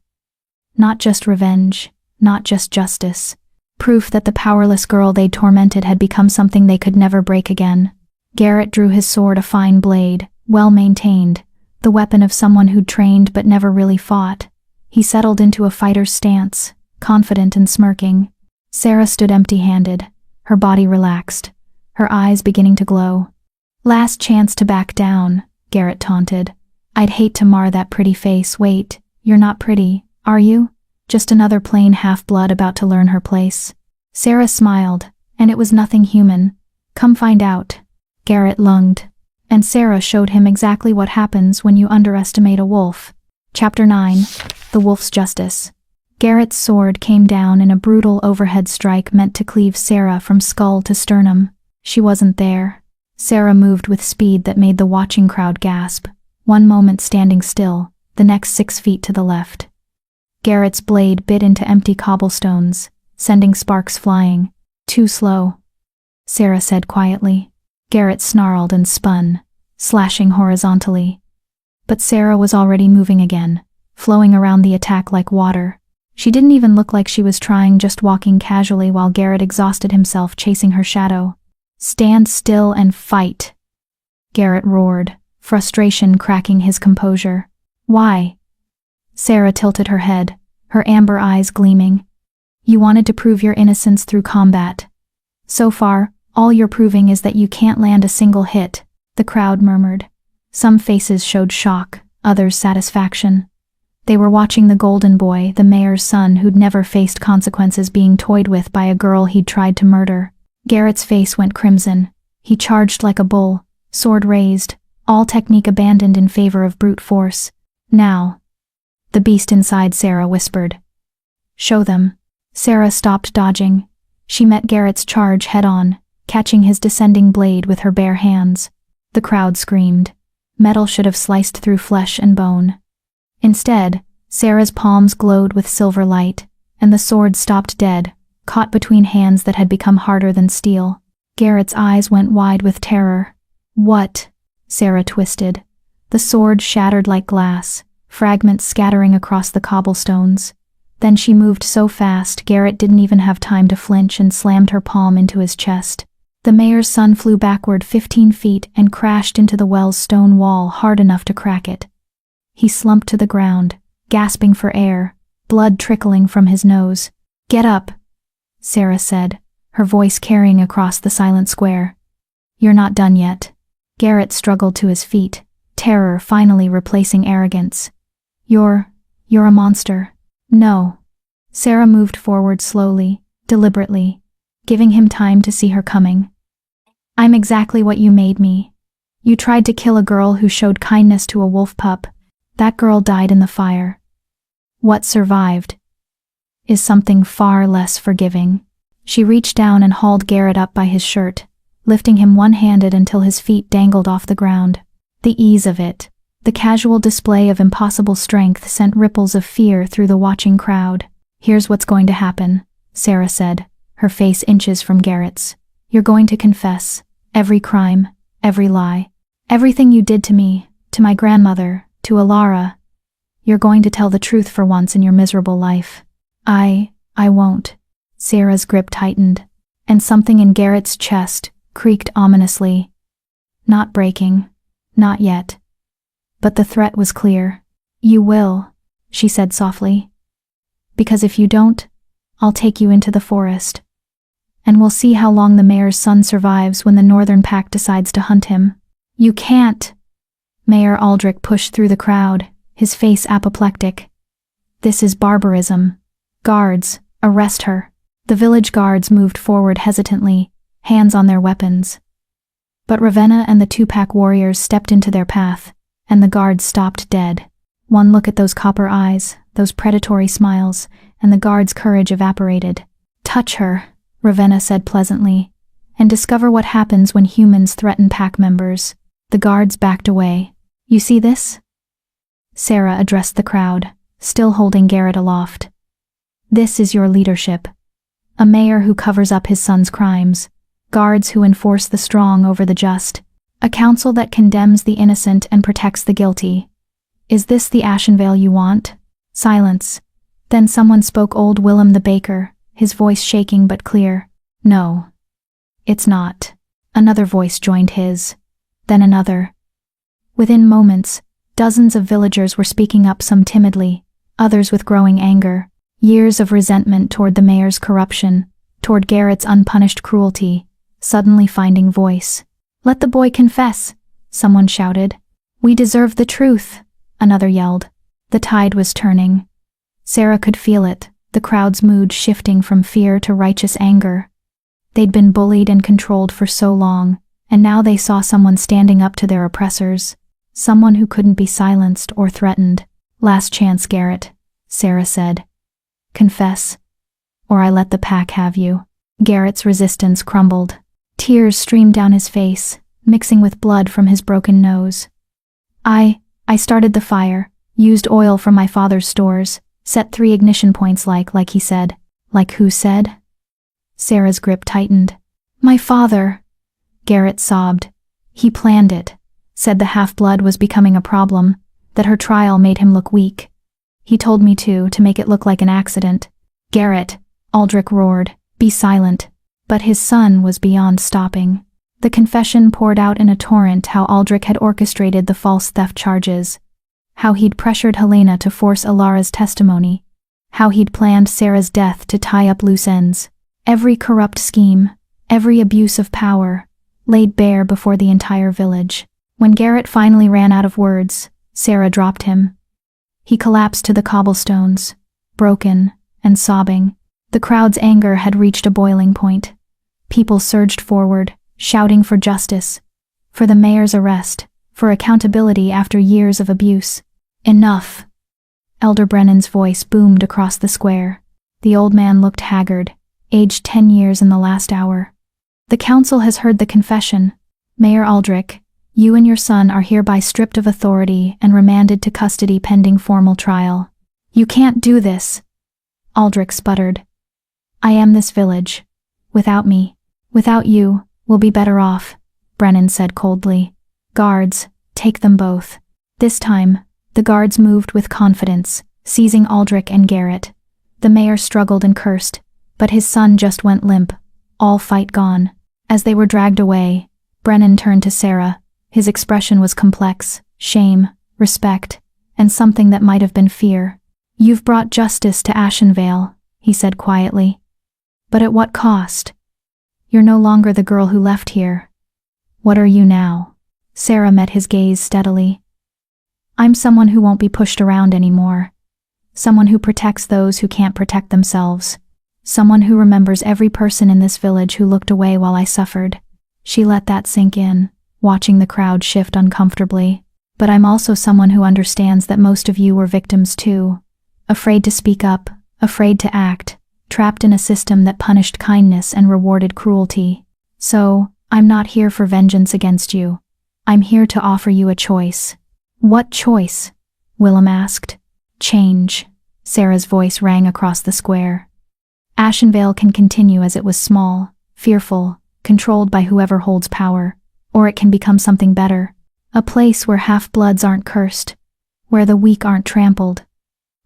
Not just revenge, not just justice. Proof that the powerless girl they'd tormented had become something they could never break again. Garrett drew his sword, a fine blade, well-maintained, the weapon of someone who'd trained but never really fought. He settled into a fighter's stance, confident and smirking. Sarah stood empty-handed, her body relaxed, her eyes beginning to glow. Last chance to back down, Garrett taunted. I'd hate to mar that pretty face. Wait, you're not pretty, are you? Just another plain half-blood about to learn her place. Sarah smiled, and it was nothing human. Come find out. Garrett lunged, and Sarah showed him exactly what happens when you underestimate a wolf. Chapter 9. The Wolf's Justice. Garrett's sword came down in a brutal overhead strike meant to cleave Sarah from skull to sternum. She wasn't there. Sarah moved with speed that made the watching crowd gasp, one moment standing still, the next 6 feet to the left. Garrett's blade bit into empty cobblestones, sending sparks flying. Too slow, Sarah said quietly. Garrett snarled and spun, slashing horizontally. But Sarah was already moving again, flowing around the attack like water. She didn't even look like she was trying, just walking casually while Garrett exhausted himself chasing her shadow. Stand still and fight, Garrett roared, frustration cracking his composure. Why? Sarah tilted her head, her amber eyes gleaming. You wanted to prove your innocence through combat. So far, all you're proving is that you can't land a single hit, the crowd murmured. Some faces showed shock, others satisfaction. They were watching the golden boy, the mayor's son who'd never faced consequences, being toyed with by a girl he'd tried to murder. Garrett's face went crimson. He charged like a bull, sword raised, all technique abandoned in favor of brute force. Now, the beast inside Sarah whispered. Show them. Sarah stopped dodging. She met Garrett's charge head-on, catching his descending blade with her bare hands. The crowd screamed. Metal should have sliced through flesh and bone. Instead, Sarah's palms glowed with silver light, and the sword stopped dead, caught between hands that had become harder than steel. Garrett's eyes went wide with terror. What? Sarah twisted. The sword shattered like glass, fragments scattering across the cobblestones. Then she moved so fast, Garrett didn't even have time to flinch and slammed her palm into his chest. The mayor's son flew backward 15 feet and crashed into the well's stone wall hard enough to crack it. He slumped to the ground, gasping for air, blood trickling from his nose. "Get up," Sarah said, her voice carrying across the silent square. "You're not done yet." Garrett struggled to his feet, terror finally replacing arrogance. You're a monster." "No." Sarah moved forward slowly, deliberately, giving him time to see her coming. "I'm exactly what you made me. You tried to kill a girl who showed kindness to a wolf pup. That girl died in the fire. What survived is something far less forgiving." She reached down and hauled Garrett up by his shirt, lifting him one-handed until his feet dangled off the ground. The ease of it, the casual display of impossible strength, sent ripples of fear through the watching crowd. "Here's what's going to happen," Sarah said, her face inches from Garrett's. "You're going to confess every crime, every lie, everything you did to me, to my grandmother, to Alara. You're going to tell the truth for once in your miserable life." I won't." Sarah's grip tightened, and something in Garrett's chest creaked ominously. Not breaking, not yet. But the threat was clear. "You will," she said softly. "Because if you don't, I'll take you into the forest. And we'll see how long the mayor's son survives when the northern pack decides to hunt him." "You can't!" Mayor Aldrich pushed through the crowd, his face apoplectic. "This is barbarism. Guards, arrest her." The village guards moved forward hesitantly, hands on their weapons. But Ravenna and the two-pack warriors stepped into their path, and the guards stopped dead. One look at those copper eyes, those predatory smiles, and the guards' courage evaporated. "Touch her," Ravenna said pleasantly, "and discover what happens when humans threaten pack members." The guards backed away. "You see this?" Sarah addressed the crowd, still holding Garrett aloft. "This is your leadership. A mayor who covers up his son's crimes, guards who enforce the strong over the just, a council that condemns the innocent and protects the guilty. Is this the Ashenvale you want?" Silence. Then someone spoke, old Willem the baker, his voice shaking but clear. "No, it's not." Another voice joined his. Then another. Within moments, dozens of villagers were speaking up, some timidly, others with growing anger. Years of resentment toward the mayor's corruption, toward Garrett's unpunished cruelty, suddenly finding voice. "Let the boy confess," someone shouted. "We deserve the truth," another yelled. The tide was turning. Sarah could feel it, the crowd's mood shifting from fear to righteous anger. They'd been bullied and controlled for so long, and now they saw someone standing up to their oppressors, someone who couldn't be silenced or threatened. "Last chance, Garrett," Sarah said. "Confess, or I let the pack have you." Garrett's resistance crumbled. Tears streamed down his face, mixing with blood from his broken nose. I started the fire, used oil from my father's stores, set 3 ignition points like he said." "Like who said?" Sarah's grip tightened. "My father," Garrett sobbed. "He planned it, said the half-blood was becoming a problem, that her trial made him look weak. He told me to make it look like an accident." "Garrett," Aldrich roared, "be silent." But his son was beyond stopping. The confession poured out in a torrent, how Aldrich had orchestrated the false theft charges, how he'd pressured Helena to force Alara's testimony, how he'd planned Sarah's death to tie up loose ends. Every corrupt scheme, every abuse of power, laid bare before the entire village. When Garrett finally ran out of words, Sarah dropped him. He collapsed to the cobblestones, broken and sobbing. The crowd's anger had reached a boiling point. People surged forward, shouting for justice, for the mayor's arrest, for accountability after years of abuse. "Enough!" Elder Brennan's voice boomed across the square. The old man looked haggard, aged 10 years in the last hour. "The council has heard the confession. Mayor Aldrich, you and your son are hereby stripped of authority and remanded to custody pending formal trial." "You can't do this," Aldrich sputtered. "I am this village. Without me, without you, we'll be better off," Brennan said coldly. "Guards, take them both." This time, the guards moved with confidence, seizing Aldrich and Garrett. The mayor struggled and cursed, but his son just went limp, all fight gone. As they were dragged away, Brennan turned to Sarah. His expression was complex: shame, respect, and something that might have been fear. "You've brought justice to Ashenvale," he said quietly. "But at what cost? You're no longer the girl who left here. What are you now?" Sarah met his gaze steadily. "I'm someone who won't be pushed around anymore. Someone who protects those who can't protect themselves. Someone who remembers every person in this village who looked away while I suffered." She let that sink in, watching the crowd shift uncomfortably. "But I'm also someone who understands that most of you were victims too. Afraid to speak up, afraid to act, trapped in a system that punished kindness and rewarded cruelty. So, I'm not here for vengeance against you. I'm here to offer you a choice." "What choice?" Willem asked. "Change." Sarah's voice rang across the square. "Ashenvale can continue as it was, small, fearful, controlled by whoever holds power, or it can become something better. A place where half-bloods aren't cursed, where the weak aren't trampled,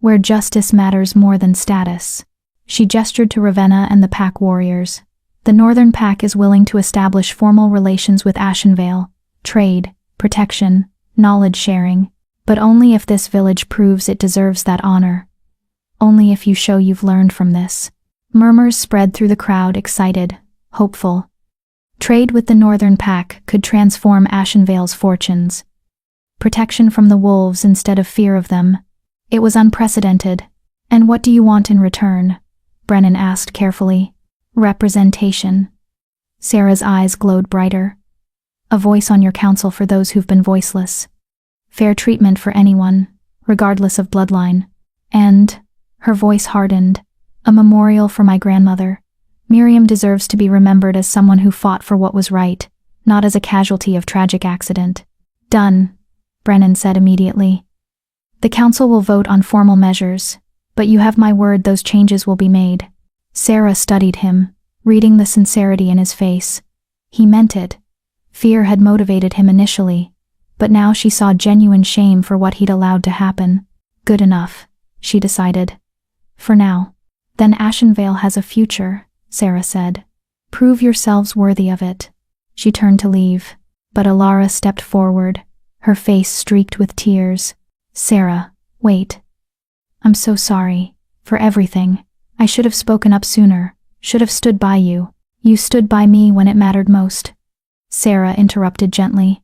where justice matters more than status." She gestured to Ravenna and the pack warriors. "The Northern Pack is willing to establish formal relations with Ashenvale, trade, protection, knowledge sharing, but only if this village proves it deserves that honor. Only if you show you've learned from this." Murmurs spread through the crowd, excited, hopeful. Trade with the Northern Pack could transform Ashenvale's fortunes. Protection from the wolves instead of fear of them. It was unprecedented. "And what do you want in return?" Brennan asked carefully. "Representation." Sarah's eyes glowed brighter. "A voice on your council for those who've been voiceless. Fair treatment for anyone, regardless of bloodline. And," her voice hardened, "a memorial for my grandmother. Miriam deserves to be remembered as someone who fought for what was right, not as a casualty of tragic accident." "Done," Brennan said immediately. "The council will vote on formal measures, but you have my word those changes will be made." Sarah studied him, reading the sincerity in his face. He meant it. Fear had motivated him initially, but now she saw genuine shame for what he'd allowed to happen. "Good enough," she decided. "For now." "Then Ashenvale has a future," Sarah said. "Prove yourselves worthy of it." She turned to leave, but Alara stepped forward, her face streaked with tears. "Sarah, wait. I'm so sorry. For everything. I should have spoken up sooner, should have stood by you. You stood by me when it mattered most." Sarah interrupted gently.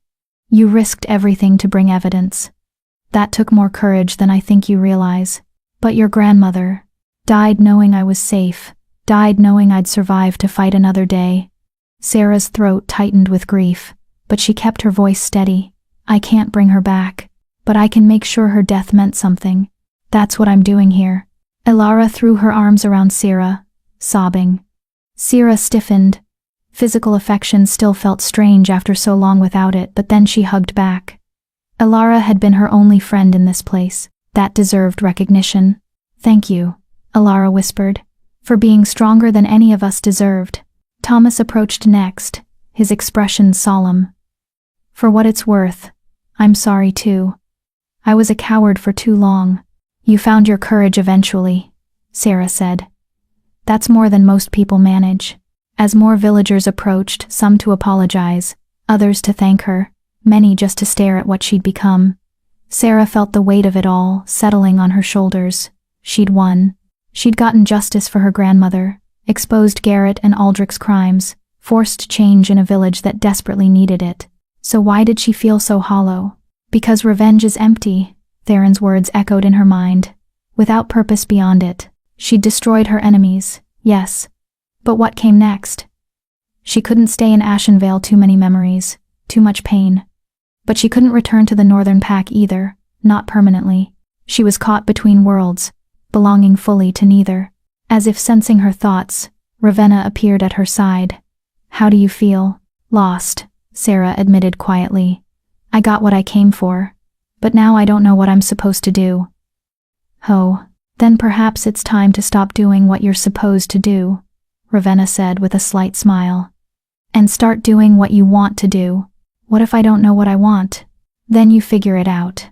"You risked everything to bring evidence. That took more courage than I think you realize. But your grandmother died knowing I was safe, died knowing I'd survive to fight another day." Sarah's throat tightened with grief, but she kept her voice steady. "I can't bring her back, but I can make sure her death meant something. That's what I'm doing here." Alara threw her arms around Sarah, sobbing. Sarah stiffened. Physical affection still felt strange after so long without it, but then she hugged back. Alara had been her only friend in this place. That deserved recognition. "Thank you," Alara whispered, "for being stronger than any of us deserved." Thomas approached next, his expression solemn. "For what it's worth, I'm sorry too. I was a coward for too long." "You found your courage eventually," Sarah said. "That's more than most people manage." As more villagers approached, some to apologize, others to thank her, many just to stare at what she'd become, Sarah felt the weight of it all settling on her shoulders. She'd won. She'd gotten justice for her grandmother, exposed Garrett and Aldrich's crimes, forced change in a village that desperately needed it. So why did she feel so hollow? Because revenge is empty, Theron's words echoed in her mind. Without purpose beyond it. She'd destroyed her enemies, yes. But what came next? She couldn't stay in Ashenvale, too many memories, too much pain. But she couldn't return to the Northern Pack either, not permanently. She was caught between worlds, belonging fully to neither. As if sensing her thoughts, Ravenna appeared at her side. "How do you feel?" "Lost," Sarah admitted quietly. "I got what I came for. But now I don't know what I'm supposed to do." "Oh, then perhaps it's time to stop doing what you're supposed to do," Ravenna said with a slight smile. "And start doing what you want to do." "What if I don't know what I want?" "Then you figure it out."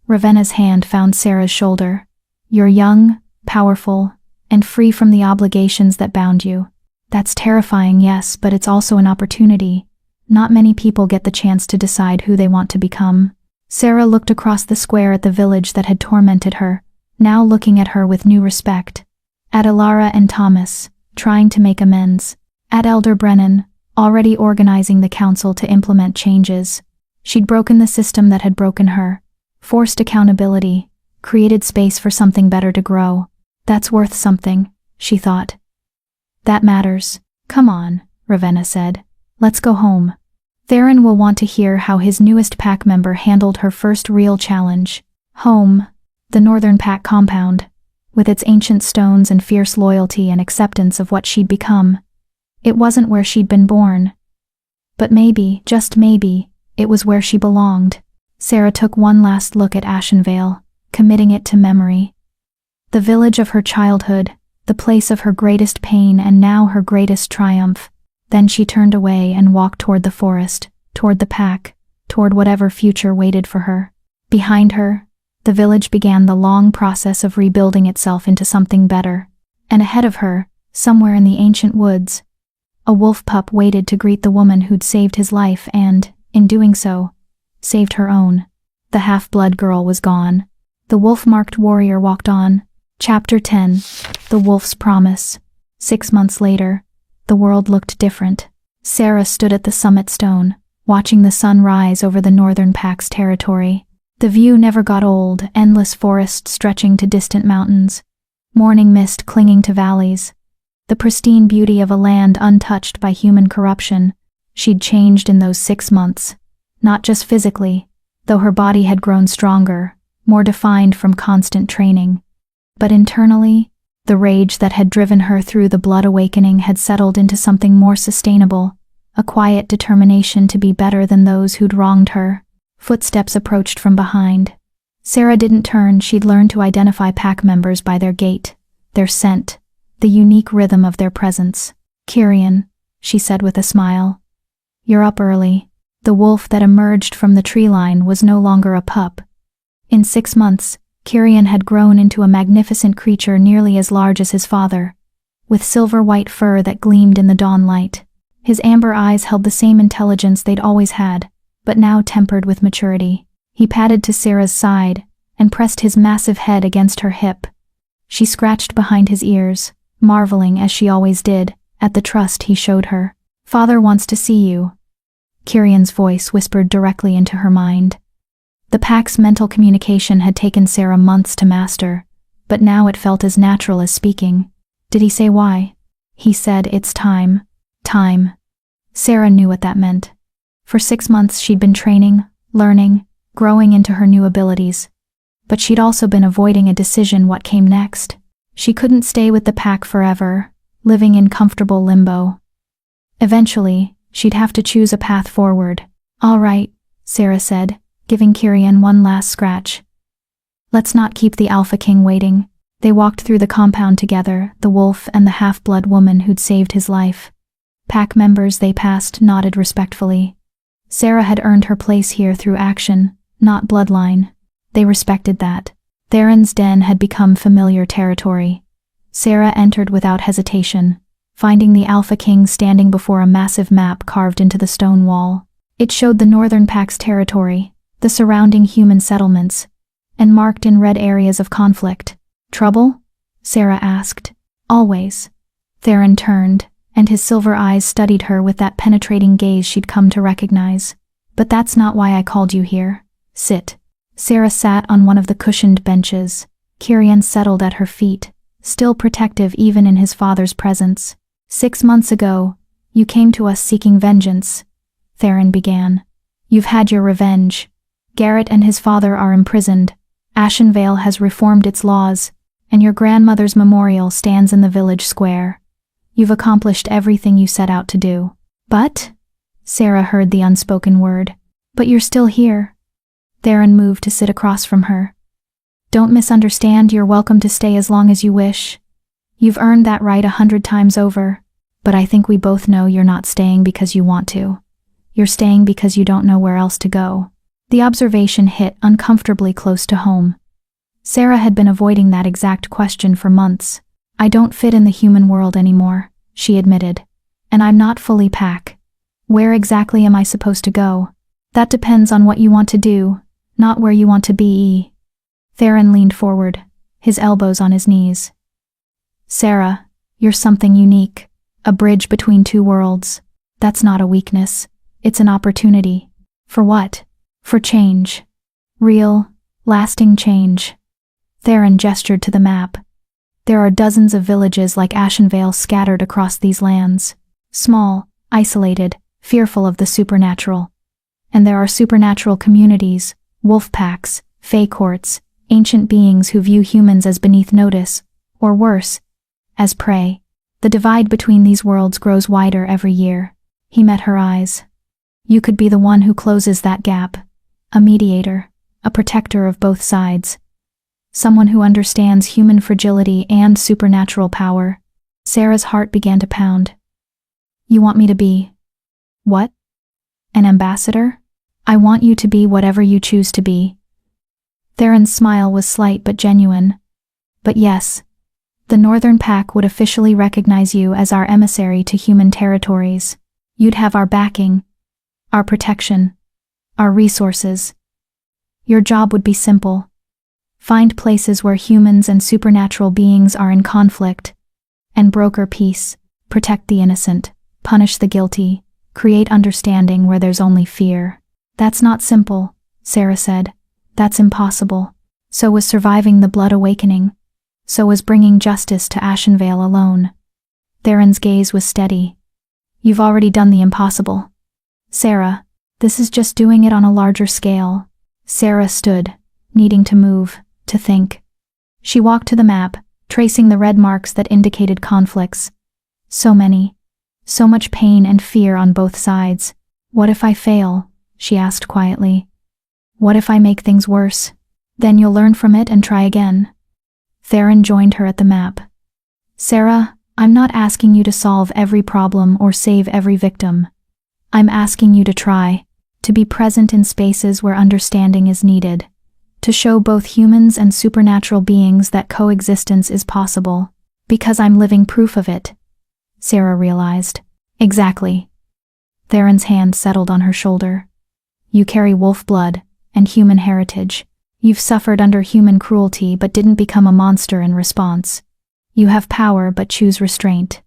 Ravenna's hand found Sarah's shoulder. "You're young, powerful, and free from the obligations that bound you. That's terrifying, yes, but it's also an opportunity. Not many people get the chance to decide who they want to become. Sarah looked across the square at the village that had tormented her, now looking at her with new respect. At Ilara and Thomas, trying to make amends. At Elder Brennan, already organizing the council to implement changes. She'd broken the system that had broken her, forced accountability, created space for something better to grow. That's worth something, she thought. That matters. Come on, Ravenna said. Let's go home. Theron will want to hear how his newest pack member handled her first real challenge. Home, the Northern Pack compound, with its ancient stones and fierce loyalty and acceptance of what she'd become. It wasn't where she'd been born. But maybe, just maybe, it was where she belonged. Sarah took one last look at Ashenvale, committing it to memory. The village of her childhood, the place of her greatest pain and now her greatest triumph. Then she turned away and walked toward the forest, toward the pack, toward whatever future waited for her. Behind her, the village began the long process of rebuilding itself into something better. And ahead of her, somewhere in the ancient woods, a wolf pup waited to greet the woman who'd saved his life and, in doing so, saved her own. The half-blood girl was gone. The wolf-marked warrior walked on. Chapter 10. The Wolf's Promise. 6 months later, the world looked different. Sarah stood at the summit stone, watching the sun rise over the Northern Pack's territory. The view never got old, endless forest stretching to distant mountains, morning mist clinging to valleys, the pristine beauty of a land untouched by human corruption. She'd changed in those 6 months, not just physically, though her body had grown stronger, more defined from constant training. But internally, the rage that had driven her through the blood awakening had settled into something more sustainable, a quiet determination to be better than those who'd wronged her. Footsteps approached from behind. Sarah didn't turn. She'd learned to identify pack members by their gait, their scent, the unique rhythm of their presence. "Kyrian," she said with a smile. "You're up early." The wolf that emerged from the tree line was no longer a pup. In 6 months, Kyrian had grown into a magnificent creature nearly as large as his father, with silver-white fur that gleamed in the dawn light. His amber eyes held the same intelligence they'd always had, but now tempered with maturity. He padded to Sarah's side and pressed his massive head against her hip. She scratched behind his ears, marveling, as she always did, at the trust he showed her. "Father wants to see you." Kyrian's voice whispered directly into her mind. The pack's mental communication had taken Sarah months to master, but now it felt as natural as speaking. Did he say why? He said, "It's time." Time. Sarah knew what that meant. For 6 months she'd been training, learning, growing into her new abilities. But she'd also been avoiding a decision: what came next. She couldn't stay with the pack forever, living in comfortable limbo. Eventually, she'd have to choose a path forward. "All right," Sarah said, giving Kyrian one last scratch. "Let's not keep the Alpha King waiting." They walked through the compound together, the wolf and the half-blood woman who'd saved his life. Pack members they passed nodded respectfully. Sarah had earned her place here through action, not bloodline. They respected that. Theron's den had become familiar territory. Sarah entered without hesitation, finding the Alpha King standing before a massive map carved into the stone wall. It showed the Northern Pack's territory, the surrounding human settlements, and marked in red areas of conflict. "Trouble?" Sarah asked. "Always." Theron turned, and his silver eyes studied her with that penetrating gaze she'd come to recognize. "But that's not why I called you here. Sit." Sarah sat on one of the cushioned benches. Kyrian settled at her feet, still protective even in his father's presence. "6 months ago, you came to us seeking vengeance," Theron began. "You've had your revenge. Garrett and his father are imprisoned. Ashenvale has reformed its laws, and your grandmother's memorial stands in the village square. You've accomplished everything you set out to do. But," Sarah heard the unspoken word, "but you're still here." Theron moved to sit across from her. "Don't misunderstand, you're welcome to stay as long as you wish. You've earned that right 100 times over, but I think we both know you're not staying because you want to. You're staying because you don't know where else to go." The observation hit uncomfortably close to home. Sarah had been avoiding that exact question for months. I don't fit in the human world anymore, she admitted. And I'm not fully pack. Where exactly am I supposed to go? That depends on what you want to do, not where you want to be. Theron leaned forward, his elbows on his knees. Sarah, you're something unique, a bridge between two worlds. That's not a weakness, it's an opportunity. For what? For change. Real, lasting change. Theron gestured to the map. There are dozens of villages like Ashenvale scattered across these lands. Small, isolated, fearful of the supernatural. And there are supernatural communities, wolf packs, fae courts, ancient beings who view humans as beneath notice, or worse, as prey. The divide between these worlds grows wider every year. He met her eyes. You could be the one who closes that gap. A mediator, a protector of both sides. Someone who understands human fragility and supernatural power. Sarah's heart began to pound. You want me to be... what? An ambassador? I want you to be whatever you choose to be. Theron's smile was slight but genuine. But yes, the Northern Pack would officially recognize you as our emissary to human territories. You'd have our backing, our protection, our resources. Your job would be simple. Find places where humans and supernatural beings are in conflict, and broker peace, protect the innocent, punish the guilty, create understanding where there's only fear. That's not simple, Sarah said. That's impossible. So was surviving the Blood Awakening. So was bringing justice to Ashenvale alone. Theron's gaze was steady. You've already done the impossible. Sarah, this is just doing it on a larger scale. Sarah stood, needing to move, to think. She walked to the map, tracing the red marks that indicated conflicts. So many. So much pain and fear on both sides. What if I fail? She asked quietly. What if I make things worse? Then you'll learn from it and try again. Theron joined her at the map. Sarah, I'm not asking you to solve every problem or save every victim. I'm asking you to try, to be present in spaces where understanding is needed, to show both humans and supernatural beings that coexistence is possible, because I'm living proof of it. Sarah realized. Exactly. Theron's hand settled on her shoulder. You carry wolf blood and human heritage. You've suffered under human cruelty but didn't become a monster in response. You have power but choose restraint.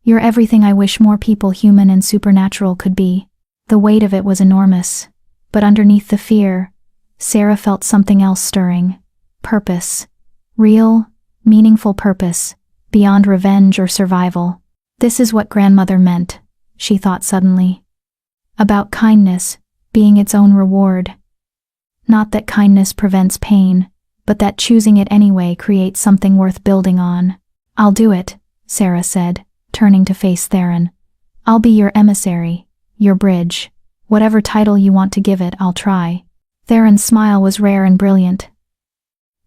You're everything I wish more people human and supernatural could be. The weight of it was enormous, but underneath the fear, Sarah felt something else stirring. Purpose. Real, meaningful purpose, beyond revenge or survival. This is what grandmother meant, she thought suddenly. About kindness, being its own reward. Not that kindness prevents pain, but that choosing it anyway creates something worth building on. I'll do it, Sarah said, turning to face Theron. I'll be your emissary, your bridge. Whatever title you want to give it, I'll try. Theron's smile was rare and brilliant.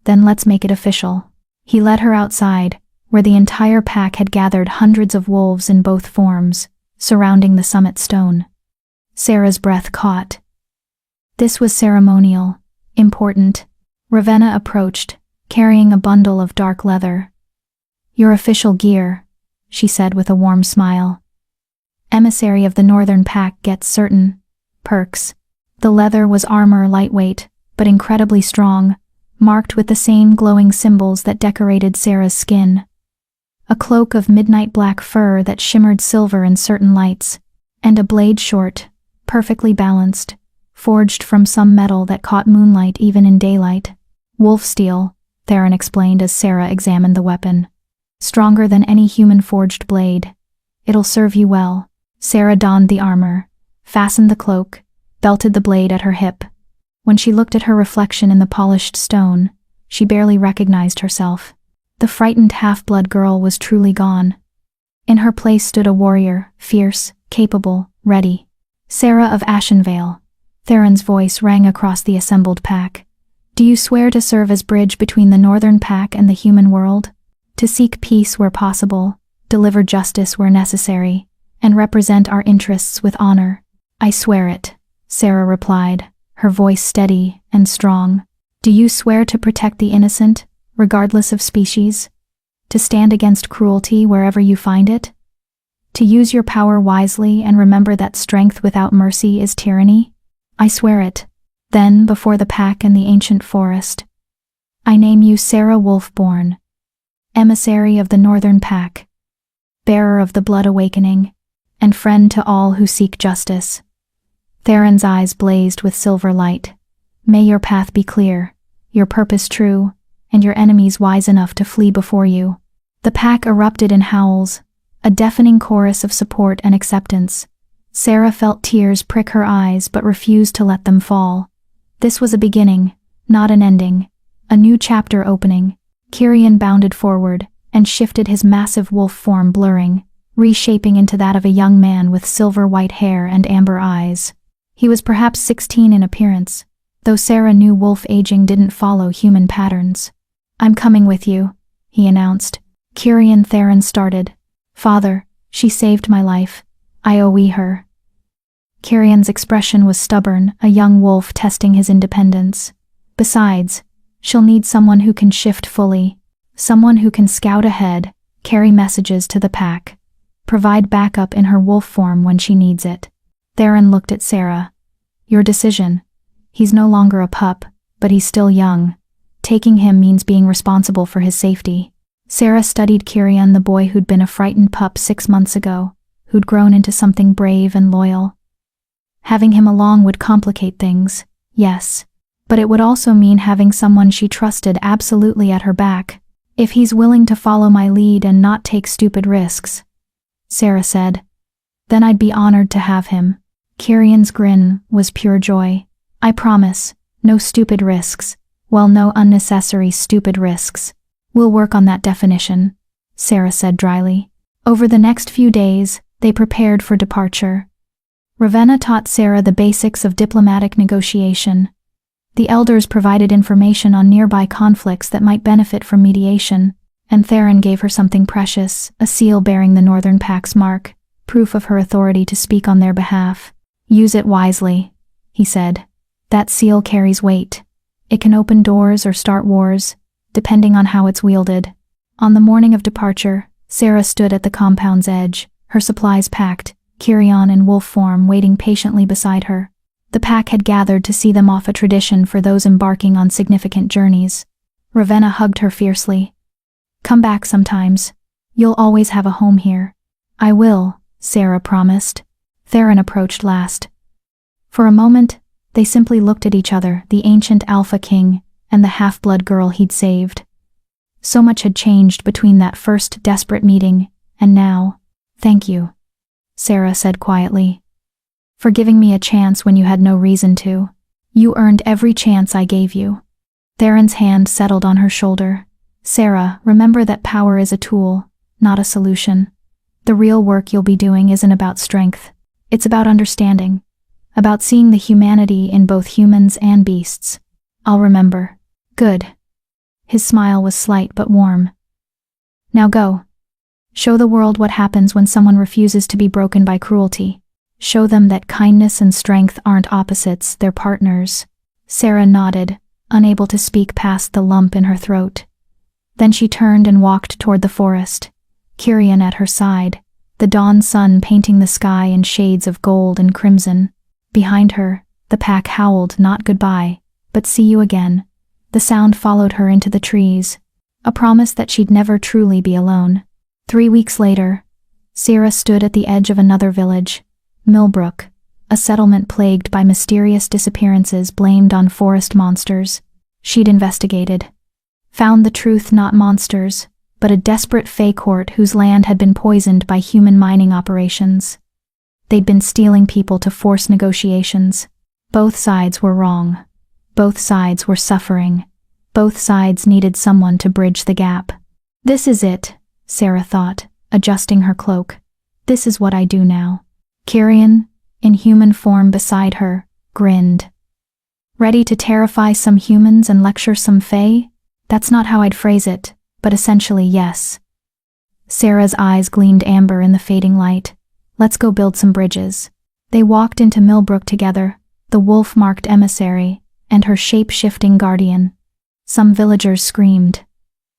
Then let's make it official. He led her outside, where the entire pack had gathered hundreds of wolves in both forms, surrounding the summit stone. Sarah's breath caught. This was ceremonial, important. Ravenna approached, carrying a bundle of dark leather. Your official gear, she said with a warm smile. Emissary of the Northern Pack gets certain perks. The leather was armor lightweight, but incredibly strong, marked with the same glowing symbols that decorated Sarah's skin. A cloak of midnight black fur that shimmered silver in certain lights, and a blade short, perfectly balanced, forged from some metal that caught moonlight even in daylight. Wolf steel, Theron explained as Sarah examined the weapon. Stronger than any human-forged blade. It'll serve you well. Sarah donned the armor, fastened the cloak, belted the blade at her hip. When she looked at her reflection in the polished stone, she barely recognized herself. The frightened half-blood girl was truly gone. In her place stood a warrior, fierce, capable, ready. Sarah of Ashenvale. Theron's voice rang across the assembled pack. Do you swear to serve as bridge between the Northern Pack and the human world? To seek peace where possible, deliver justice where necessary, and represent our interests with honor? I swear it, Sarah replied, her voice steady and strong. Do you swear to protect the innocent, regardless of species? to stand against cruelty wherever you find it, to use your power wisely and remember that strength without mercy is tyranny? I swear it. Then, before the pack and the ancient forest, I name you Sarah Wolfborn, emissary of the Northern Pack, bearer of the Blood Awakening, and friend to all who seek justice. Theron's eyes blazed with silver light. May your path be clear, your purpose true, and your enemies wise enough to flee before you. The pack erupted in howls, a deafening chorus of support and acceptance. Sarah felt tears prick her eyes but refused to let them fall. This was a beginning, not an ending, a new chapter opening. Kyrian bounded forward and shifted his massive wolf form, blurring, reshaping into that of a young man with silver-white hair and amber eyes. He was perhaps 16 in appearance, though Sarah knew wolf aging didn't follow human patterns. I'm coming with you, he announced. Kyrian Theron started. Father, she saved my life. I owe her. Kyrian's expression was stubborn, a young wolf testing his independence. Besides, she'll need someone who can shift fully, someone who can scout ahead, carry messages to the pack, provide backup in her wolf form when she needs it. Theron looked at Sarah. Your decision. He's no longer a pup, but he's still young. Taking him means being responsible for his safety. Sarah studied Kyrian, the boy who'd been a frightened pup 6 months ago, who'd grown into something brave and loyal. Having him along would complicate things, yes, but it would also mean having someone she trusted absolutely at her back. If he's willing to follow my lead and not take stupid risks, Sarah said, then I'd be honored to have him. Kyrian's grin was pure joy. I promise, no stupid risks. Well, no unnecessary stupid risks. We'll work on that definition, Sarah said dryly. Over the next few days, they prepared for departure. Ravenna taught Sarah the basics of diplomatic negotiation. The elders provided information on nearby conflicts that might benefit from mediation, and Theron gave her something precious, a seal bearing the Northern Pack's mark, proof of her authority to speak on their behalf. Use it wisely, he said. That seal carries weight. It can open doors or start wars, depending on how it's wielded. On the morning of departure, Sarah stood at the compound's edge, her supplies packed, Kyrian in wolf form waiting patiently beside her. The pack had gathered to see them off, a tradition for those embarking on significant journeys. Ravenna hugged her fiercely. Come back sometimes. You'll always have a home here. I will, Sarah promised. Theron approached last. For a moment, they simply looked at each other, the ancient Alpha King and the half-blood girl he'd saved. So much had changed between that first desperate meeting and now. Thank you, Sarah said quietly, for giving me a chance when you had no reason to. You earned every chance I gave you. Theron's hand settled on her shoulder. Sarah, remember that power is a tool, not a solution. The real work you'll be doing isn't about strength. It's about understanding, about seeing the humanity in both humans and beasts. I'll remember. Good. His smile was slight but warm. Now go. Show the world what happens when someone refuses to be broken by cruelty. Show them that kindness and strength aren't opposites, they're partners. Sarah nodded, unable to speak past the lump in her throat. Then she turned and walked toward the forest, Kyrian at her side, the dawn sun painting the sky in shades of gold and crimson. Behind her, the pack howled not goodbye, but see you again. The sound followed her into the trees, a promise that she'd never truly be alone. 3 weeks later, Sarah stood at the edge of another village, Millbrook, a settlement plagued by mysterious disappearances blamed on forest monsters. She'd investigated, found the truth, not monsters, but a desperate Fey court whose land had been poisoned by human mining operations. They'd been stealing people to force negotiations. Both sides were wrong. Both sides were suffering. Both sides needed someone to bridge the gap. This is it, Sarah thought, adjusting her cloak. This is what I do now. Kyrian, in human form beside her, grinned. Ready to terrify some humans and lecture some Fey? That's not how I'd phrase it, but essentially yes. Sarah's eyes gleamed amber in the fading light. Let's go build some bridges. They walked into Millbrook together, the wolf-marked emissary and her shape-shifting guardian. Some villagers screamed.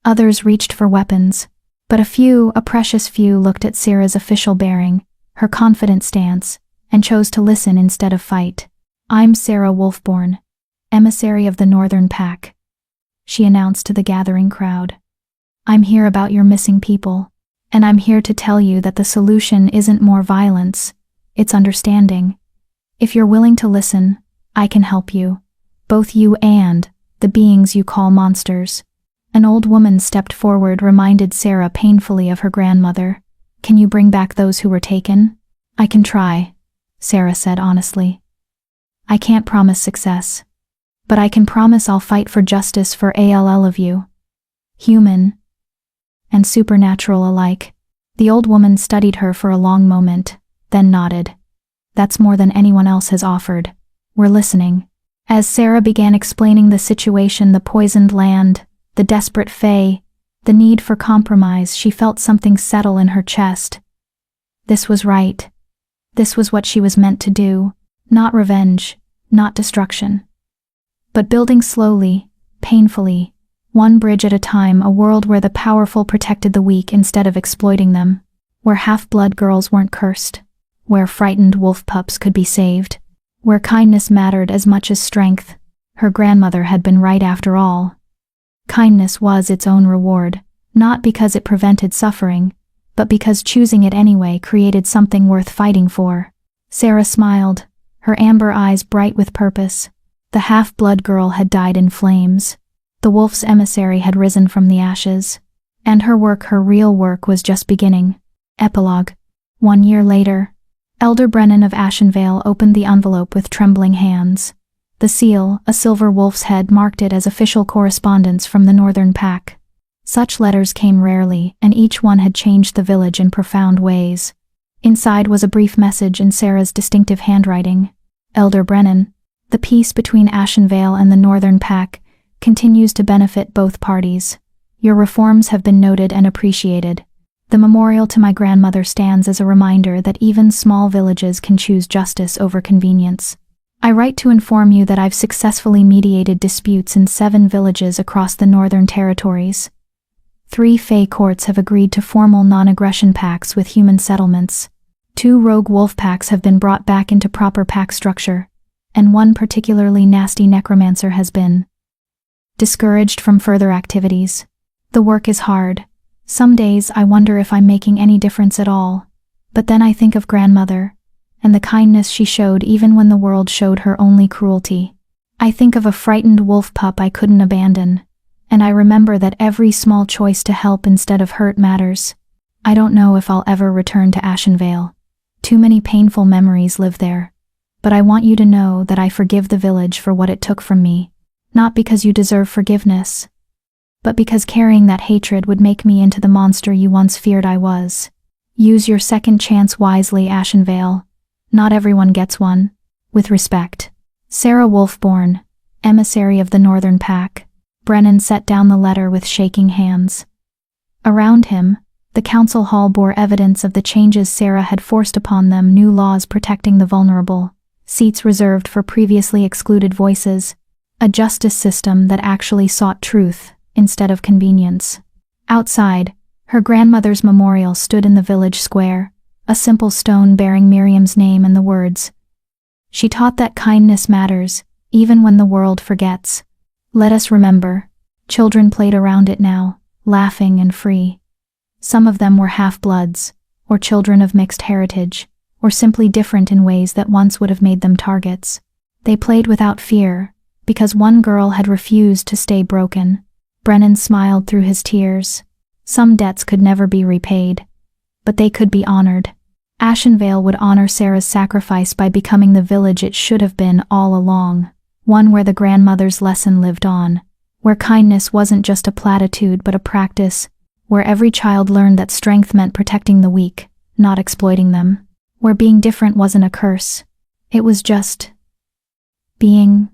Others reached for weapons, But a precious few, looked at Sarah's official bearing, her confident stance, and chose to listen instead of fight. "I'm Sarah Wolfborn, emissary of the Northern Pack," she announced to the gathering crowd. "I'm here about your missing people, and I'm here to tell you that the solution isn't more violence, it's understanding. If you're willing to listen, I can help you, both you and the beings you call monsters." An old woman stepped forward, reminded Sarah painfully of her grandmother. "Can you bring back those who were taken?" "I can try," Sarah said honestly. "I can't promise success, but I can promise I'll fight for justice for all of you, human and supernatural alike." The old woman studied her for a long moment, then nodded. "That's more than anyone else has offered. We're listening." As Sarah began explaining the situation, the poisoned land, the desperate Fae, the need for compromise, she felt something settle in her chest. This was right. This was what she was meant to do. Not revenge, not destruction, but building slowly, painfully, one bridge at a time, a world where the powerful protected the weak instead of exploiting them, where half-blood girls weren't cursed, where frightened wolf pups could be saved, where kindness mattered as much as strength. Her grandmother had been right after all. Kindness was its own reward, not because it prevented suffering, but because choosing it anyway created something worth fighting for. Sarah smiled, her amber eyes bright with purpose. The half-blood girl had died in flames. The wolf's emissary had risen from the ashes. And her work, her real work, was just beginning. Epilogue. 1 year later, Elder Brennan of Ashenvale opened the envelope with trembling hands. The seal, a silver wolf's head, marked it as official correspondence from the Northern Pack. Such letters came rarely, and each one had changed the village in profound ways. Inside was a brief message in Sarah's distinctive handwriting. "Elder Brennan, the peace between Ashenvale and the Northern Pack continues to benefit both parties. Your reforms have been noted and appreciated. The memorial to my grandmother stands as a reminder that even small villages can choose justice over convenience. I write to inform you that I've successfully mediated disputes in 7 villages across the Northern Territories. 3 Fae courts have agreed to formal non-aggression pacts with human settlements. 2 rogue wolf packs have been brought back into proper pack structure, and 1 particularly nasty necromancer has been discouraged from further activities. The work is hard. Some days I wonder if I'm making any difference at all, but then I think of grandmother, and the kindness she showed even when the world showed her only cruelty. I think of a frightened wolf pup I couldn't abandon, and I remember that every small choice to help instead of hurt matters. I don't know if I'll ever return to Ashenvale. Too many painful memories live there. But I want you to know that I forgive the village for what it took from me, not because you deserve forgiveness, but because carrying that hatred would make me into the monster you once feared I was. Use your second chance wisely, Ashenvale. Not everyone gets one. With respect. Sarah Wolfborn, emissary of the Northern Pack." Brennan set down the letter with shaking hands. Around him, the council hall bore evidence of the changes Sarah had forced upon them: new laws protecting the vulnerable, seats reserved for previously excluded voices, a justice system that actually sought truth instead of convenience. Outside, her grandmother's memorial stood in the village square, a simple stone bearing Miriam's name and the words, "She taught that kindness matters, even when the world forgets. Let us remember." Children played around it now, laughing and free. Some of them were half-bloods, or children of mixed heritage, or simply different in ways that once would have made them targets. They played without fear, because one girl had refused to stay broken. Brennan smiled through his tears. Some debts could never be repaid, but they could be honored. Ashenvale would honor Sarah's sacrifice by becoming the village it should have been all along, one where the grandmother's lesson lived on, where kindness wasn't just a platitude but a practice, where every child learned that strength meant protecting the weak, not exploiting them, where being different wasn't a curse. It was just being